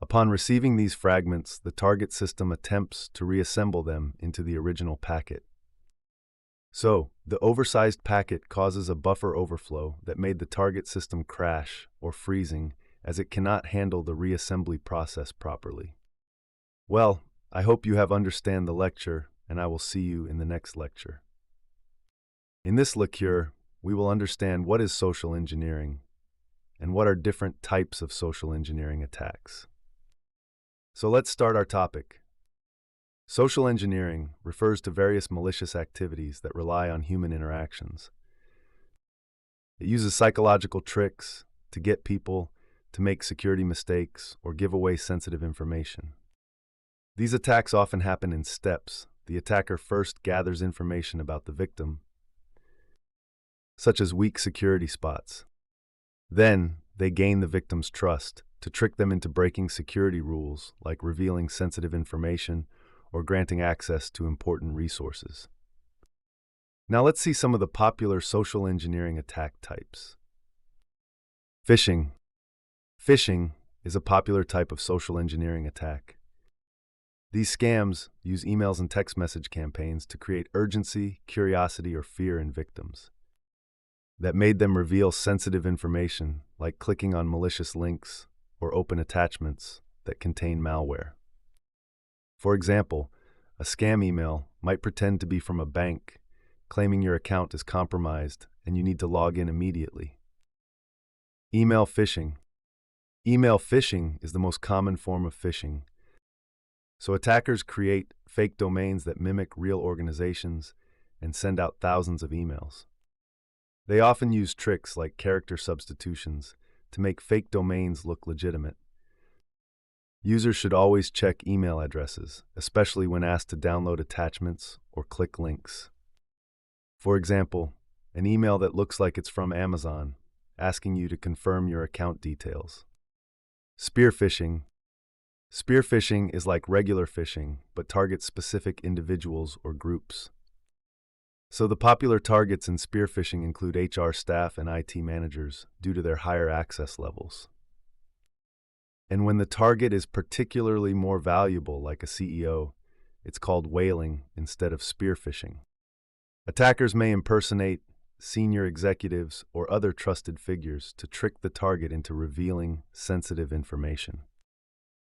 Upon receiving these fragments, the target system attempts to reassemble them into the original packet. So, the oversized packet causes a buffer overflow that made the target system crash or freezing, as it cannot handle the reassembly process properly. Well, I hope you have understand the lecture, and I will see you in the next lecture. In this lecture, we will understand what is social engineering and what are different types of social engineering attacks. So let's start our topic. Social engineering refers to various malicious activities that rely on human interactions. It uses psychological tricks to get people to make security mistakes or give away sensitive information. These attacks often happen in steps. The attacker first gathers information about the victim, such as weak security spots. Then, they gain the victim's trust to trick them into breaking security rules, like revealing sensitive information or granting access to important resources. Now let's see some of the popular social engineering attack types. Phishing. Phishing is a popular type of social engineering attack. These scams use emails and text message campaigns to create urgency, curiosity, or fear in victims. That made them reveal sensitive information, like clicking on malicious links or open attachments that contain malware. For example, a scam email might pretend to be from a bank, claiming your account is compromised and you need to log in immediately. Email phishing. Email phishing is the most common form of phishing. So attackers create fake domains that mimic real organizations and send out thousands of emails. They often use tricks like character substitutions to make fake domains look legitimate. Users should always check email addresses, especially when asked to download attachments or click links. For example, an email that looks like it's from Amazon, asking you to confirm your account details. Spear phishing. Spear phishing is like regular phishing, but targets specific individuals or groups. So the popular targets in spear phishing include HR staff and IT managers due to their higher access levels. And when the target is particularly more valuable, like a CEO, it's called whaling instead of spear phishing. Attackers may impersonate senior executives or other trusted figures to trick the target into revealing sensitive information.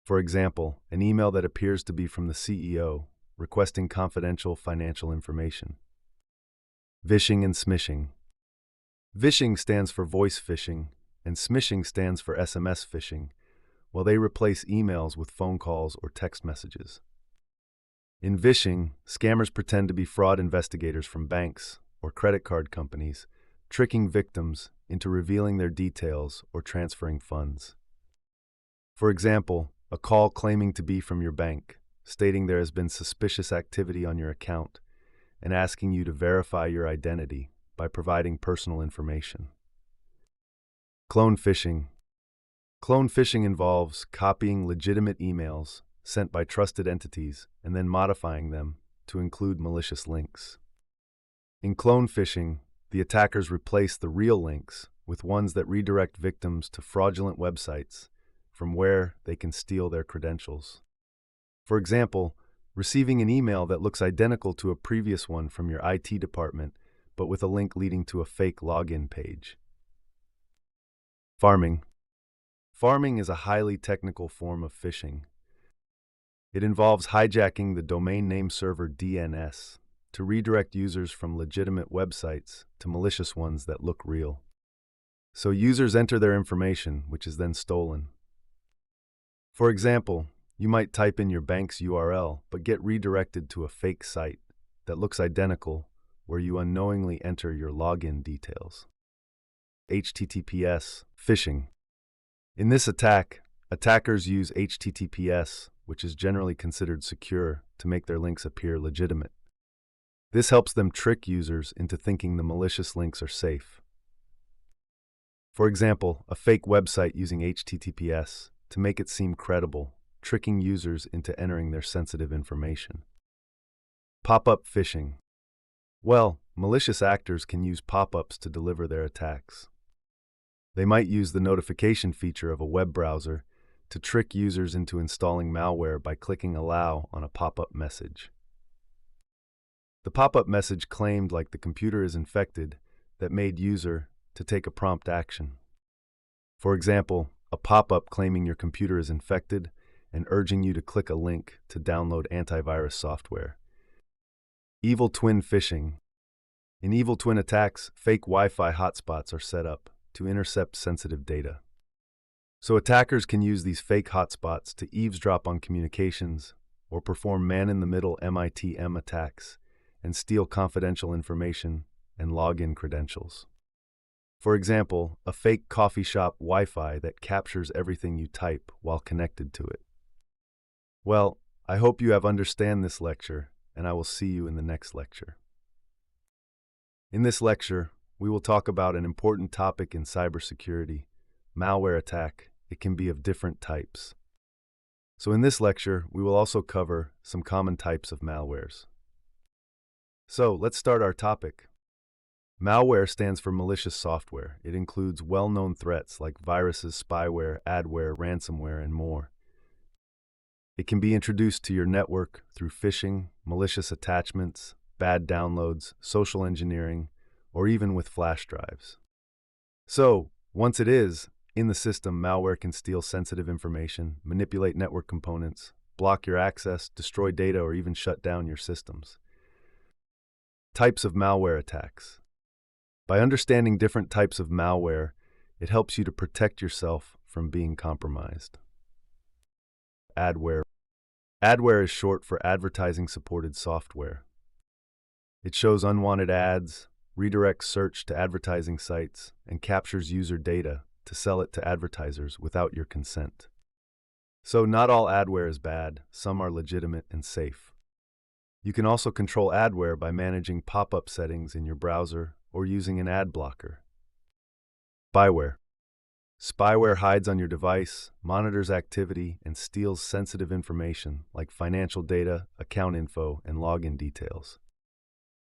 For example, an email that appears to be from the CEO requesting confidential financial information. Vishing and smishing. Vishing stands for voice phishing, and smishing stands for SMS phishing, while they replace emails with phone calls or text messages. In vishing, scammers pretend to be fraud investigators from banks or credit card companies, tricking victims into revealing their details or transferring funds. For example, a call claiming to be from your bank, stating there has been suspicious activity on your account, and asking you to verify your identity by providing personal information. Clone phishing. Clone phishing involves copying legitimate emails sent by trusted entities and then modifying them to include malicious links. In clone phishing, the attackers replace the real links with ones that redirect victims to fraudulent websites from where they can steal their credentials. For example, receiving an email that looks identical to a previous one from your IT department, but with a link leading to a fake login page. Farming. Farming is a highly technical form of phishing. It involves hijacking the domain name server DNS to redirect users from legitimate websites to malicious ones that look real. So users enter their information, which is then stolen. For example, you might type in your bank's URL, but get redirected to a fake site that looks identical, where you unknowingly enter your login details. HTTPS phishing. In this attack, attackers use HTTPS, which is generally considered secure, to make their links appear legitimate. This helps them trick users into thinking the malicious links are safe. For example, a fake website using HTTPS to make it seem credible, tricking users into entering their sensitive information. Pop-up phishing. Well, malicious actors can use pop-ups to deliver their attacks. They might use the notification feature of a web browser to trick users into installing malware by clicking Allow on a pop-up message. The pop-up message claimed like the computer is infected that made user to take a prompt action. For example, a pop-up claiming your computer is infected and urging you to click a link to download antivirus software. Evil twin phishing. In evil twin attacks, fake Wi-Fi hotspots are set up to intercept sensitive data. So attackers can use these fake hotspots to eavesdrop on communications or perform man-in-the-middle MITM attacks and steal confidential information and login credentials. For example, a fake coffee shop Wi-Fi that captures everything you type while connected to it. Well, I hope you have understand this lecture, and I will see you in the next lecture. In this lecture, we will talk about an important topic in cybersecurity, malware attack. It can be of different types. So in this lecture, we will also cover some common types of malwares. So let's start our topic. Malware stands for malicious software. It includes well-known threats like viruses, spyware, adware, ransomware, and more. It can be introduced to your network through phishing, malicious attachments, bad downloads, social engineering, or even with flash drives. So, once it is in the system, malware can steal sensitive information, manipulate network components, block your access, destroy data, or even shut down your systems. Types of malware attacks. By understanding different types of malware, it helps you to protect yourself from being compromised. Adware. Adware is short for advertising-supported software. It shows unwanted ads, redirects search to advertising sites, and captures user data to sell it to advertisers without your consent. So not all adware is bad, some are legitimate and safe. You can also control adware by managing pop-up settings in your browser or using an ad blocker. Spyware. Spyware hides on your device, monitors activity, and steals sensitive information like financial data, account info, and login details.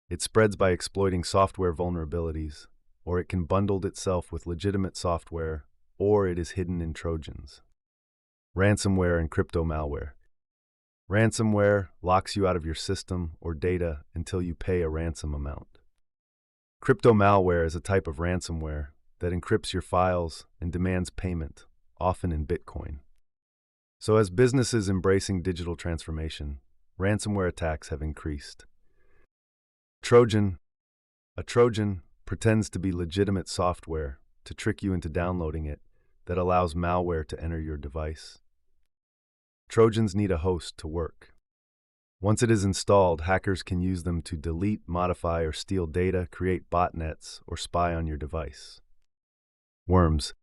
It spreads by exploiting software vulnerabilities, or it can bundle itself with legitimate software, or it is hidden in Trojans. Ransomware and crypto malware. Ransomware locks you out of your system or data until you pay a ransom amount. Crypto malware is a type of ransomware that encrypts your files and demands payment, often in Bitcoin. So as businesses embracing digital transformation, ransomware attacks have increased. Trojan. A Trojan pretends to be legitimate software to trick you into downloading it that allows malware to enter your device. Trojans need a host to work. Once it is installed, hackers can use them to delete, modify, or steal data, create botnets, or spy on your device. Worms.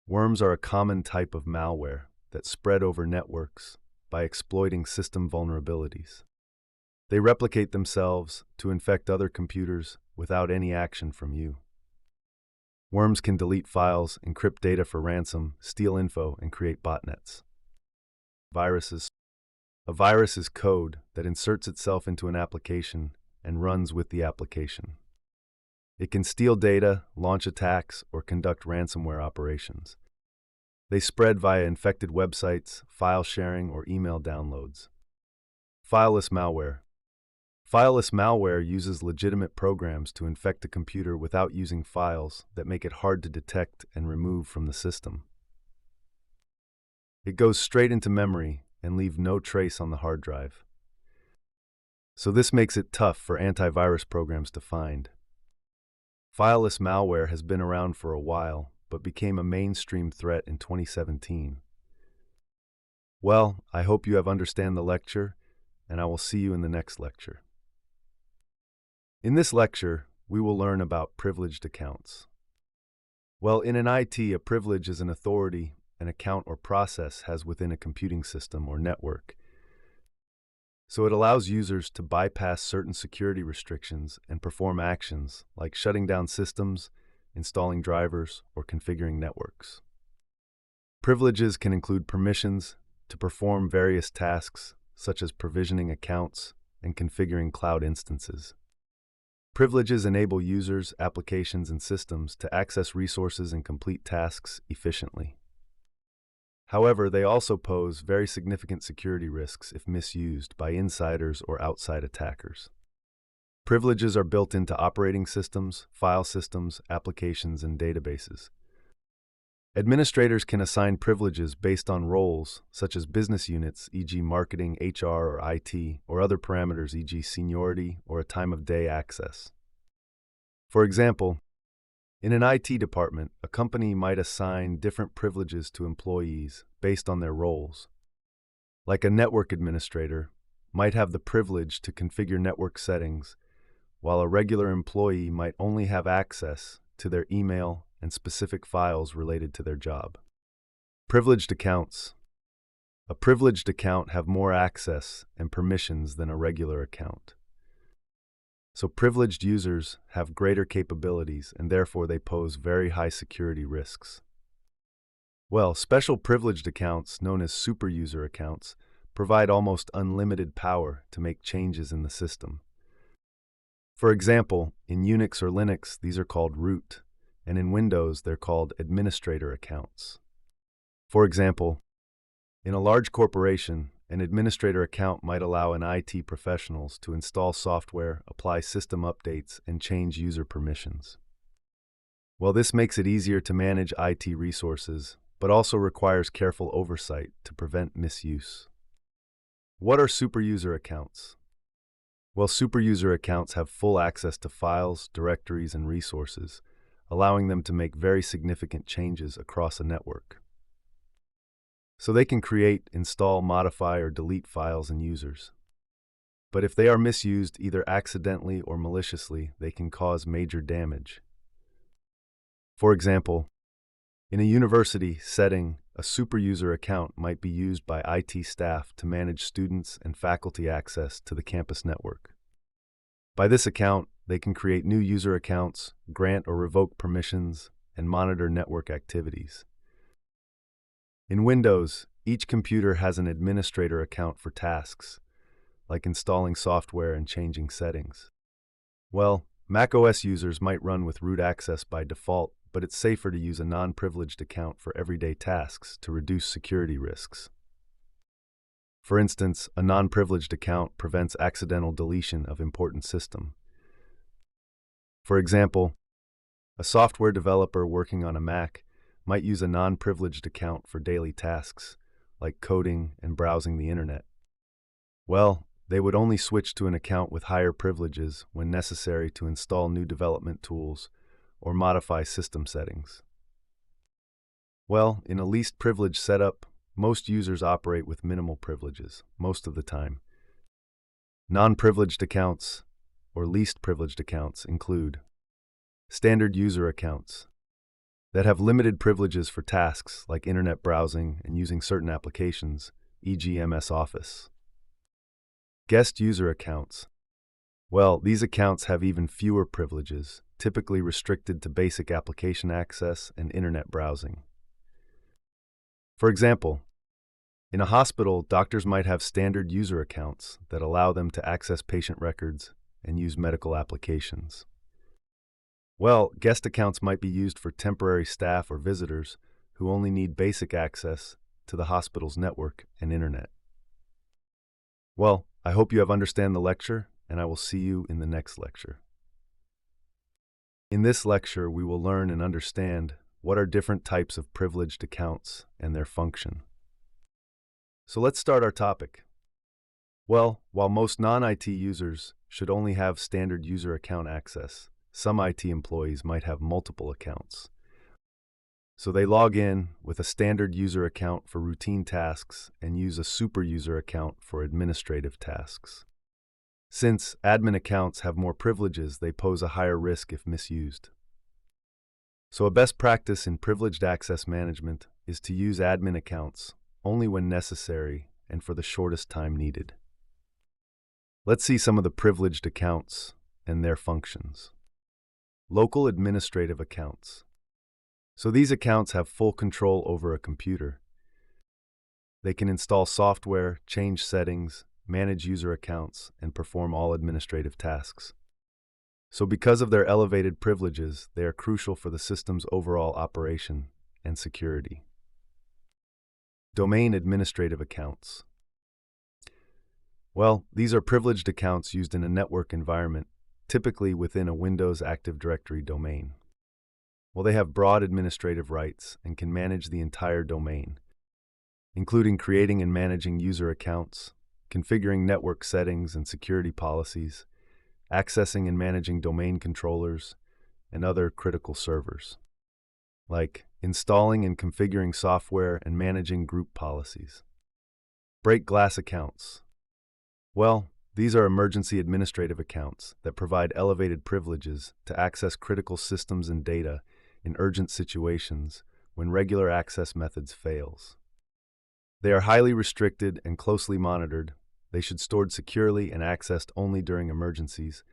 Worms are a common type of malware that spread over networks by exploiting system vulnerabilities. They replicate themselves to infect other computers without any action from you. Worms can delete files, encrypt data for ransom, steal info, and create botnets. Viruses. A virus is code that inserts itself into an application and runs with the application. It can steal data, launch attacks, or conduct ransomware operations. They spread via infected websites, file sharing, or email downloads. Fileless malware. Fileless malware uses legitimate programs to infect a computer without using files that make it hard to detect and remove from the system. It goes straight into memory and leaves no trace on the hard drive. So this makes it tough for antivirus programs to find. Fileless malware has been around for a while, but became a mainstream threat in 2017. Well, I hope you have understand the lecture, and I will see you in the next lecture. In this lecture, we will learn about privileged accounts. Well, in an IT, a privilege is an authority an account or process has within a computing system or network. So it allows users to bypass certain security restrictions and perform actions like shutting down systems, installing drivers, or configuring networks. Privileges can include permissions to perform various tasks, such as provisioning accounts and configuring cloud instances. Privileges enable users, applications, and systems to access resources and complete tasks efficiently. However, they also pose very significant security risks if misused by insiders or outside attackers. Privileges are built into operating systems, file systems, applications, and databases. Administrators can assign privileges based on roles, such as business units, e.g. marketing, HR, or IT, or other parameters, e.g. seniority or a time of day access. For example, in an IT department, a company might assign different privileges to employees based on their roles. Like a network administrator might have the privilege to configure network settings, while a regular employee might only have access to their email and specific files related to their job. Privileged accounts. A privileged account have more access and permissions than a regular account. So privileged users have greater capabilities and therefore they pose very high security risks. Well, special privileged accounts, known as superuser accounts, provide almost unlimited power to make changes in the system. For example, in Unix or Linux, these are called root, and in Windows, they're called administrator accounts. For example, in a large corporation, an administrator account might allow an IT professionals to install software, apply system updates, and change user permissions. Well, this makes it easier to manage IT resources, but also requires careful oversight to prevent misuse. What are superuser accounts? Well, superuser accounts have full access to files, directories, and resources, allowing them to make very significant changes across a network. So they can create, install, modify, or delete files and users. But if they are misused either accidentally or maliciously, they can cause major damage. For example, in a university setting, a superuser account might be used by IT staff to manage students and faculty access to the campus network. By this account, they can create new user accounts, grant or revoke permissions, and monitor network activities. In Windows, each computer has an administrator account for tasks, like installing software and changing settings. Well, macOS users might run with root access by default, but it's safer to use a non-privileged account for everyday tasks to reduce security risks. For instance, a non-privileged account prevents accidental deletion of important system. For example, a software developer working on a Mac might use a non-privileged account for daily tasks, like coding and browsing the internet. Well, they would only switch to an account with higher privileges when necessary to install new development tools or modify system settings. Well, in a least privileged setup, most users operate with minimal privileges, most of the time. Non-privileged accounts, or least privileged accounts, include standard user accounts that have limited privileges for tasks like internet browsing and using certain applications, e.g. MS Office. Guest user accounts. Well, these accounts have even fewer privileges, typically restricted to basic application access and internet browsing. For example, in a hospital, doctors might have standard user accounts that allow them to access patient records and use medical applications. Well, guest accounts might be used for temporary staff or visitors who only need basic access to the hospital's network and internet. Well, I hope you have understand the lecture, and I will see you in the next lecture. In this lecture, we will learn and understand what are different types of privileged accounts and their function. So let's start our topic. Well, while most non-IT users should only have standard user account access, some IT employees might have multiple accounts. So they log in with a standard user account for routine tasks and use a super user account for administrative tasks. Since admin accounts have more privileges, they pose a higher risk if misused. So a best practice in privileged access management is to use admin accounts only when necessary and for the shortest time needed. Let's see some of the privileged accounts and their functions. Local administrative accounts. So these accounts have full control over a computer. They can install software, change settings, manage user accounts, and perform all administrative tasks. So because of their elevated privileges, they are crucial for the system's overall operation and security. Domain administrative accounts. Well, these are privileged accounts used in a network environment, typically within a Windows Active Directory domain. Well, they have broad administrative rights and can manage the entire domain, including creating and managing user accounts, configuring network settings and security policies, accessing and managing domain controllers, and other critical servers, like installing and configuring software and managing group policies. Break glass accounts. Well, these are emergency administrative accounts that provide elevated privileges to access critical systems and data in urgent situations when regular access methods fails. They are highly restricted and closely monitored. They should be stored securely and accessed only during emergencies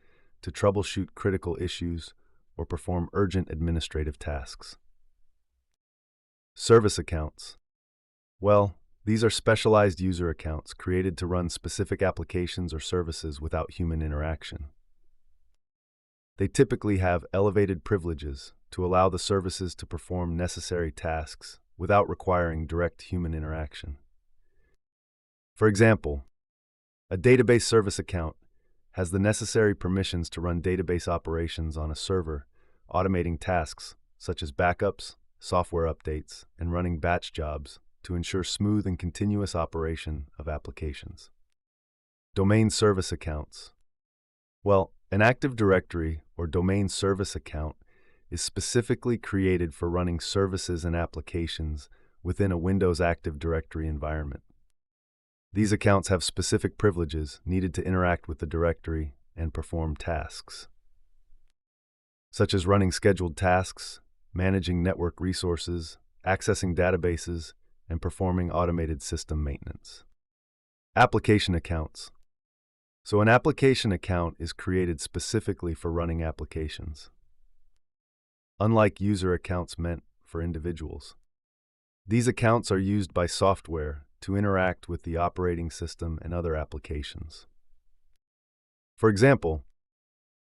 to troubleshoot critical issues or perform urgent administrative tasks. Service accounts. Well, these are specialized user accounts created to run specific applications or services without human interaction. They typically have elevated privileges to allow the services to perform necessary tasks without requiring direct human interaction. For example, a database service account has the necessary permissions to run database operations on a server, automating tasks such as backups, software updates, and running batch jobs to ensure smooth and continuous operation of applications. Domain service accounts. Well, an Active Directory or domain service account is specifically created for running services and applications within a Windows Active Directory environment. These accounts have specific privileges needed to interact with the directory and perform tasks, such as running scheduled tasks, managing network resources, accessing databases, and performing automated system maintenance. Application accounts. So an application account is created specifically for running applications, unlike user accounts meant for individuals. These accounts are used by software to interact with the operating system and other applications. For example,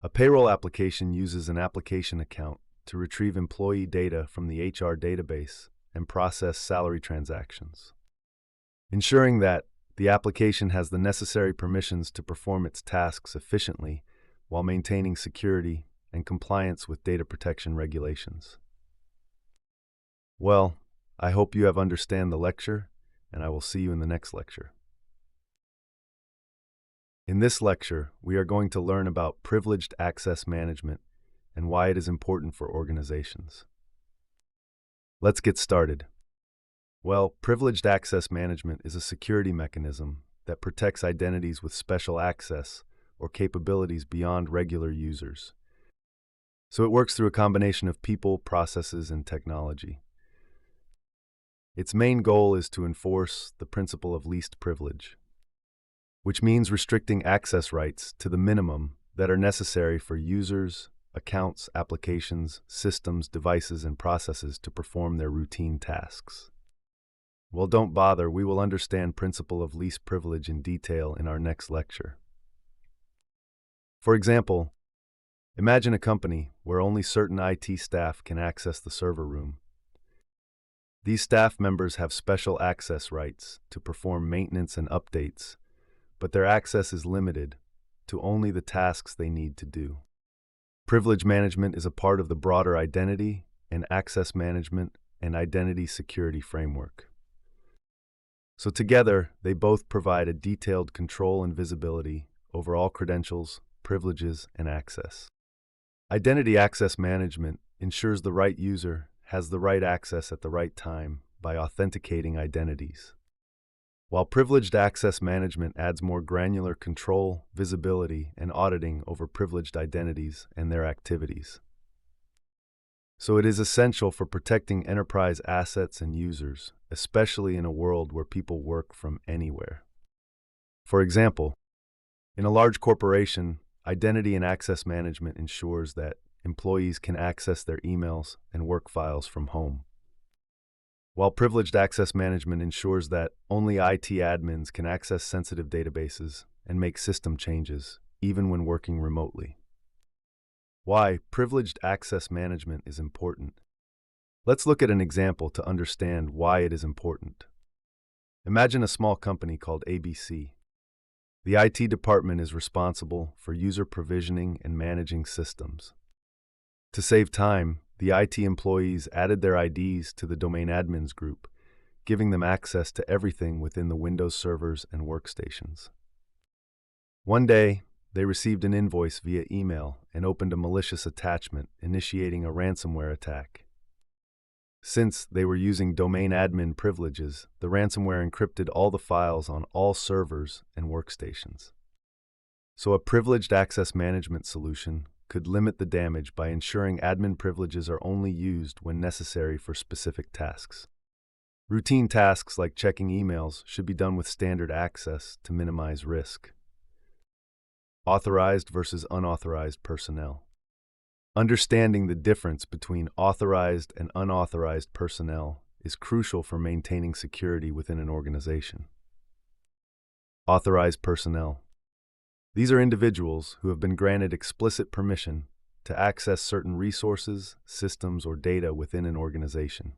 a payroll application uses an application account to retrieve employee data from the HR database and process salary transactions, ensuring that the application has the necessary permissions to perform its tasks efficiently while maintaining security and compliance with data protection regulations. Well, I hope you have understand the lecture, and I will see you in the next lecture. In this lecture, we are going to learn about privileged access management and why it is important for organizations. Let's get started. Well, privileged access management is a security mechanism that protects identities with special access or capabilities beyond regular users. So it works through a combination of people, processes, and technology. Its main goal is to enforce the principle of least privilege, which means restricting access rights to the minimum that are necessary for users, accounts, applications, systems, devices, and processes to perform their routine tasks. Well, don't bother, we will understand principle of least privilege in detail in our next lecture. For example, imagine a company where only certain IT staff can access the server room. These staff members have special access rights to perform maintenance and updates, but their access is limited to only the tasks they need to do. Privilege management is a part of the broader identity and access management and identity security framework. So together, they both provide a detailed control and visibility over all credentials, privileges, and access. Identity access management ensures the right user has the right access at the right time by authenticating identities, while privileged access management adds more granular control, visibility, and auditing over privileged identities and their activities. So it is essential for protecting enterprise assets and users, especially in a world where people work from anywhere. For example, in a large corporation, identity and access management ensures that employees can access their emails and work files from home, while privileged access management ensures that only IT admins can access sensitive databases and make system changes, even when working remotely. Why privileged access management is important. Let's look at an example to understand why it is important. Imagine a small company called ABC. The IT department is responsible for user provisioning and managing systems. To save time, the IT employees added their IDs to the domain admins group, giving them access to everything within the Windows servers and workstations. One day, they received an invoice via email and opened a malicious attachment, initiating a ransomware attack. Since they were using domain admin privileges, the ransomware encrypted all the files on all servers and workstations. So a privileged access management solution could limit the damage by ensuring admin privileges are only used when necessary for specific tasks. Routine tasks like checking emails should be done with standard access to minimize risk. Authorized versus unauthorized personnel. Understanding the difference between authorized and unauthorized personnel is crucial for maintaining security within an organization. Authorized personnel. These are individuals who have been granted explicit permission to access certain resources, systems, or data within an organization.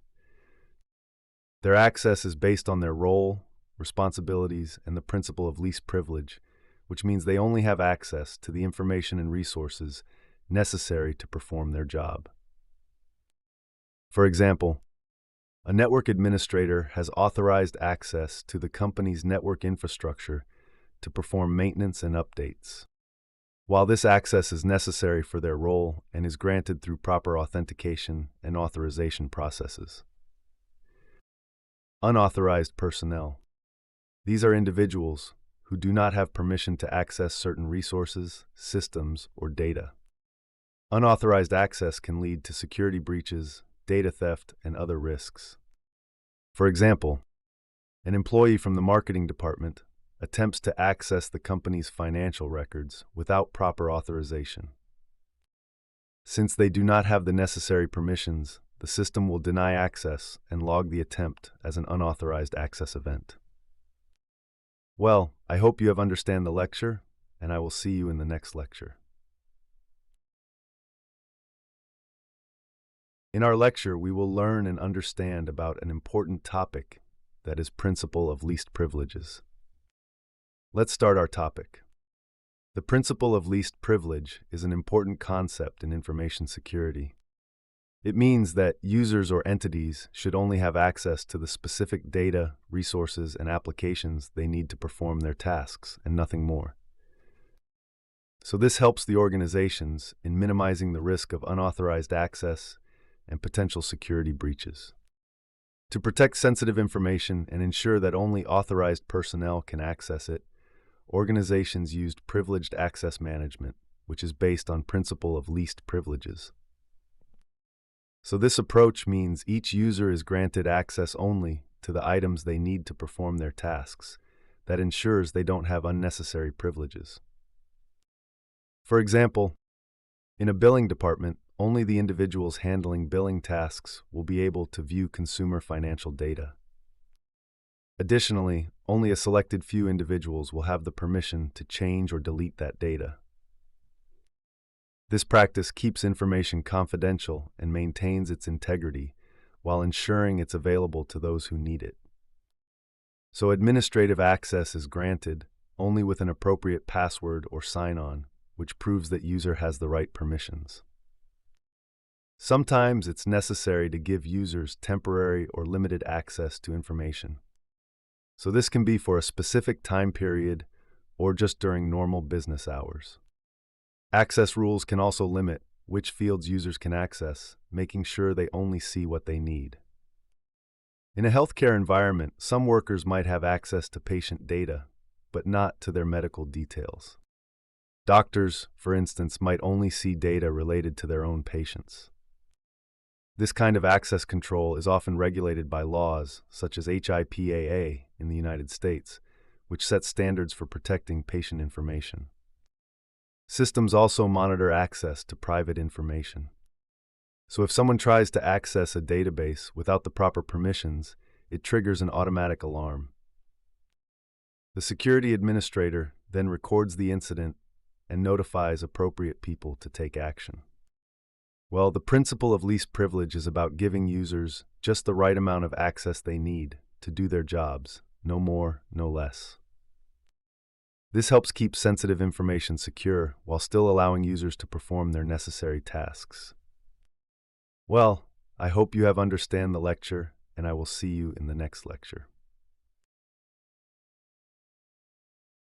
Their access is based on their role, responsibilities, and the principle of least privilege, which means they only have access to the information and resources necessary to perform their job. For example, a network administrator has authorized access to the company's network infrastructure to perform maintenance and updates. While this access is necessary for their role and is granted through proper authentication and authorization processes. Unauthorized personnel. These are individuals who do not have permission to access certain resources, systems, or data. Unauthorized access can lead to security breaches, data theft, and other risks. For example, an employee from the marketing department attempts to access the company's financial records without proper authorization. Since they do not have the necessary permissions, the system will deny access and log the attempt as an unauthorized access event. Well, I hope you have understand the lecture, and I will see you in the next lecture. In our lecture, we will learn and understand about an important topic that is principle of least privileges. Let's start our topic. The principle of least privilege is an important concept in information security. It means that users or entities should only have access to the specific data, resources, and applications they need to perform their tasks, and nothing more. So this helps the organizations in minimizing the risk of unauthorized access and potential security breaches. To protect sensitive information and ensure that only authorized personnel can access it, organizations used privileged access management, which is based on principle of least privileges. So this approach means each user is granted access only to the items they need to perform their tasks. That ensures they don't have unnecessary privileges. For example, in a billing department, only the individuals handling billing tasks will be able to view consumer financial data. Additionally, only a selected few individuals will have the permission to change or delete that data. This practice keeps information confidential and maintains its integrity while ensuring it's available to those who need it. So administrative access is granted only with an appropriate password or sign-on, which proves that user has the right permissions. Sometimes it's necessary to give users temporary or limited access to information. So this can be for a specific time period or just during normal business hours. Access rules can also limit which fields users can access, making sure they only see what they need. In a healthcare environment, some workers might have access to patient data, but not to their medical details. Doctors, for instance, might only see data related to their own patients. This kind of access control is often regulated by laws such as HIPAA in the United States, which sets standards for protecting patient information. Systems also monitor access to private information. So if someone tries to access a database without the proper permissions, it triggers an automatic alarm. The security administrator then records the incident and notifies appropriate people to take action. Well, the principle of least privilege is about giving users just the right amount of access they need to do their jobs, no more, no less. This helps keep sensitive information secure while still allowing users to perform their necessary tasks. Well, I hope you have understand the lecture, and I will see you in the next lecture.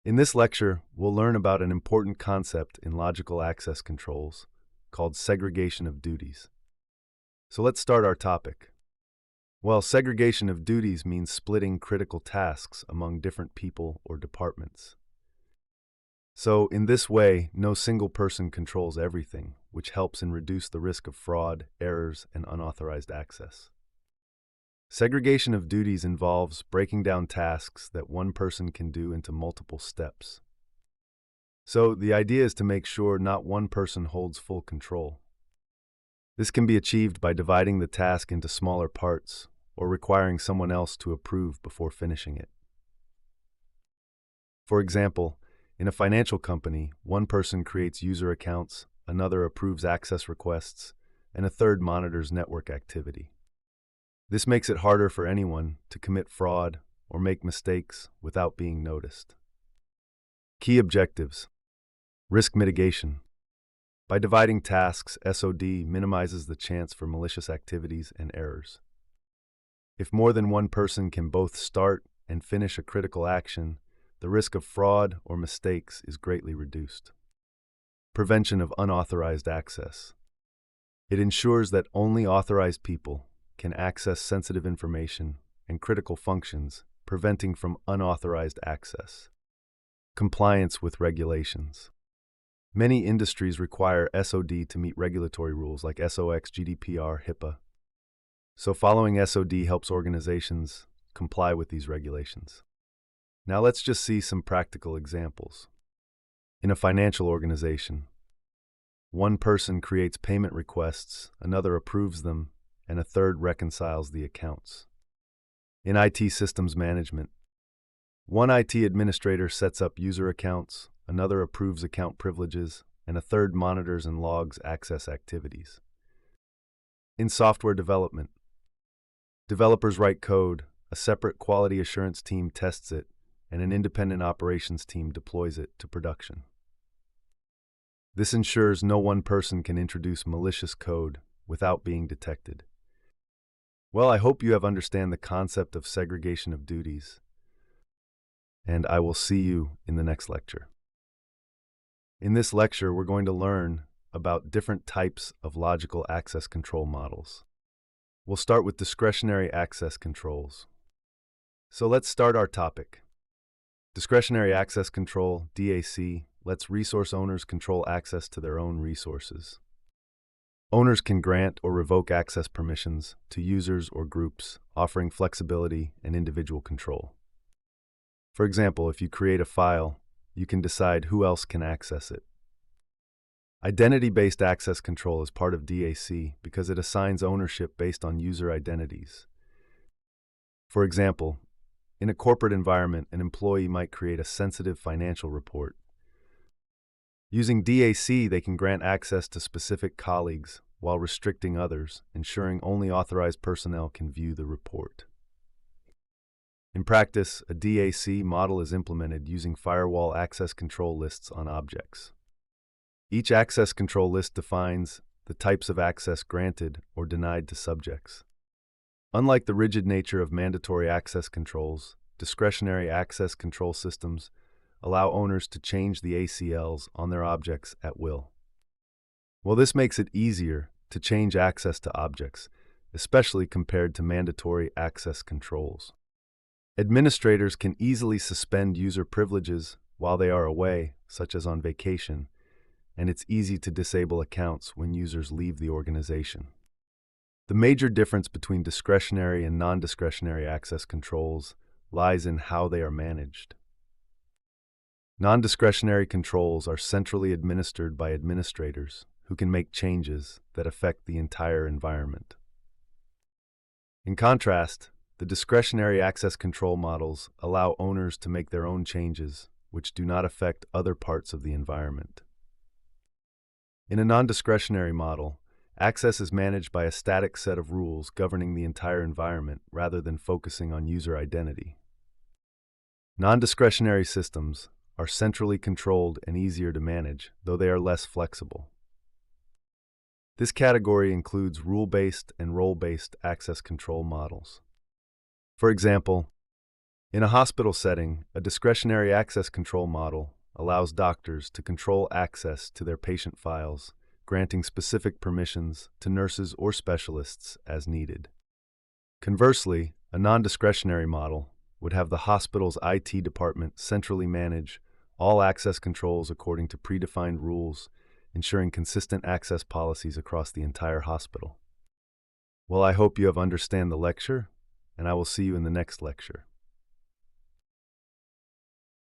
In this lecture, we'll learn about an important concept in logical access controls called segregation of duties. So let's start our topic. Well, segregation of duties means splitting critical tasks among different people or departments. So, in this way, no single person controls everything, which helps in reduce the risk of fraud, errors, and unauthorized access. Segregation of duties involves breaking down tasks that one person can do into multiple steps. So, the idea is to make sure not one person holds full control. This can be achieved by dividing the task into smaller parts or requiring someone else to approve before finishing it. For example, in a financial company, one person creates user accounts, another approves access requests, and a third monitors network activity. This makes it harder for anyone to commit fraud or make mistakes without being noticed. Key objectives: risk mitigation. By dividing tasks, SOD minimizes the chance for malicious activities and errors. If more than one person can both start and finish a critical action, the risk of fraud or mistakes is greatly reduced. Prevention of unauthorized access. It ensures that only authorized people can access sensitive information and critical functions, preventing from unauthorized access. Compliance with regulations. Many industries require SOD to meet regulatory rules like SOX, GDPR, HIPAA. So following SOD helps organizations comply with these regulations. Now let's just see some practical examples. In a financial organization, one person creates payment requests, another approves them, and a third reconciles the accounts. In IT systems management, one IT administrator sets up user accounts, another approves account privileges, and a third monitors and logs access activities. In software development, developers write code, a separate quality assurance team tests it, and an independent operations team deploys it to production. This ensures no one person can introduce malicious code without being detected. Well, I hope you have understand the concept of segregation of duties, and I will see you in the next lecture. In this lecture, we're going to learn about different types of logical access control models. We'll start with discretionary access controls. So let's start our topic. Discretionary access control, DAC, lets resource owners control access to their own resources. Owners can grant or revoke access permissions to users or groups, offering flexibility and individual control. For example, if you create a file, you can decide who else can access it. Identity-based access control is part of DAC because it assigns ownership based on user identities. For example, in a corporate environment, an employee might create a sensitive financial report. Using DAC, they can grant access to specific colleagues while restricting others, ensuring only authorized personnel can view the report. In practice, a DAC model is implemented using firewall access control lists on objects. Each access control list defines the types of access granted or denied to subjects. Unlike the rigid nature of mandatory access controls, discretionary access control systems allow owners to change the ACLs on their objects at will. Well, this makes it easier to change access to objects, especially compared to mandatory access controls. Administrators can easily suspend user privileges while they are away, such as on vacation, and it's easy to disable accounts when users leave the organization. The major difference between discretionary and non-discretionary access controls lies in how they are managed. Non-discretionary controls are centrally administered by administrators who can make changes that affect the entire environment. In contrast, the discretionary access control models allow owners to make their own changes, which do not affect other parts of the environment. In a non-discretionary model, access is managed by a static set of rules governing the entire environment rather than focusing on user identity. Non-discretionary systems are centrally controlled and easier to manage, though they are less flexible. This category includes rule-based and role-based access control models. For example, in a hospital setting, a discretionary access control model allows doctors to control access to their patient files, granting specific permissions to nurses or specialists as needed. Conversely, a non-discretionary model would have the hospital's IT department centrally manage all access controls according to predefined rules, ensuring consistent access policies across the entire hospital. Well, I hope you have understand the lecture, and I will see you in the next lecture.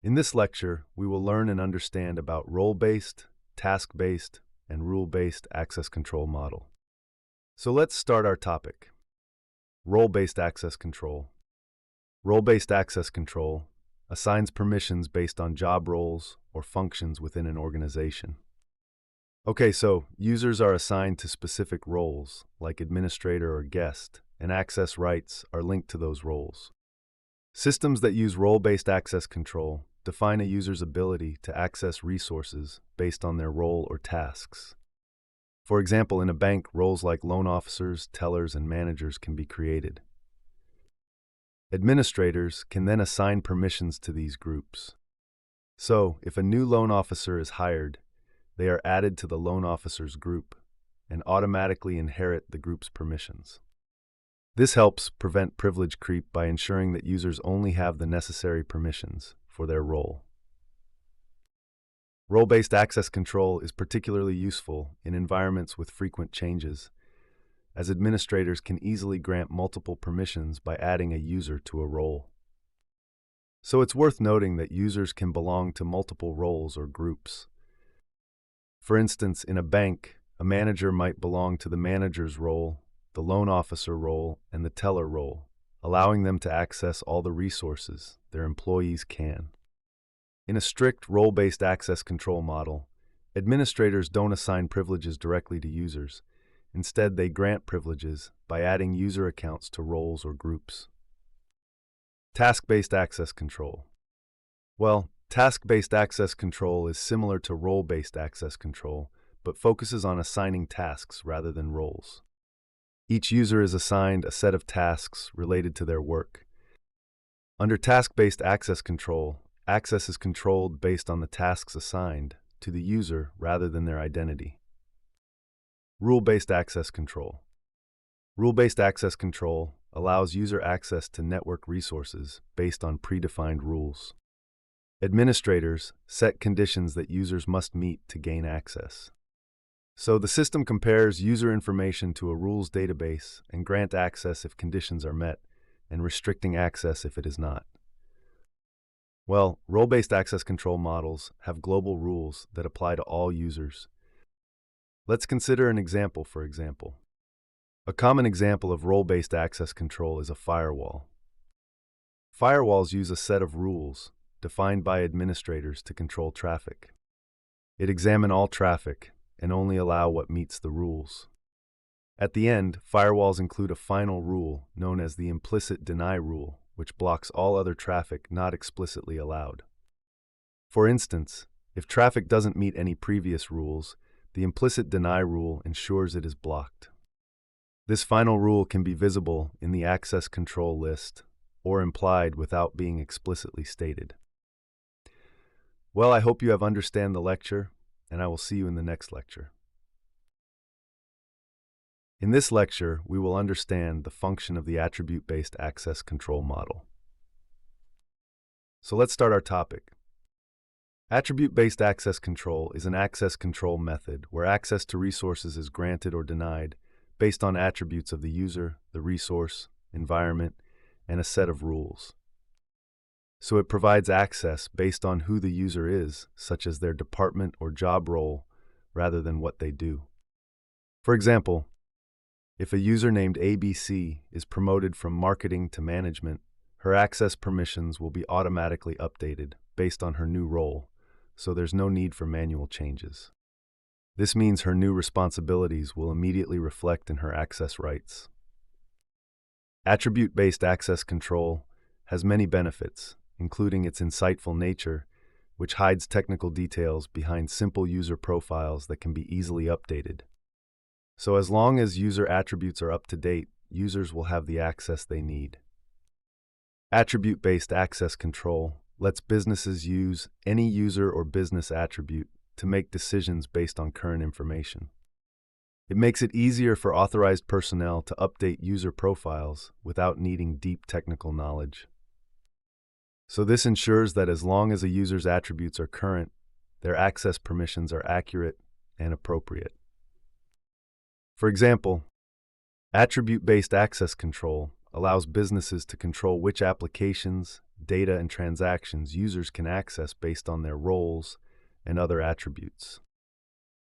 In this lecture, we will learn and understand about role-based, task-based, and rule-based access control model. So let's start our topic. Role-based access control. Role-based access control assigns permissions based on job roles or functions within an organization. Okay, so users are assigned to specific roles, like administrator or guest, and access rights are linked to those roles. Systems that use role-based access control define a user's ability to access resources based on their role or tasks. For example, in a bank, roles like loan officers, tellers, and managers can be created. Administrators can then assign permissions to these groups. So, if a new loan officer is hired, they are added to the loan officers group and automatically inherit the group's permissions. This helps prevent privilege creep by ensuring that users only have the necessary permissions for their role. Role-based access control is particularly useful in environments with frequent changes, as administrators can easily grant multiple permissions by adding a user to a role. So it's worth noting that users can belong to multiple roles or groups. For instance, in a bank, a manager might belong to the manager's role, the loan officer role, and the teller role, allowing them to access all the resources their employees can. In a strict role-based access control model, administrators don't assign privileges directly to users. Instead, they grant privileges by adding user accounts to roles or groups. Task-based access control. Well, task-based access control is similar to role-based access control, but focuses on assigning tasks rather than roles. Each user is assigned a set of tasks related to their work. Under task-based access control, access is controlled based on the tasks assigned to the user rather than their identity. Rule-based access control. Rule-based access control allows user access to network resources based on predefined rules. Administrators set conditions that users must meet to gain access. So the system compares user information to a rules database and grants access if conditions are met, and restricting access if it is not. Well, role-based access control models have global rules that apply to all users. Let's consider an example, for example. A common example of role-based access control is a firewall. Firewalls use a set of rules defined by administrators to control traffic. It examines all traffic and only allow what meets the rules. At the end, firewalls include a final rule known as the implicit deny rule, which blocks all other traffic not explicitly allowed. For instance, if traffic doesn't meet any previous rules, the implicit deny rule ensures it is blocked. This final rule can be visible in the access control list or implied without being explicitly stated. Well, I hope you have understand the lecture, and I will see you in the next lecture. In this lecture, we will understand the function of the attribute-based access control model. So let's start our topic. Attribute-based access control is an access control method where access to resources is granted or denied based on attributes of the user, the resource, environment, and a set of rules. So it provides access based on who the user is, such as their department or job role, rather than what they do. For example, if a user named ABC is promoted from marketing to management, her access permissions will be automatically updated based on her new role, so there's no need for manual changes. This means her new responsibilities will immediately reflect in her access rights. Attribute-based access control has many benefits, including its insightful nature, which hides technical details behind simple user profiles that can be easily updated. So as long as user attributes are up to date, users will have the access they need. Attribute-based access control lets businesses use any user or business attribute to make decisions based on current information. It makes it easier for authorized personnel to update user profiles without needing deep technical knowledge. So this ensures that as long as a user's attributes are current, their access permissions are accurate and appropriate. For example, attribute-based access control allows businesses to control which applications, data, and transactions users can access based on their roles and other attributes.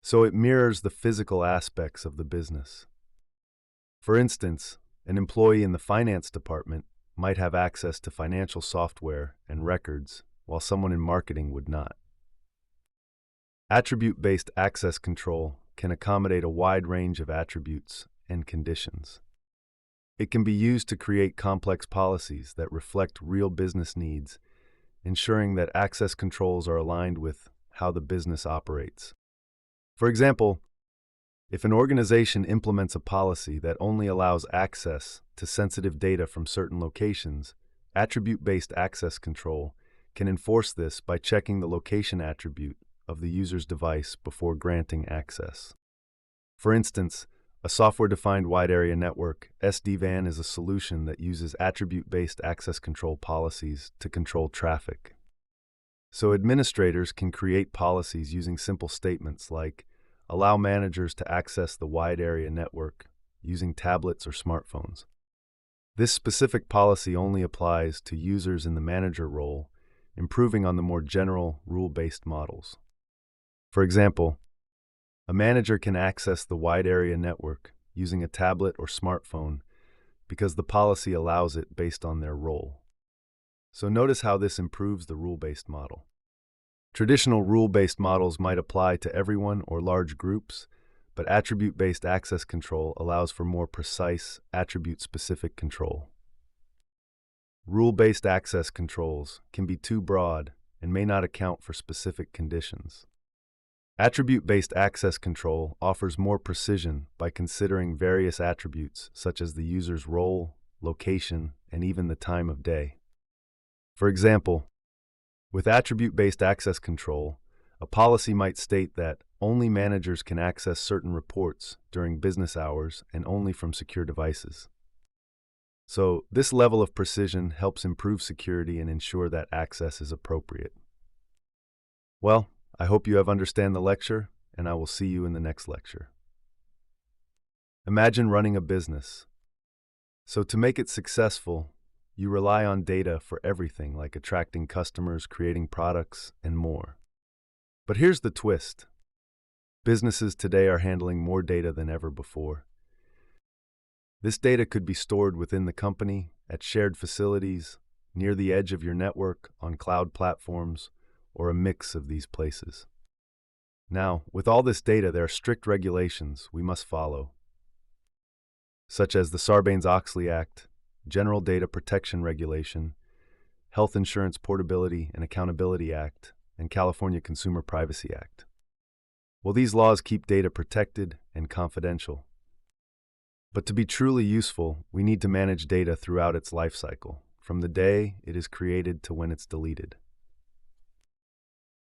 So it mirrors the physical aspects of the business. For instance, an employee in the finance department might have access to financial software and records, while someone in marketing would not. Attribute-based access control can accommodate a wide range of attributes and conditions. It can be used to create complex policies that reflect real business needs, ensuring that access controls are aligned with how the business operates. For example, if an organization implements a policy that only allows access to sensitive data from certain locations, attribute-based access control can enforce this by checking the location attribute of the user's device before granting access. For instance, a software-defined wide area network, SD-WAN, is a solution that uses attribute-based access control policies to control traffic. So administrators can create policies using simple statements like, allow managers to access the wide area network using tablets or smartphones. This specific policy only applies to users in the manager role, improving on the more general rule-based models. For example, a manager can access the wide area network using a tablet or smartphone because the policy allows it based on their role. So notice how this improves the rule-based model. Traditional rule-based models might apply to everyone or large groups, but attribute-based access control allows for more precise, attribute-specific control. Rule-based access controls can be too broad and may not account for specific conditions. Attribute-based access control offers more precision by considering various attributes such as the user's role, location, and even the time of day. For example, with attribute-based access control, a policy might state that only managers can access certain reports during business hours and only from secure devices. So, this level of precision helps improve security and ensure that access is appropriate. Well, I hope you have understand the lecture, and I will see you in the next lecture. Imagine running a business. So to make it successful, you rely on data for everything like attracting customers, creating products, and more. But here's the twist. Businesses today are handling more data than ever before. This data could be stored within the company, at shared facilities, near the edge of your network, on cloud platforms, or a mix of these places. Now, with all this data, there are strict regulations we must follow, such as the Sarbanes-Oxley Act, General Data Protection Regulation, Health Insurance Portability and Accountability Act, and California Consumer Privacy Act. Well, these laws keep data protected and confidential. But to be truly useful, we need to manage data throughout its life cycle, from the day it is created to when it's deleted.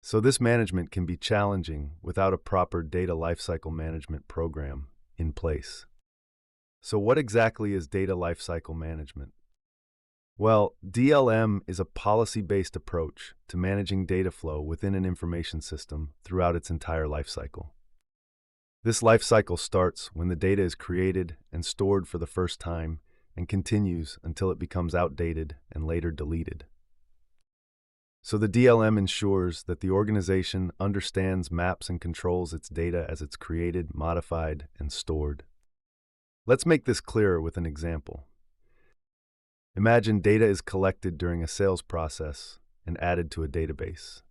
So this management can be challenging without a proper data lifecycle management program in place. So what exactly is data lifecycle management? Well, DLM is a policy-based approach to managing data flow within an information system throughout its entire lifecycle. This lifecycle starts when the data is created and stored for the first time and continues until it becomes outdated and later deleted. So the DLM ensures that the organization understands, maps, and controls its data as it's created, modified, and stored. Let's make this clearer with an example. Imagine data is collected during a sales process and added to a database.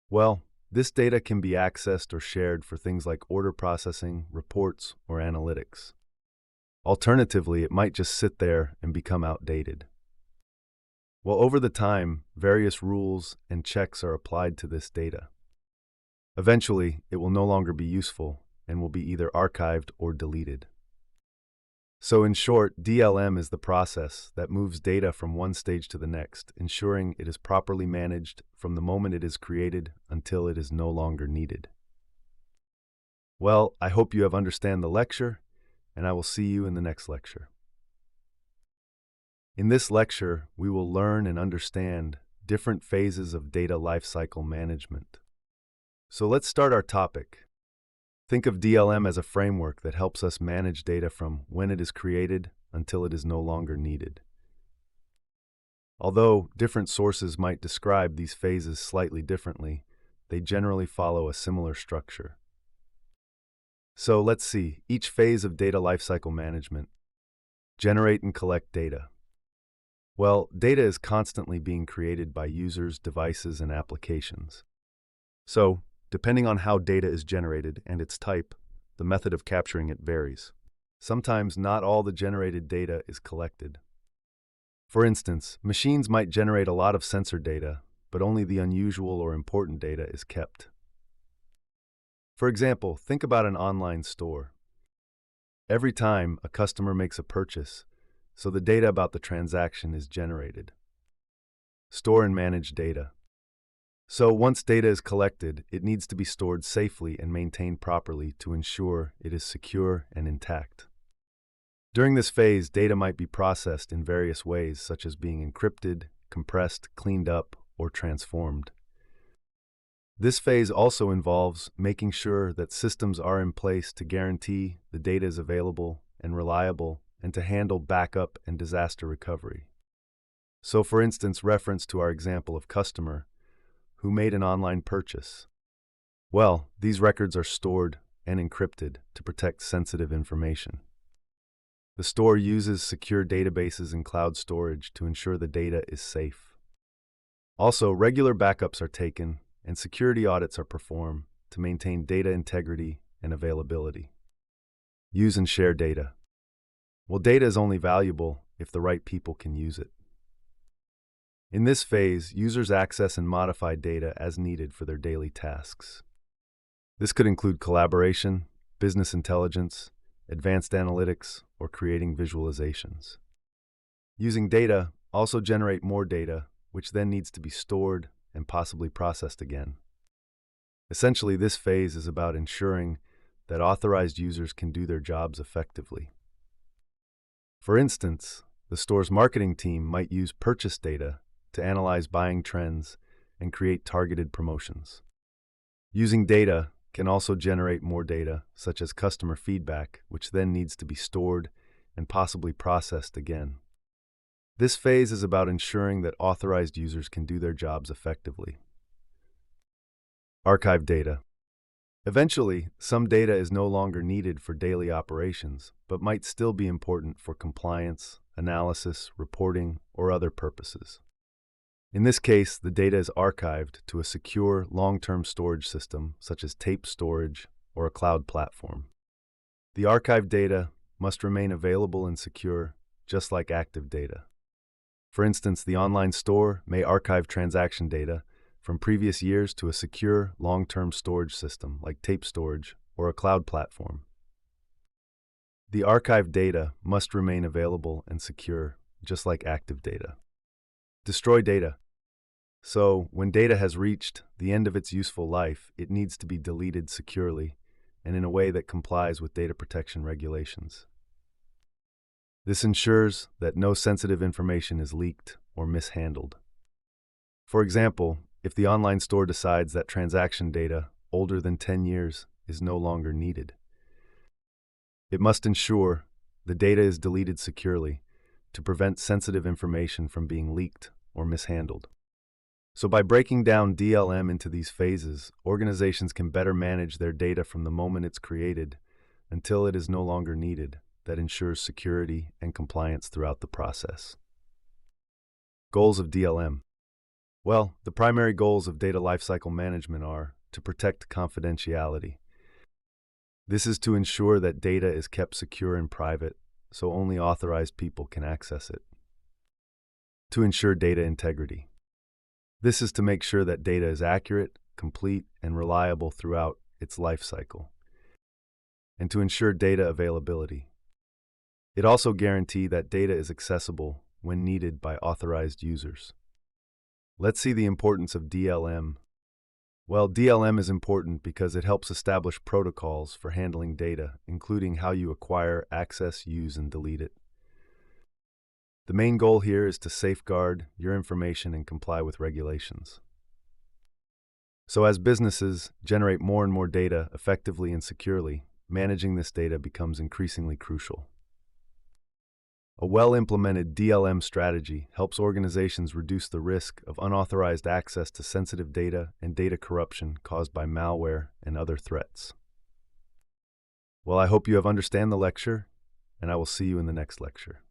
Well, this data can be accessed or shared for things like order processing, reports, or analytics. Alternatively, it might just sit there and become outdated. Well, over the time, various rules and checks are applied to this data. Eventually, it will no longer be useful and will be either archived or deleted. So in short, DLM is the process that moves data from one stage to the next, ensuring it is properly managed from the moment it is created until it is no longer needed. Well, I hope you have understand the lecture, and I will see you in the next lecture. In this lecture, we will learn and understand different phases of data lifecycle management. So let's start our topic. Think of DLM as a framework that helps us manage data from when it is created until it is no longer needed. Although different sources might describe these phases slightly differently, they generally follow a similar structure. So let's see, each phase of data lifecycle management. Generate and collect data. Well, data is constantly being created by users, devices, and applications. So, depending on how data is generated and its type, the method of capturing it varies. Sometimes not all the generated data is collected. For instance, machines might generate a lot of sensor data, but only the unusual or important data is kept. For example, think about an online store. Every time a customer makes a purchase, so the data about the transaction is generated. Store and manage data. So once data is collected, it needs to be stored safely and maintained properly to ensure it is secure and intact. During this phase, data might be processed in various ways, such as being encrypted, compressed, cleaned up, or transformed. This phase also involves making sure that systems are in place to guarantee the data is available and reliable, and to handle backup and disaster recovery. So for instance, reference to our example of customer who made an online purchase. Well, these records are stored and encrypted to protect sensitive information. The store uses secure databases and cloud storage to ensure the data is safe. Also, regular backups are taken and security audits are performed to maintain data integrity and availability. Use and share data. Well, data is only valuable if the right people can use it. In this phase, users access and modify data as needed for their daily tasks. This could include collaboration, business intelligence, advanced analytics, or creating visualizations. Using data also generate more data, which then needs to be stored and possibly processed again. Essentially, this phase is about ensuring that authorized users can do their jobs effectively. For instance, the store's marketing team might use purchase data to analyze buying trends and create targeted promotions. Using data can also generate more data, such as customer feedback, which then needs to be stored and possibly processed again. This phase is about ensuring that authorized users can do their jobs effectively. Archive data. Eventually, some data is no longer needed for daily operations, but might still be important for compliance, analysis, reporting, or other purposes. In this case, the data is archived to a secure, long-term storage system, such as tape storage or a cloud platform. The archived data must remain available and secure, just like active data. For instance, the online store may archive transaction data from previous years to a secure, long-term storage system like tape storage or a cloud platform. The archived data must remain available and secure, just like active data. Destroy data. So, when data has reached the end of its useful life, it needs to be deleted securely and in a way that complies with data protection regulations. This ensures that no sensitive information is leaked or mishandled. For example, if the online store decides that transaction data older than 10 years is no longer needed, it must ensure the data is deleted securely to prevent sensitive information from being leaked or mishandled. So by breaking down DLM into these phases, organizations can better manage their data from the moment it's created until it is no longer needed. That ensures security and compliance throughout the process. Goals of DLM. Well, the primary goals of data lifecycle management are to protect confidentiality. This is to ensure that data is kept secure and private, so only authorized people can access it. To ensure data integrity. This is to make sure that data is accurate, complete, and reliable throughout its life cycle. And to ensure data availability. It also guarantees that data is accessible when needed by authorized users. Let's see the importance of DLM. Well, DLM is important because it helps establish protocols for handling data, including how you acquire, access, use, and delete it. The main goal here is to safeguard your information and comply with regulations. So as businesses generate more and more data effectively and securely, managing this data becomes increasingly crucial. A well-implemented DLM strategy helps organizations reduce the risk of unauthorized access to sensitive data and data corruption caused by malware and other threats. Well, I hope you have understand the lecture, and I will see you in the next lecture.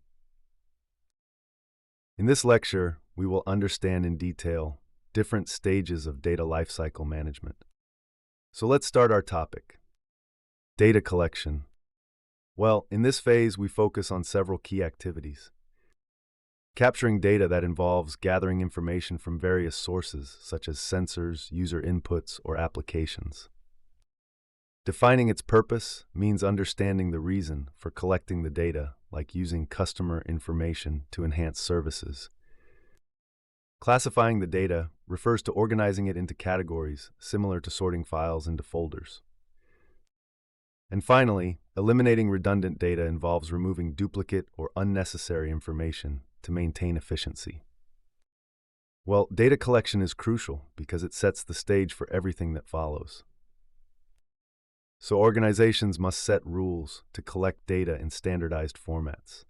In this lecture, we will understand in detail different stages of data lifecycle management. So let's start our topic. Data collection. Well, in this phase, we focus on several key activities. Capturing data that involves gathering information from various sources, such as sensors, user inputs, or applications. Defining its purpose means understanding the reason for collecting the data, like using customer information to enhance services. Classifying the data refers to organizing it into categories, similar to sorting files into folders. And finally, eliminating redundant data involves removing duplicate or unnecessary information to maintain efficiency. Well, data collection is crucial because it sets the stage for everything that follows. So organizations must set rules to collect data in standardized formats.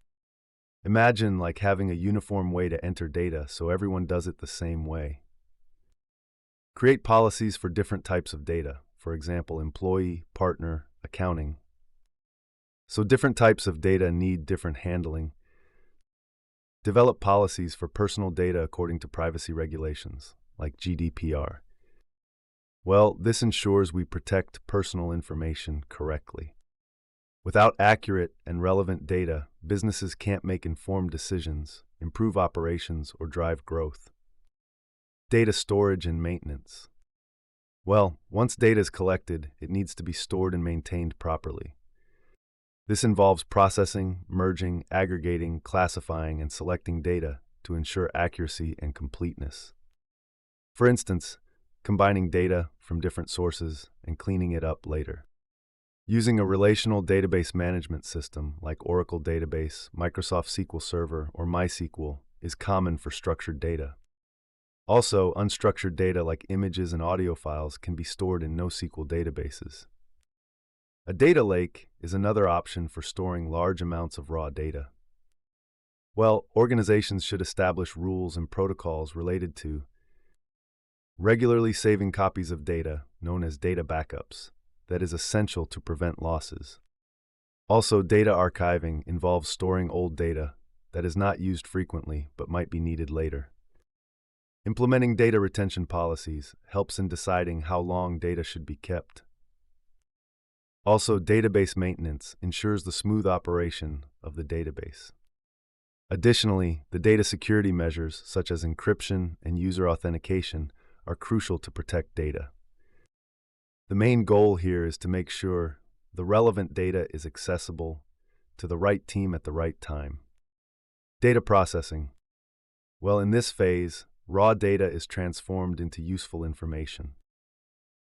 Imagine like having a uniform way to enter data so everyone does it the same way. Create policies for different types of data, for example, employee, partner, accounting. So different types of data need different handling. Develop policies for personal data according to privacy regulations, like GDPR. Well, this ensures we protect personal information correctly. Without accurate and relevant data, businesses can't make informed decisions, improve operations, or drive growth. Data storage and maintenance. Well, once data is collected, it needs to be stored and maintained properly. This involves processing, merging, aggregating, classifying, and selecting data to ensure accuracy and completeness. For instance, combining data from different sources and cleaning it up later. Using a relational database management system like Oracle Database, Microsoft SQL Server, or MySQL is common for structured data. Also, unstructured data like images and audio files can be stored in NoSQL databases. A data lake is another option for storing large amounts of raw data. Well, organizations should establish rules and protocols related to regularly saving copies of data, known as data backups, that is essential to prevent losses. Also, data archiving involves storing old data that is not used frequently but might be needed later. Implementing data retention policies helps in deciding how long data should be kept. Also, database maintenance ensures the smooth operation of the database. Additionally, the data security measures such as encryption and user authentication are crucial to protect data. The main goal here is to make sure the relevant data is accessible to the right team at the right time. Data processing. Well, in this phase, raw data is transformed into useful information.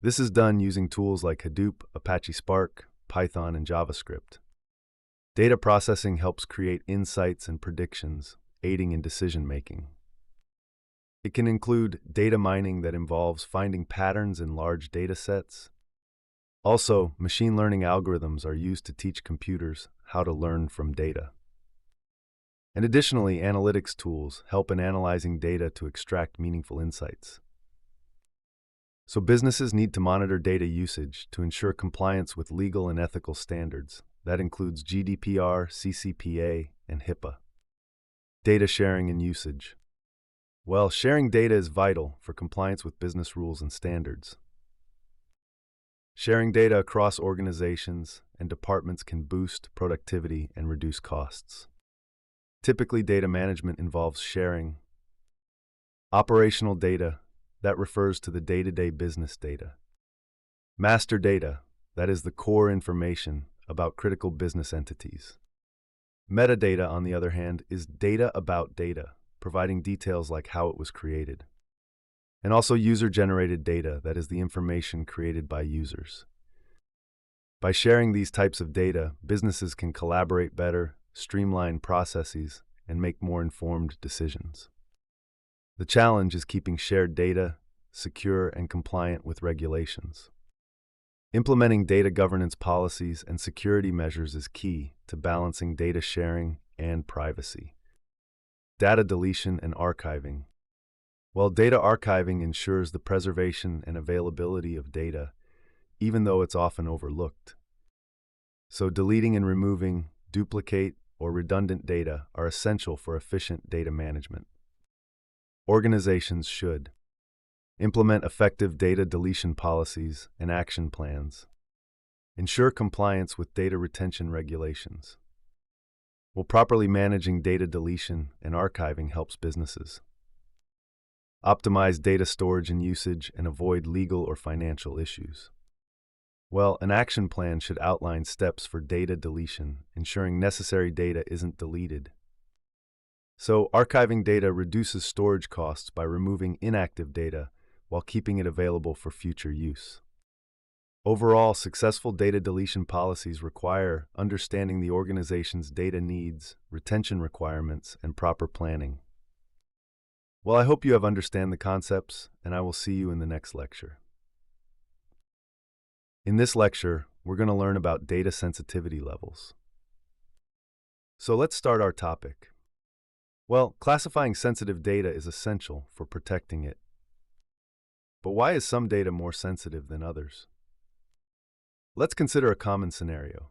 This is done using tools like Hadoop, Apache Spark, Python, and JavaScript. Data processing helps create insights and predictions, aiding in decision-making. It can include data mining that involves finding patterns in large data sets. Also, machine learning algorithms are used to teach computers how to learn from data. And additionally, analytics tools help in analyzing data to extract meaningful insights. So businesses need to monitor data usage to ensure compliance with legal and ethical standards. That includes GDPR, CCPA, and HIPAA. Data sharing and usage. Well, sharing data is vital for compliance with business rules and standards. Sharing data across organizations and departments can boost productivity and reduce costs. Typically, data management involves sharing operational data that refers to the day-to-day business data. Master data, that is the core information about critical business entities. Metadata, on the other hand, is data about data, providing details like how it was created. And also user-generated data, that is the information created by users. By sharing these types of data, businesses can collaborate better, streamline processes, and make more informed decisions. The challenge is keeping shared data secure and compliant with regulations. Implementing data governance policies and security measures is key to balancing data sharing and privacy. Data deletion and archiving. Well, data archiving ensures the preservation and availability of data, even though it's often overlooked. So deleting and removing duplicate or redundant data are essential for efficient data management. Organizations should implement effective data deletion policies and action plans. Ensure compliance with data retention regulations. Well, properly managing data deletion and archiving helps businesses optimize data storage and usage and avoid legal or financial issues. Well, an action plan should outline steps for data deletion, ensuring necessary data isn't deleted. So, archiving data reduces storage costs by removing inactive data while keeping it available for future use. Overall, successful data deletion policies require understanding the organization's data needs, retention requirements, and proper planning. Well, I hope you have understand the concepts, and I will see you in the next lecture. In this lecture, we're going to learn about data sensitivity levels. So let's start our topic. Well, classifying sensitive data is essential for protecting it. But why is some data more sensitive than others? Let's consider a common scenario.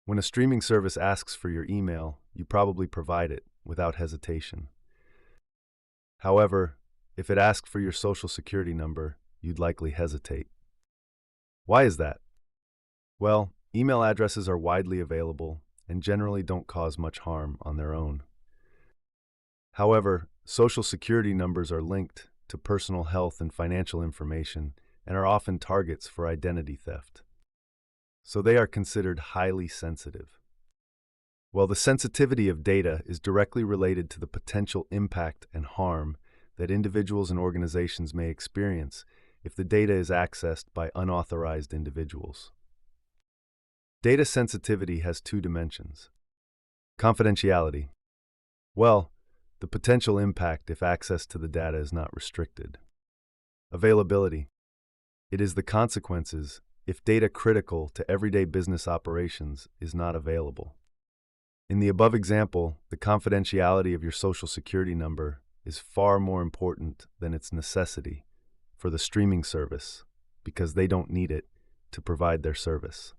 When a streaming service asks for your email, you probably provide it without hesitation. However, if it asks for your social security number, you'd likely hesitate. Why is that? Well, email addresses are widely available and generally don't cause much harm on their own. However, social security numbers are linked to personal health and financial information and are often targets for identity theft. So they are considered highly sensitive. Well, the sensitivity of data is directly related to the potential impact and harm that individuals and organizations may experience if the data is accessed by unauthorized individuals. Data sensitivity has two dimensions. Confidentiality. Well, the potential impact if access to the data is not restricted. Availability. It is the consequences if data critical to everyday business operations is not available. In the above example, the confidentiality of your social security number is far more important than its necessity for the streaming service because they don't need it to provide their service.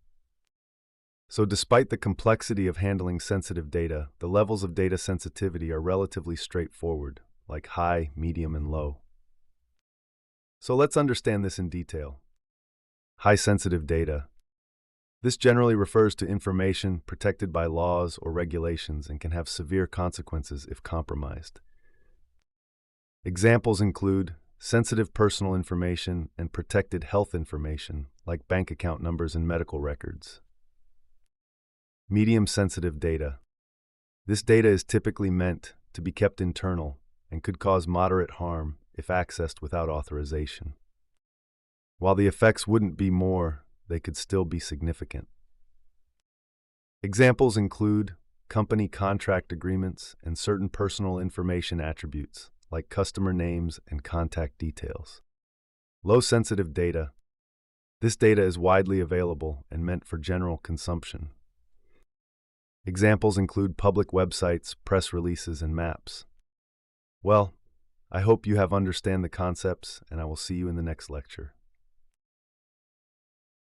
So despite the complexity of handling sensitive data, the levels of data sensitivity are relatively straightforward, like high, medium, and low. So let's understand this in detail. High sensitive data. This generally refers to information protected by laws or regulations and can have severe consequences if compromised. Examples include sensitive personal information and protected health information, like bank account numbers and medical records. Medium sensitive data. This data is typically meant to be kept internal and could cause moderate harm if accessed without authorization. While the effects wouldn't be more, they could still be significant. Examples include company contract agreements and certain personal information attributes, like customer names and contact details. Low sensitive data. This data is widely available and meant for general consumption. Examples include public websites, press releases, and maps. Well, I hope you have understand the concepts, and I will see you in the next lecture.